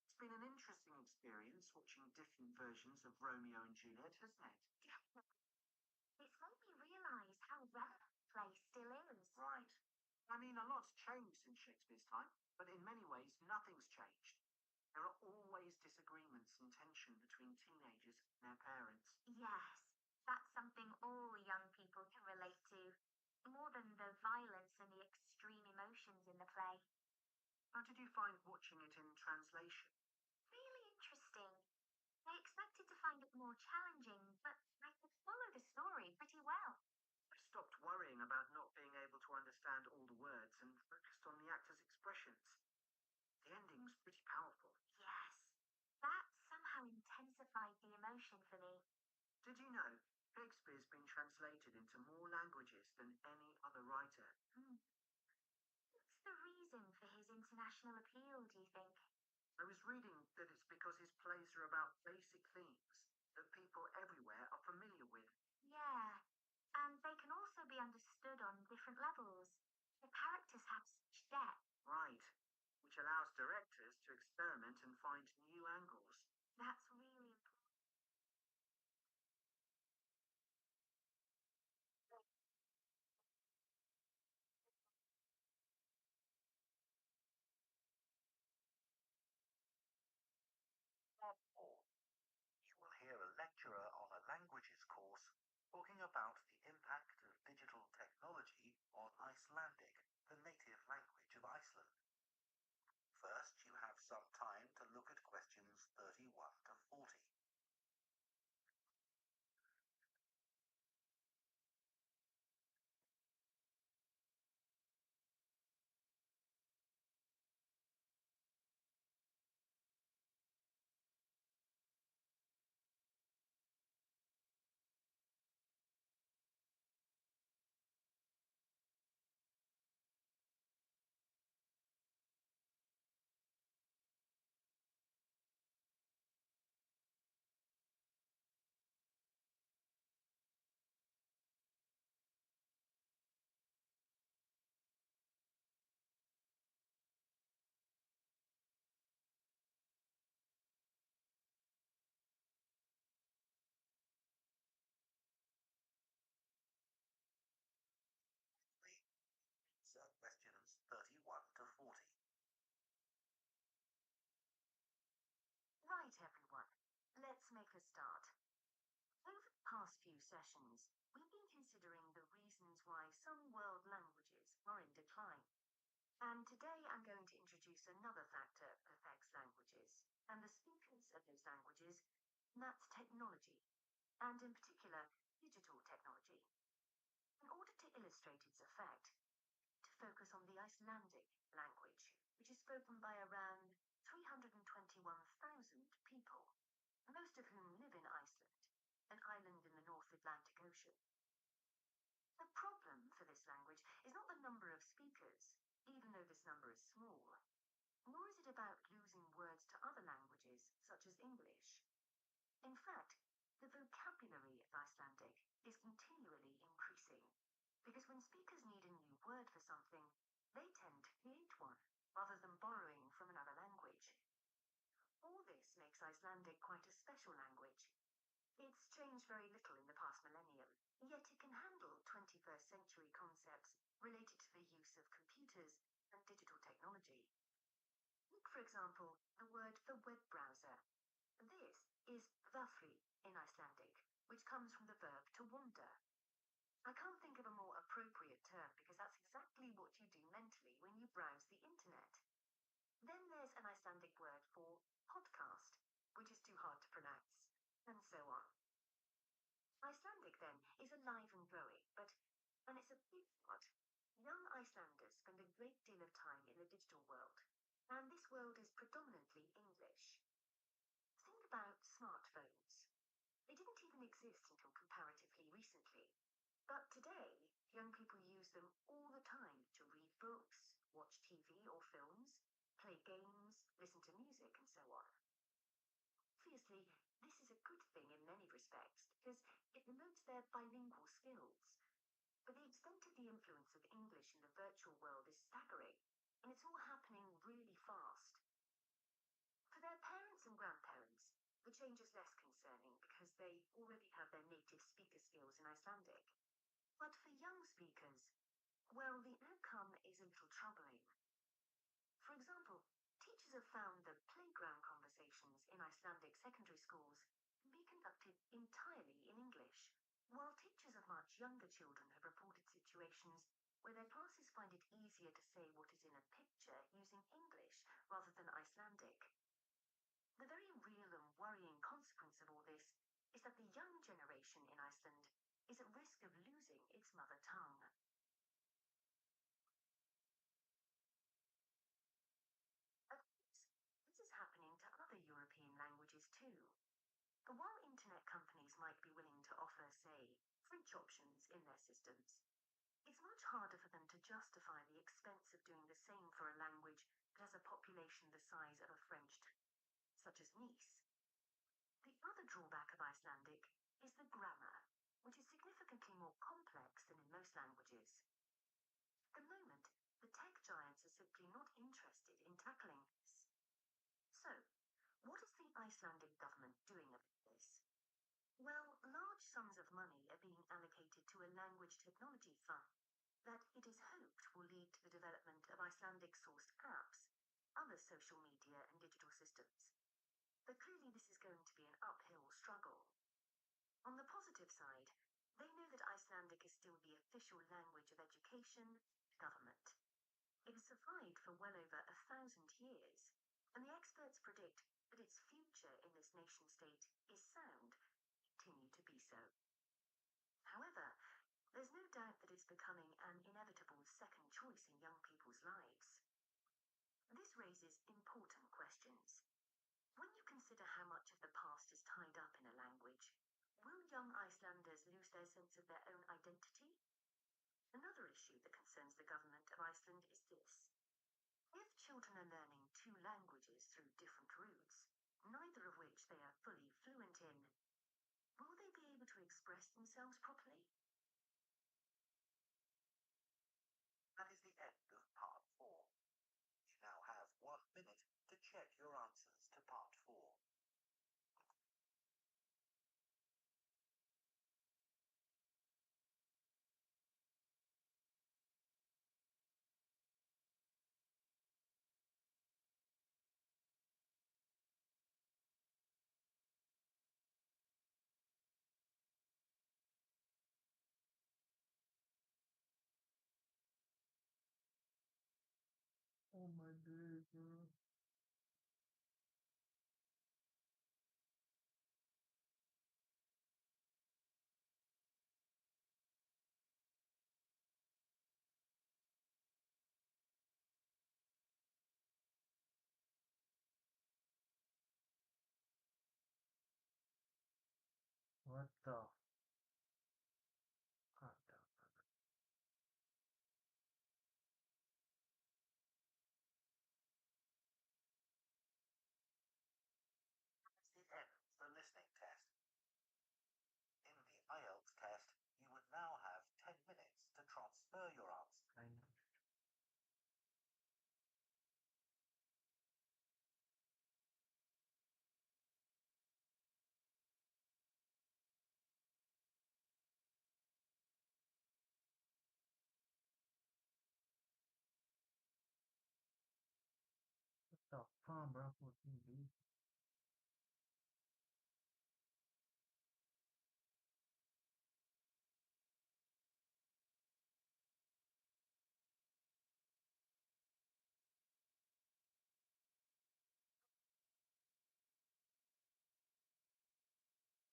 Speaker 6: It's been an interesting experience watching different versions of Romeo and Juliet, hasn't it?
Speaker 3: It's made me realise how relevant the play still is.
Speaker 6: Right. I mean, a lot's changed since Shakespeare's time, but in many ways, nothing's changed. There are always disagreements and tension between teenagers and their parents.
Speaker 3: Yes, that's something all young people can relate to. More than the violence and the extreme emotions in the play.
Speaker 6: How did you find watching it in translation?
Speaker 3: Really interesting. I expected to find it more challenging, but I could follow the story pretty well.
Speaker 6: I stopped worrying about not being able to understand all the words and focused on the actors' expressions. The ending's pretty powerful.
Speaker 3: Yes, that somehow intensified the emotion for me.
Speaker 6: Did you know Shakespeare's been translated into more languages than any other writer?
Speaker 3: What's the reason for his international appeal, do you think?
Speaker 6: I was reading that it's because his plays are about basic themes that people everywhere are familiar with.
Speaker 3: Yeah, and they can also be understood on different levels. The characters have such depth.
Speaker 6: Right, which allows directors to experiment and find new angles.
Speaker 3: That's really important.
Speaker 2: Or you will hear a lecturer on a languages course talking about the impact of digital technology on Icelandic, the native language of Iceland. First, you have some time to look at questions 31 to 40. So questions 31 to 40.
Speaker 7: Right, everyone. Let's make a start. Over the past few sessions, we've been considering the reasons why some world languages are in decline. And today I'm going to introduce another factor that affects languages and the speakers of those languages, and that's technology, and in particular, digital technology. In order to illustrate its effect, to focus on the Icelandic language, which is spoken by around 321,000 people, most of whom live in Iceland, an island in the North Atlantic Ocean. The problem for this language is not the number of speakers, even though this number is small, nor is it about losing words to other languages, such as English. In fact, the vocabulary of Icelandic is continually increasing, because when speakers need a new word for something, they tend to create one rather than borrowing from another language. All this makes Icelandic quite a special language. It's changed very little in the past millennium, yet it can handle 21st century concepts related to the use of computers and digital technology. Take, for example, the word for web browser. This is vafri in Icelandic, which comes from the verb to wander. I can't think of a more appropriate term because that's exactly what you do mentally when you browse the internet. Then there's an Icelandic word for podcast, which is too hard to pronounce, and so on. Icelandic, then, is alive and growing, and it's a big part. Young Icelanders spend a great deal of time in the digital world, and this world is predominantly English. Think about smartphones. They didn't even exist until comparatively recently. But today, young people use them all the time to read books, watch TV or films, play games, listen to music, and so on. Obviously, this is a good thing in many respects because it promotes their bilingual skills. But the extent of the influence of English in the virtual world is staggering, and it's all happening really fast. For their parents and grandparents, the change is less concerning because they already have their native speaker skills in Icelandic. But for young speakers, well, the outcome is a little troubling. For example, teachers have found that playground conversations in Icelandic secondary schools can be conducted entirely in English, while teachers of much younger children have reported situations where their classes find it easier to say what is in a picture using English rather than Icelandic. The very real and worrying consequence of all this is that the young generation in Iceland is at risk of losing its mother tongue. Of course, this is happening to other European languages too. While internet companies might be willing to offer, say, French options in their systems, it's much harder for them to justify the expense of doing the same for a language that has a population the size of a French town, such as Nice. The other drawback of Icelandic is the grammar, which is significantly more complex than in most languages. At the moment, the tech giants are simply not interested in tackling this. So, what is the Icelandic government doing about this? Well, large sums of money are being allocated to a language technology fund that it is hoped will lead to the development of Icelandic sourced apps, other social media and digital systems. But clearly this is going to be an uphill struggle. On the positive side, they know that Icelandic is still the official language of education and government. It has survived for well over 1,000 years, and the experts predict that its future in this nation state is sound and continue to be so. However, there's no doubt that it's becoming an inevitable second choice in young people's lives. This raises important questions. When you consider how much of the past is tied up in a language, will young Icelanders lose their sense of their own identity? Another issue that concerns the government of Iceland is this. If children are learning two languages through different routes, neither of which they are fully fluent in, will they be able to express themselves properly?
Speaker 5: That is the end of part 4. You now have 1 minute to check your answers to part 4.
Speaker 1: Oh my goodness. What the? What the?
Speaker 5: That's the end of the listening test. In the IELTS test, you would now have 10 minutes to transfer your answer.
Speaker 1: I know. on, bro. 14B.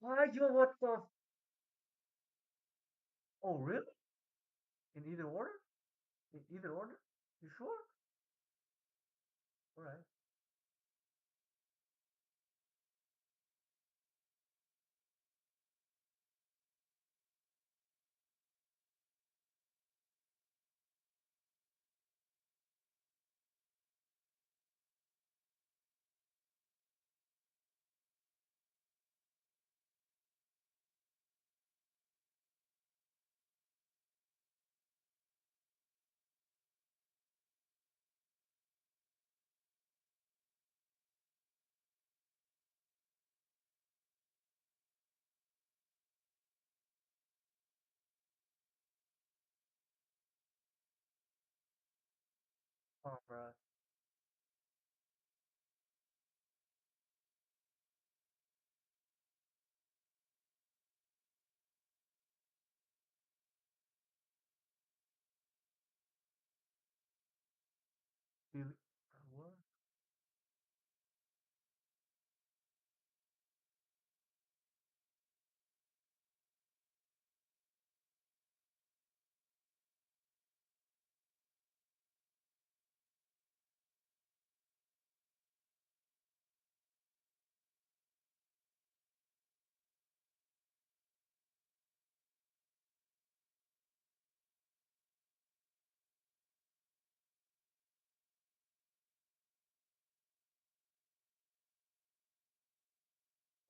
Speaker 1: Why you what the? Oh, really? In either order? In either order? You sure? All right. Oh, bro. Billy, what?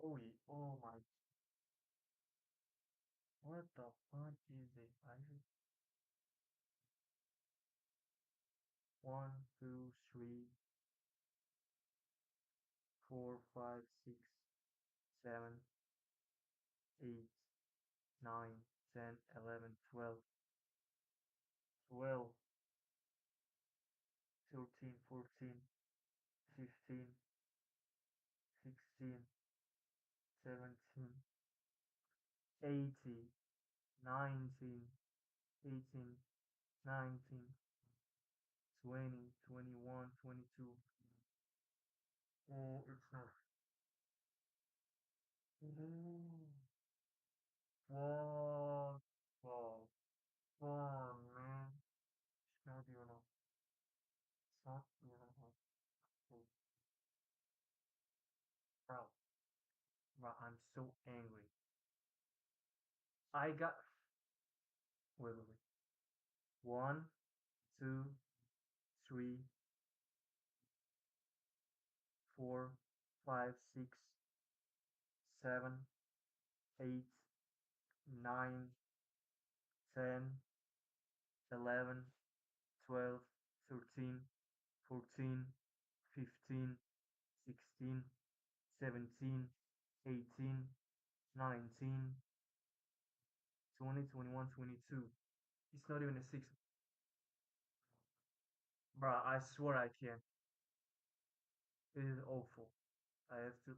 Speaker 1: Oh, oh my. What the fuck is it? I just 1, 2, 3, 4, 5, 6, 7, 8, 9, 10, 11, 12, 13, 14, 15, 16, 17, 18, 19, 18, 19, 20, 21, 22. Oh, it's not. Oh, what? Wow. Oh, man. It's not even a. It's not even a. Oh, bro, bro, I'm so angry. I got. Wait, wait, wait. 1, 2, 3, 4, 5, 6, 7, 8, 9, 10, 11, 12, 13, 14, 15, 16, 17, 18, 19, 20, 21, 22. It's not even a 6. Bruh, I swear I can't. It is awful. I have to.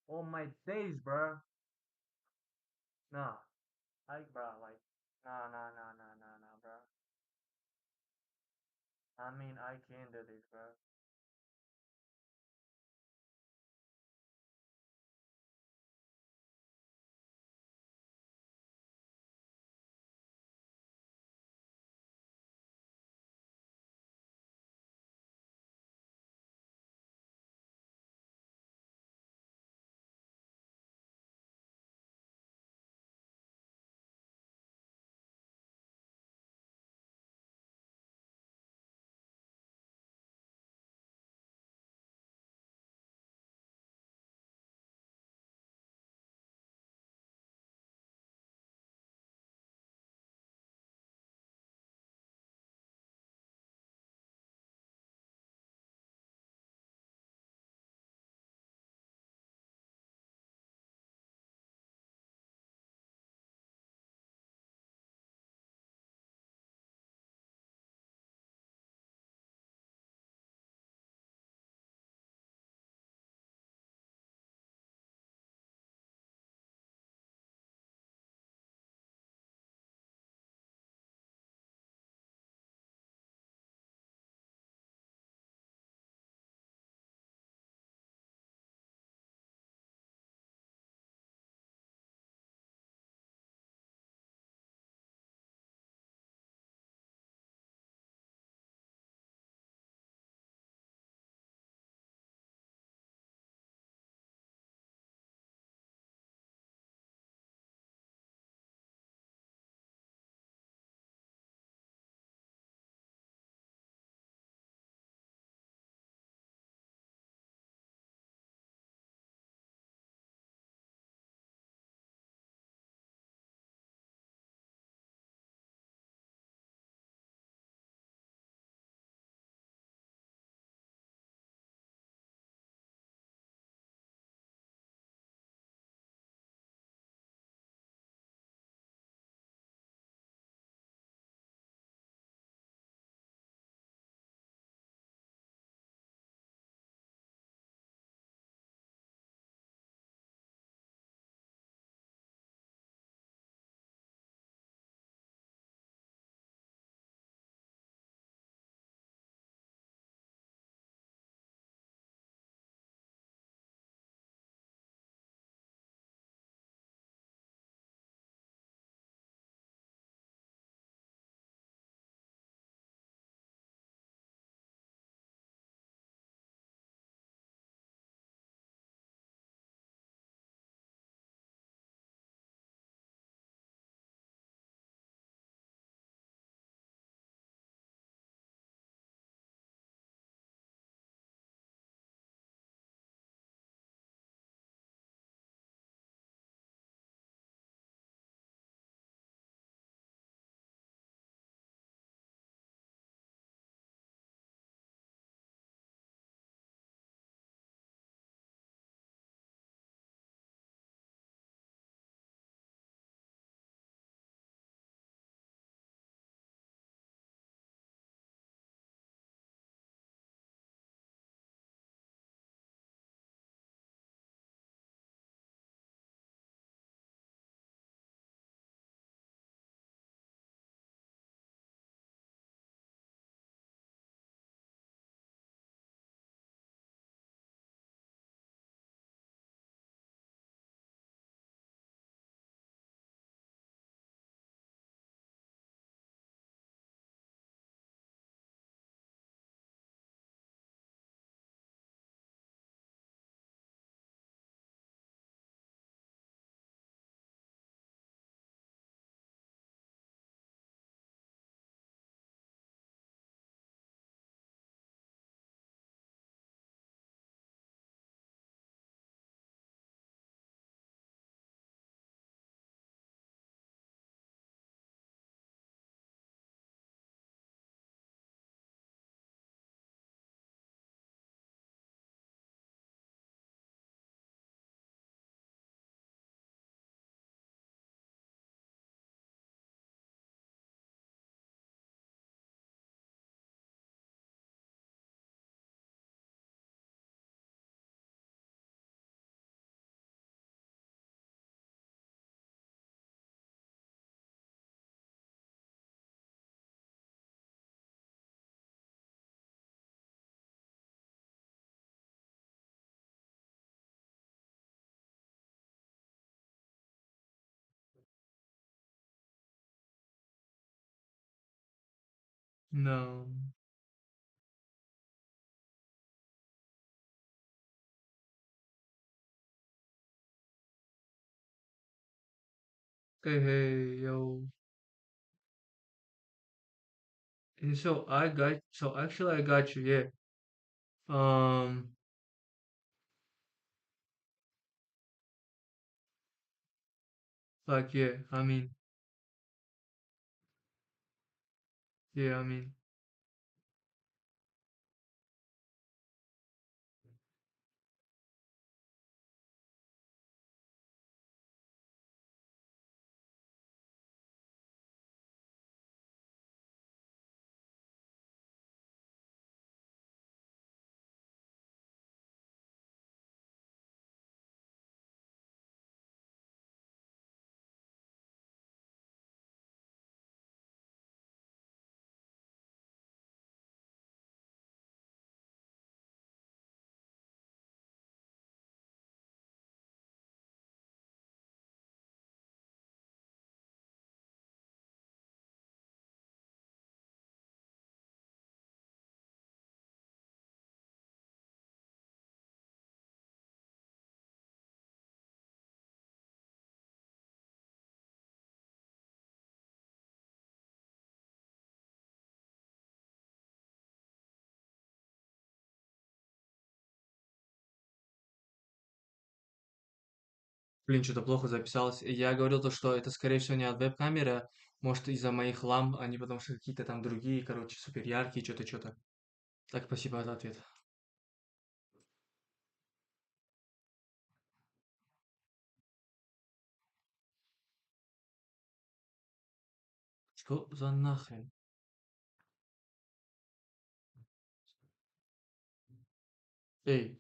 Speaker 1: All my days, bruh. Nah. Bruh, like. Nah, nah, nah, nah, nah, nah, bruh. I mean, I can't do this, bruh. No. Hey, hey, yo. So actually I got you, yeah. Um, like, yeah, yeah, Блин, что-то плохо записалось. Я говорил то, что это, скорее всего, не от веб-камеры. Может, из-за моих ламп, они потому что какие-то там другие, короче, супер яркие, что-то. Так, спасибо за ответ. Что за нахрен? Эй,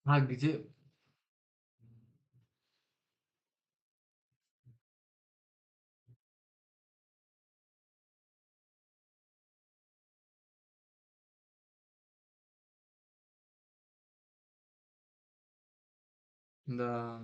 Speaker 1: а где? Да.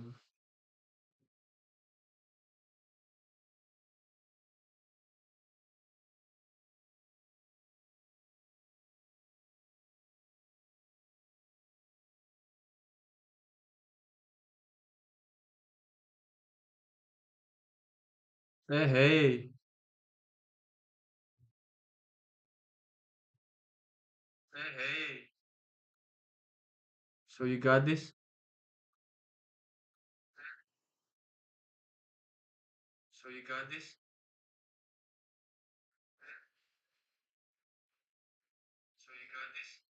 Speaker 1: Эй, эй. So you got this? So you got this? So you got this?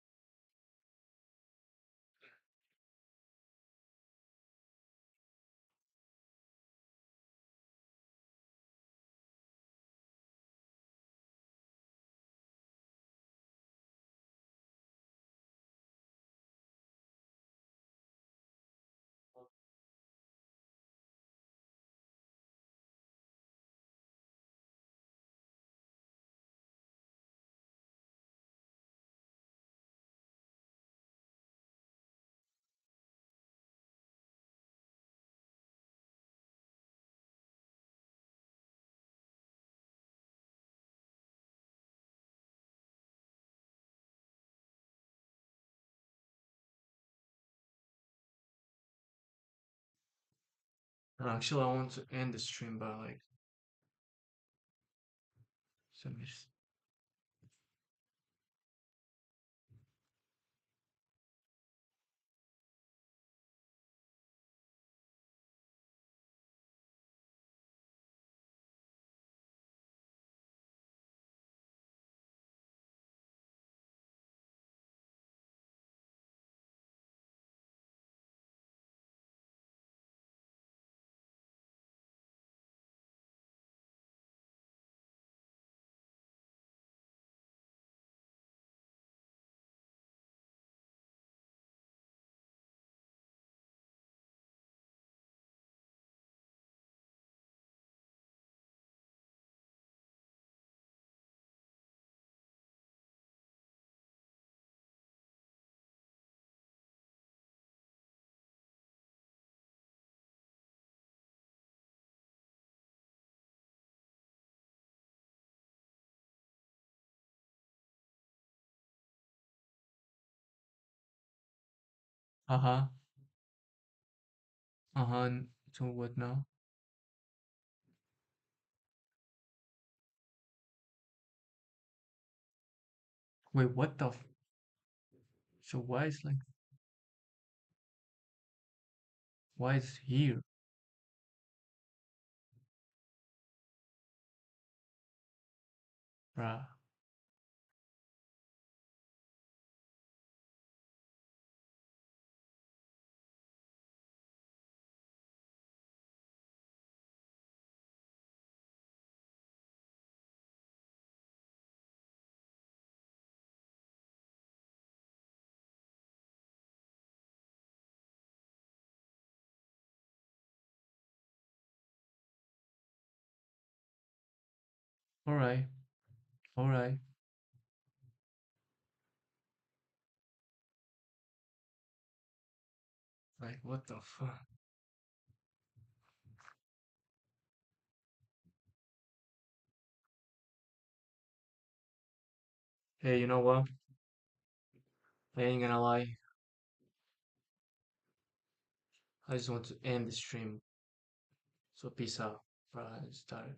Speaker 1: Actually, I want to end the stream by like some minutes. Uh-huh. Uh-huh. So what now? Wait, what the so why is here? Bruh. Alright. Alright. Like what the fuck? Hey, you know what? I ain't gonna lie. I just want to end the stream. So peace out. Bruh, it's tired.